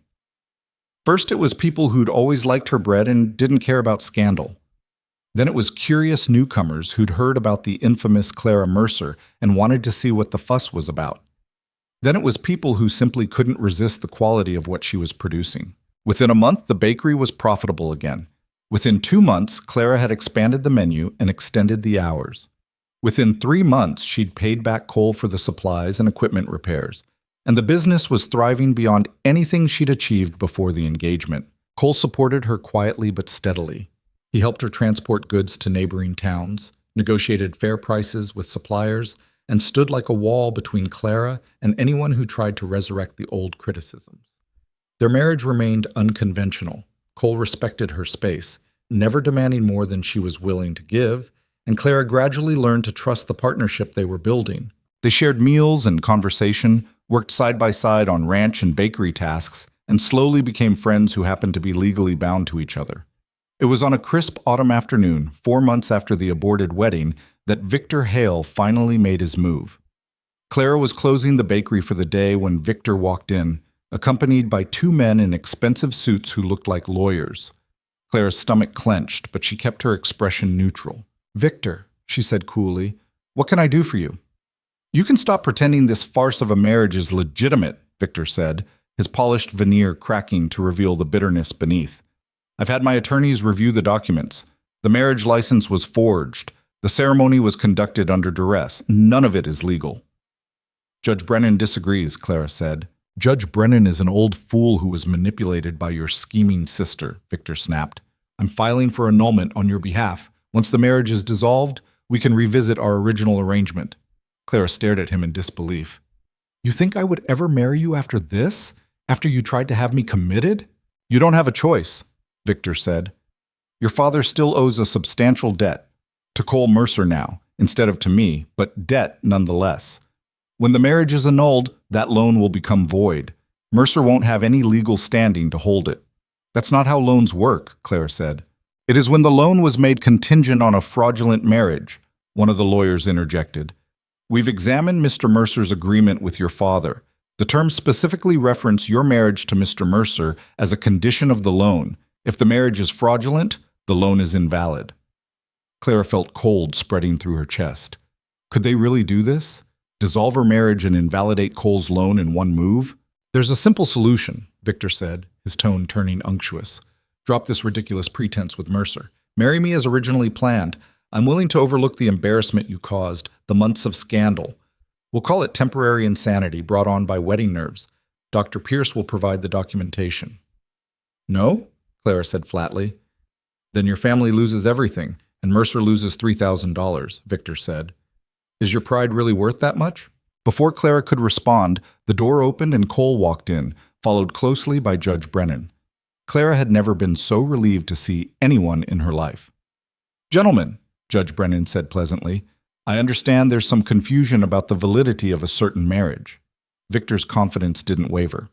First, it was people who'd always liked her bread and didn't care about scandal. Then it was curious newcomers who'd heard about the infamous Clara Mercer and wanted to see what the fuss was about. Then it was people who simply couldn't resist the quality of what she was producing. Within a month, the bakery was profitable again. Within 2 months, Clara had expanded the menu and extended the hours. Within 3 months, she'd paid back Cole for the supplies and equipment repairs, and the business was thriving beyond anything she'd achieved before the engagement. Cole supported her quietly but steadily. He helped her transport goods to neighboring towns, negotiated fair prices with suppliers, and stood like a wall between Clara and anyone who tried to resurrect the old criticisms. Their marriage remained unconventional. Cole respected her space, never demanding more than she was willing to give, and Clara gradually learned to trust the partnership they were building. They shared meals and conversation, worked side by side on ranch and bakery tasks, and slowly became friends who happened to be legally bound to each other. It was on a crisp autumn afternoon, 4 months after the aborted wedding, that Victor Hale finally made his move. Clara was closing the bakery for the day when Victor walked in, accompanied by 2 men in expensive suits who looked like lawyers. Clara's stomach clenched, but she kept her expression neutral. "Victor," she said coolly, "what can I do for you?" "You can stop pretending this farce of a marriage is legitimate," Victor said, his polished veneer cracking to reveal the bitterness beneath. "I've had my attorneys review the documents. The marriage license was forged. The ceremony was conducted under duress. None of it is legal." "Judge Brennan disagrees," Clara said. "Judge Brennan is an old fool who was manipulated by your scheming sister," Victor snapped. "I'm filing for annulment on your behalf. Once the marriage is dissolved, we can revisit our original arrangement." Clara stared at him in disbelief. "You think I would ever marry you after this? After you tried to have me committed?" "You don't have a choice," Victor said. "Your father still owes a substantial debt. To Cole Mercer now, instead of to me, but debt nonetheless. When the marriage is annulled, that loan will become void. Mercer won't have any legal standing to hold it." "That's not how loans work," Clara said. "It is when the loan was made contingent on a fraudulent marriage," one of the lawyers interjected. "We've examined Mr. Mercer's agreement with your father. The terms specifically reference your marriage to Mr. Mercer as a condition of the loan. If the marriage is fraudulent, the loan is invalid." Clara felt cold spreading through her chest. Could they really do this? Dissolve her marriage and invalidate Cole's loan in one move? "There's a simple solution," Victor said, his tone turning unctuous. "Drop this ridiculous pretense with Mercer. Marry me as originally planned. I'm willing to overlook the embarrassment you caused, the months of scandal. We'll call it temporary insanity brought on by wedding nerves. Dr. Pierce will provide the documentation." "No?" Clara said flatly. "Then your family loses everything, and Mercer loses $3,000, Victor said. "Is your pride really worth that much?" Before Clara could respond, the door opened and Cole walked in, followed closely by Judge Brennan. Clara had never been so relieved to see anyone in her life. "Gentlemen," Judge Brennan said pleasantly, "I understand there's some confusion about the validity of a certain marriage." Victor's confidence didn't waver.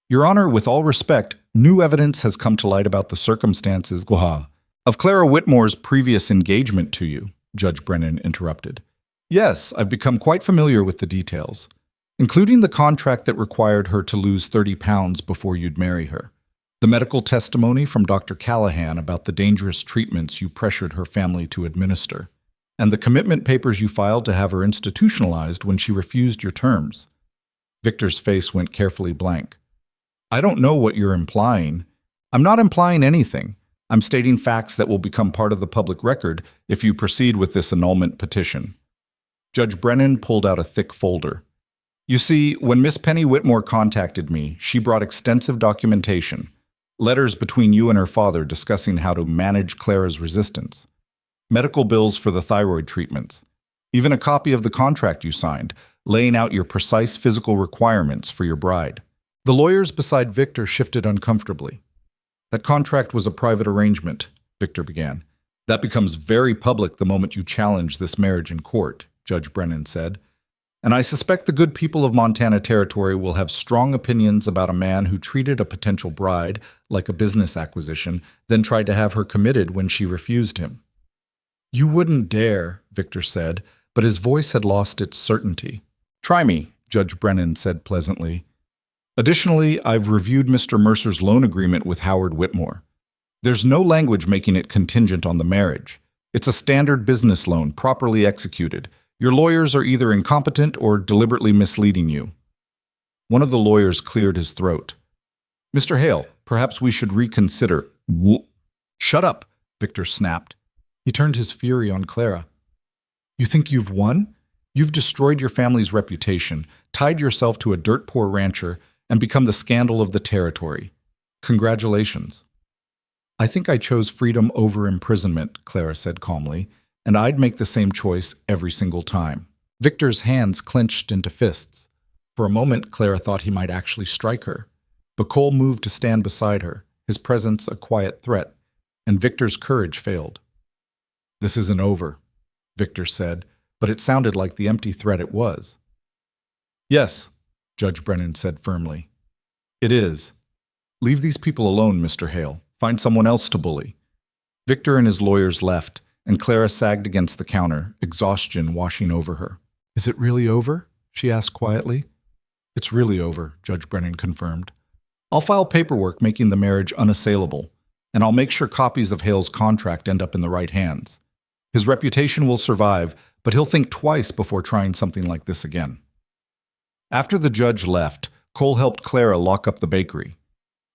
"Your Honor, with all respect, New evidence has come to light about the circumstances of Clara Whitmore's previous engagement to you, Judge Brennan interrupted. Yes, I've become quite familiar with the details, including the contract that required her to lose 30 pounds before you'd marry her, the medical testimony from Dr. Callahan about the dangerous treatments you pressured her family to administer, and the commitment papers you filed to have her institutionalized when she refused your terms. Victor's face went carefully blank. I don't know what you're implying. I'm not implying anything. I'm stating facts that will become part of the public record if you proceed with this annulment petition. Judge Brennan pulled out a thick folder. You see, when Miss Penny Whitmore contacted me, she brought extensive documentation, letters between you and her father discussing how to manage Clara's resistance, medical bills for the thyroid treatments, even a copy of the contract you signed, laying out your precise physical requirements for your bride. The lawyers beside Victor shifted uncomfortably. That contract was a private arrangement, Victor began. That becomes very public the moment you challenge this marriage in court, Judge Brennan said. And I suspect the good people of Montana Territory will have strong opinions about a man who treated a potential bride like a business acquisition, then tried to have her committed when she refused him. You wouldn't dare, Victor said, but his voice had lost its certainty. Try me, Judge Brennan said pleasantly. Additionally, I've reviewed Mr. Mercer's loan agreement with Howard Whitmore. There's no language making it contingent on the marriage. It's a standard business loan, properly executed. Your lawyers are either incompetent or deliberately misleading you. One of the lawyers cleared his throat. Mr. Hale, perhaps we should reconsider. Shut up, Victor snapped. He turned his fury on Clara. You think you've won? You've destroyed your family's reputation, tied yourself to a dirt-poor rancher, and become the scandal of the territory. Congratulations. I think I chose freedom over imprisonment, Clara said calmly, and I'd make the same choice every single time. Victor's hands clenched into fists. For a moment, Clara thought he might actually strike her. But Cole moved to stand beside her, his presence a quiet threat, and Victor's courage failed. This isn't over, Victor said, but it sounded like the empty threat it was. Yes, Judge Brennan said firmly. It is. Leave these people alone, Mr. Hale. Find someone else to bully. Victor and his lawyers left, and Clara sagged against the counter, exhaustion washing over her. Is it really over? She asked quietly. It's really over, Judge Brennan confirmed. I'll file paperwork making the marriage unassailable, and I'll make sure copies of Hale's contract end up in the right hands. His reputation will survive, but he'll think twice before trying something like this again. After the judge left, Cole helped Clara lock up the bakery.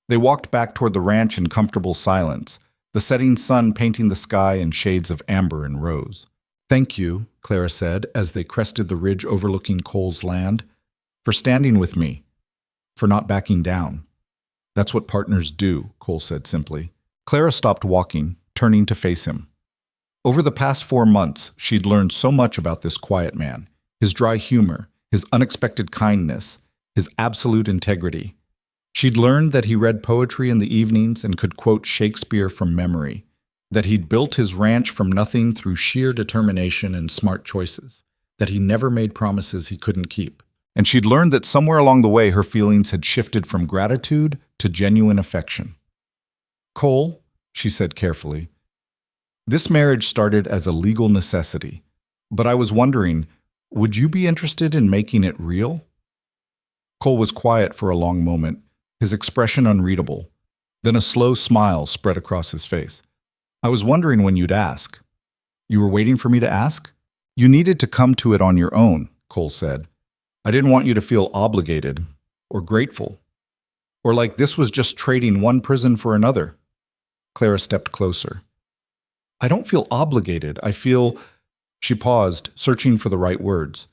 They walked back toward the ranch in comfortable silence, the setting sun painting the sky in shades of amber and rose. Thank you, Clara said as they crested the ridge overlooking Cole's land, for standing with me, for not backing down. That's what partners do, Cole said simply. Clara stopped walking, turning to face him. Over the past 4 months, she'd learned so much about this quiet man, his dry humor, his unexpected kindness, his absolute integrity. She'd learned that he read poetry in the evenings and could quote Shakespeare from memory, that he'd built his ranch from nothing through sheer determination and smart choices, that he never made promises he couldn't keep. And she'd learned that somewhere along the way her feelings had shifted from gratitude to genuine affection. Cole, she said carefully, this marriage started as a legal necessity, but I was wondering, would you be interested in making it real? Cole was quiet for a long moment, his expression unreadable. Then a slow smile spread across his face. I was wondering when you'd ask. You were waiting for me to ask? You needed to come to it on your own, Cole said. I didn't want you to feel obligated or grateful, or like this was just trading one prison for another. Clara stepped closer. I don't feel obligated. I feel... She paused, searching for the right words.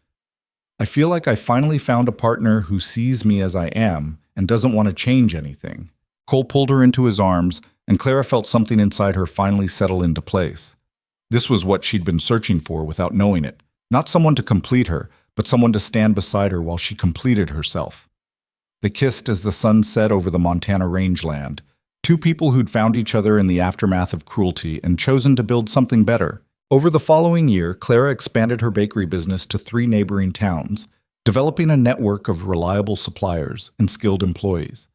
I feel like I finally found a partner who sees me as I am and doesn't want to change anything. Cole pulled her into his arms, and Clara felt something inside her finally settle into place. This was what she'd been searching for without knowing it. Not someone to complete her, but someone to stand beside her while she completed herself. They kissed as the sun set over the Montana rangeland, two people who'd found each other in the aftermath of cruelty and chosen to build something better. Over the following year, Clara expanded her bakery business to 3 neighboring towns, developing a network of reliable suppliers and skilled employees.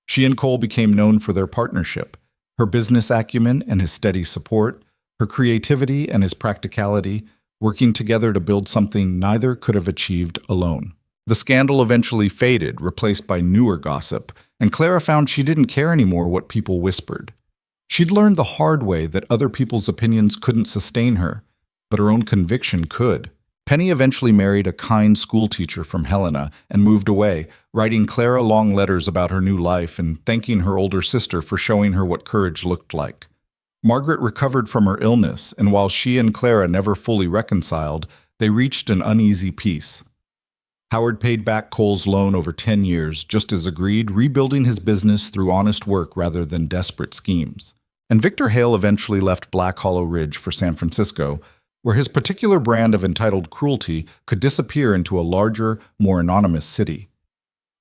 She and Cole became known for their partnership, her business acumen and his steady support, her creativity and his practicality, working together to build something neither could have achieved alone. The scandal eventually faded, replaced by newer gossip, and Clara found she didn't care anymore what people whispered. She'd learned the hard way that other people's opinions couldn't sustain her, but her own conviction could. Penny eventually married a kind schoolteacher from Helena and moved away, writing Clara long letters about her new life and thanking her older sister for showing her what courage looked like. Margaret recovered from her illness, and while she and Clara never fully reconciled, they reached an uneasy peace. Howard paid back Cole's loan over 10 years, just as agreed, rebuilding his business through honest work rather than desperate schemes. And Victor Hale eventually left Black Hollow Ridge for San Francisco, where his particular brand of entitled cruelty could disappear into a larger, more anonymous city.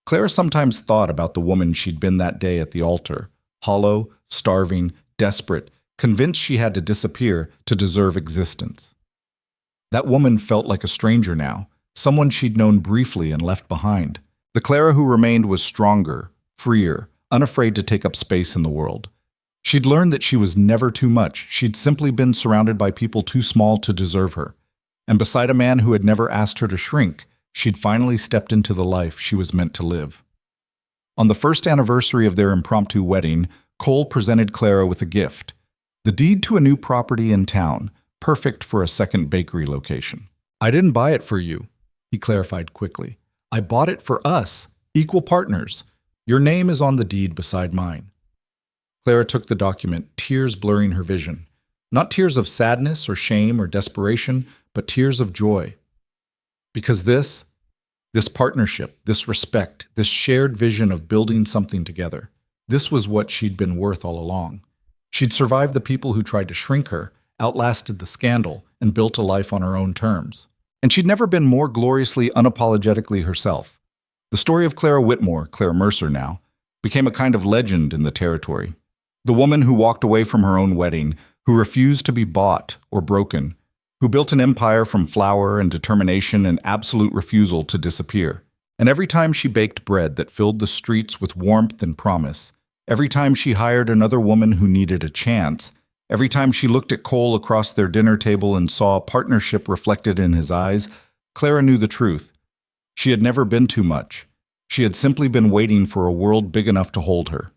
Clara sometimes thought about the woman she'd been that day at the altar, hollow, starving, desperate, convinced she had to disappear to deserve existence. That woman felt like a stranger now, someone she'd known briefly and left behind. The Clara who remained was stronger, freer, unafraid to take up space in the world. She'd learned that she was never too much. She'd simply been surrounded by people too small to deserve her. And beside a man who had never asked her to shrink, she'd finally stepped into the life she was meant to live. On the first anniversary of their impromptu wedding, Cole presented Clara with a gift, the deed to a new property in town, perfect for a second bakery location. "I didn't buy it for you," he clarified quickly. "I bought it for us, equal partners. Your name is on the deed beside mine." Clara took the document, tears blurring her vision. Not tears of sadness or shame or desperation, but tears of joy. Because this partnership, this respect, this shared vision of building something together, this was what she'd been worth all along. She'd survived the people who tried to shrink her, outlasted the scandal, and built a life on her own terms. And she'd never been more gloriously, unapologetically herself. The story of Clara Whitmore, Clara Mercer now, became a kind of legend in the territory. The woman who walked away from her own wedding, who refused to be bought or broken, who built an empire from flour and determination and absolute refusal to disappear. And every time she baked bread that filled the streets with warmth and promise, every time she hired another woman who needed a chance, every time she looked at Cole across their dinner table and saw partnership reflected in his eyes, Clara knew the truth. She had never been too much. She had simply been waiting for a world big enough to hold her.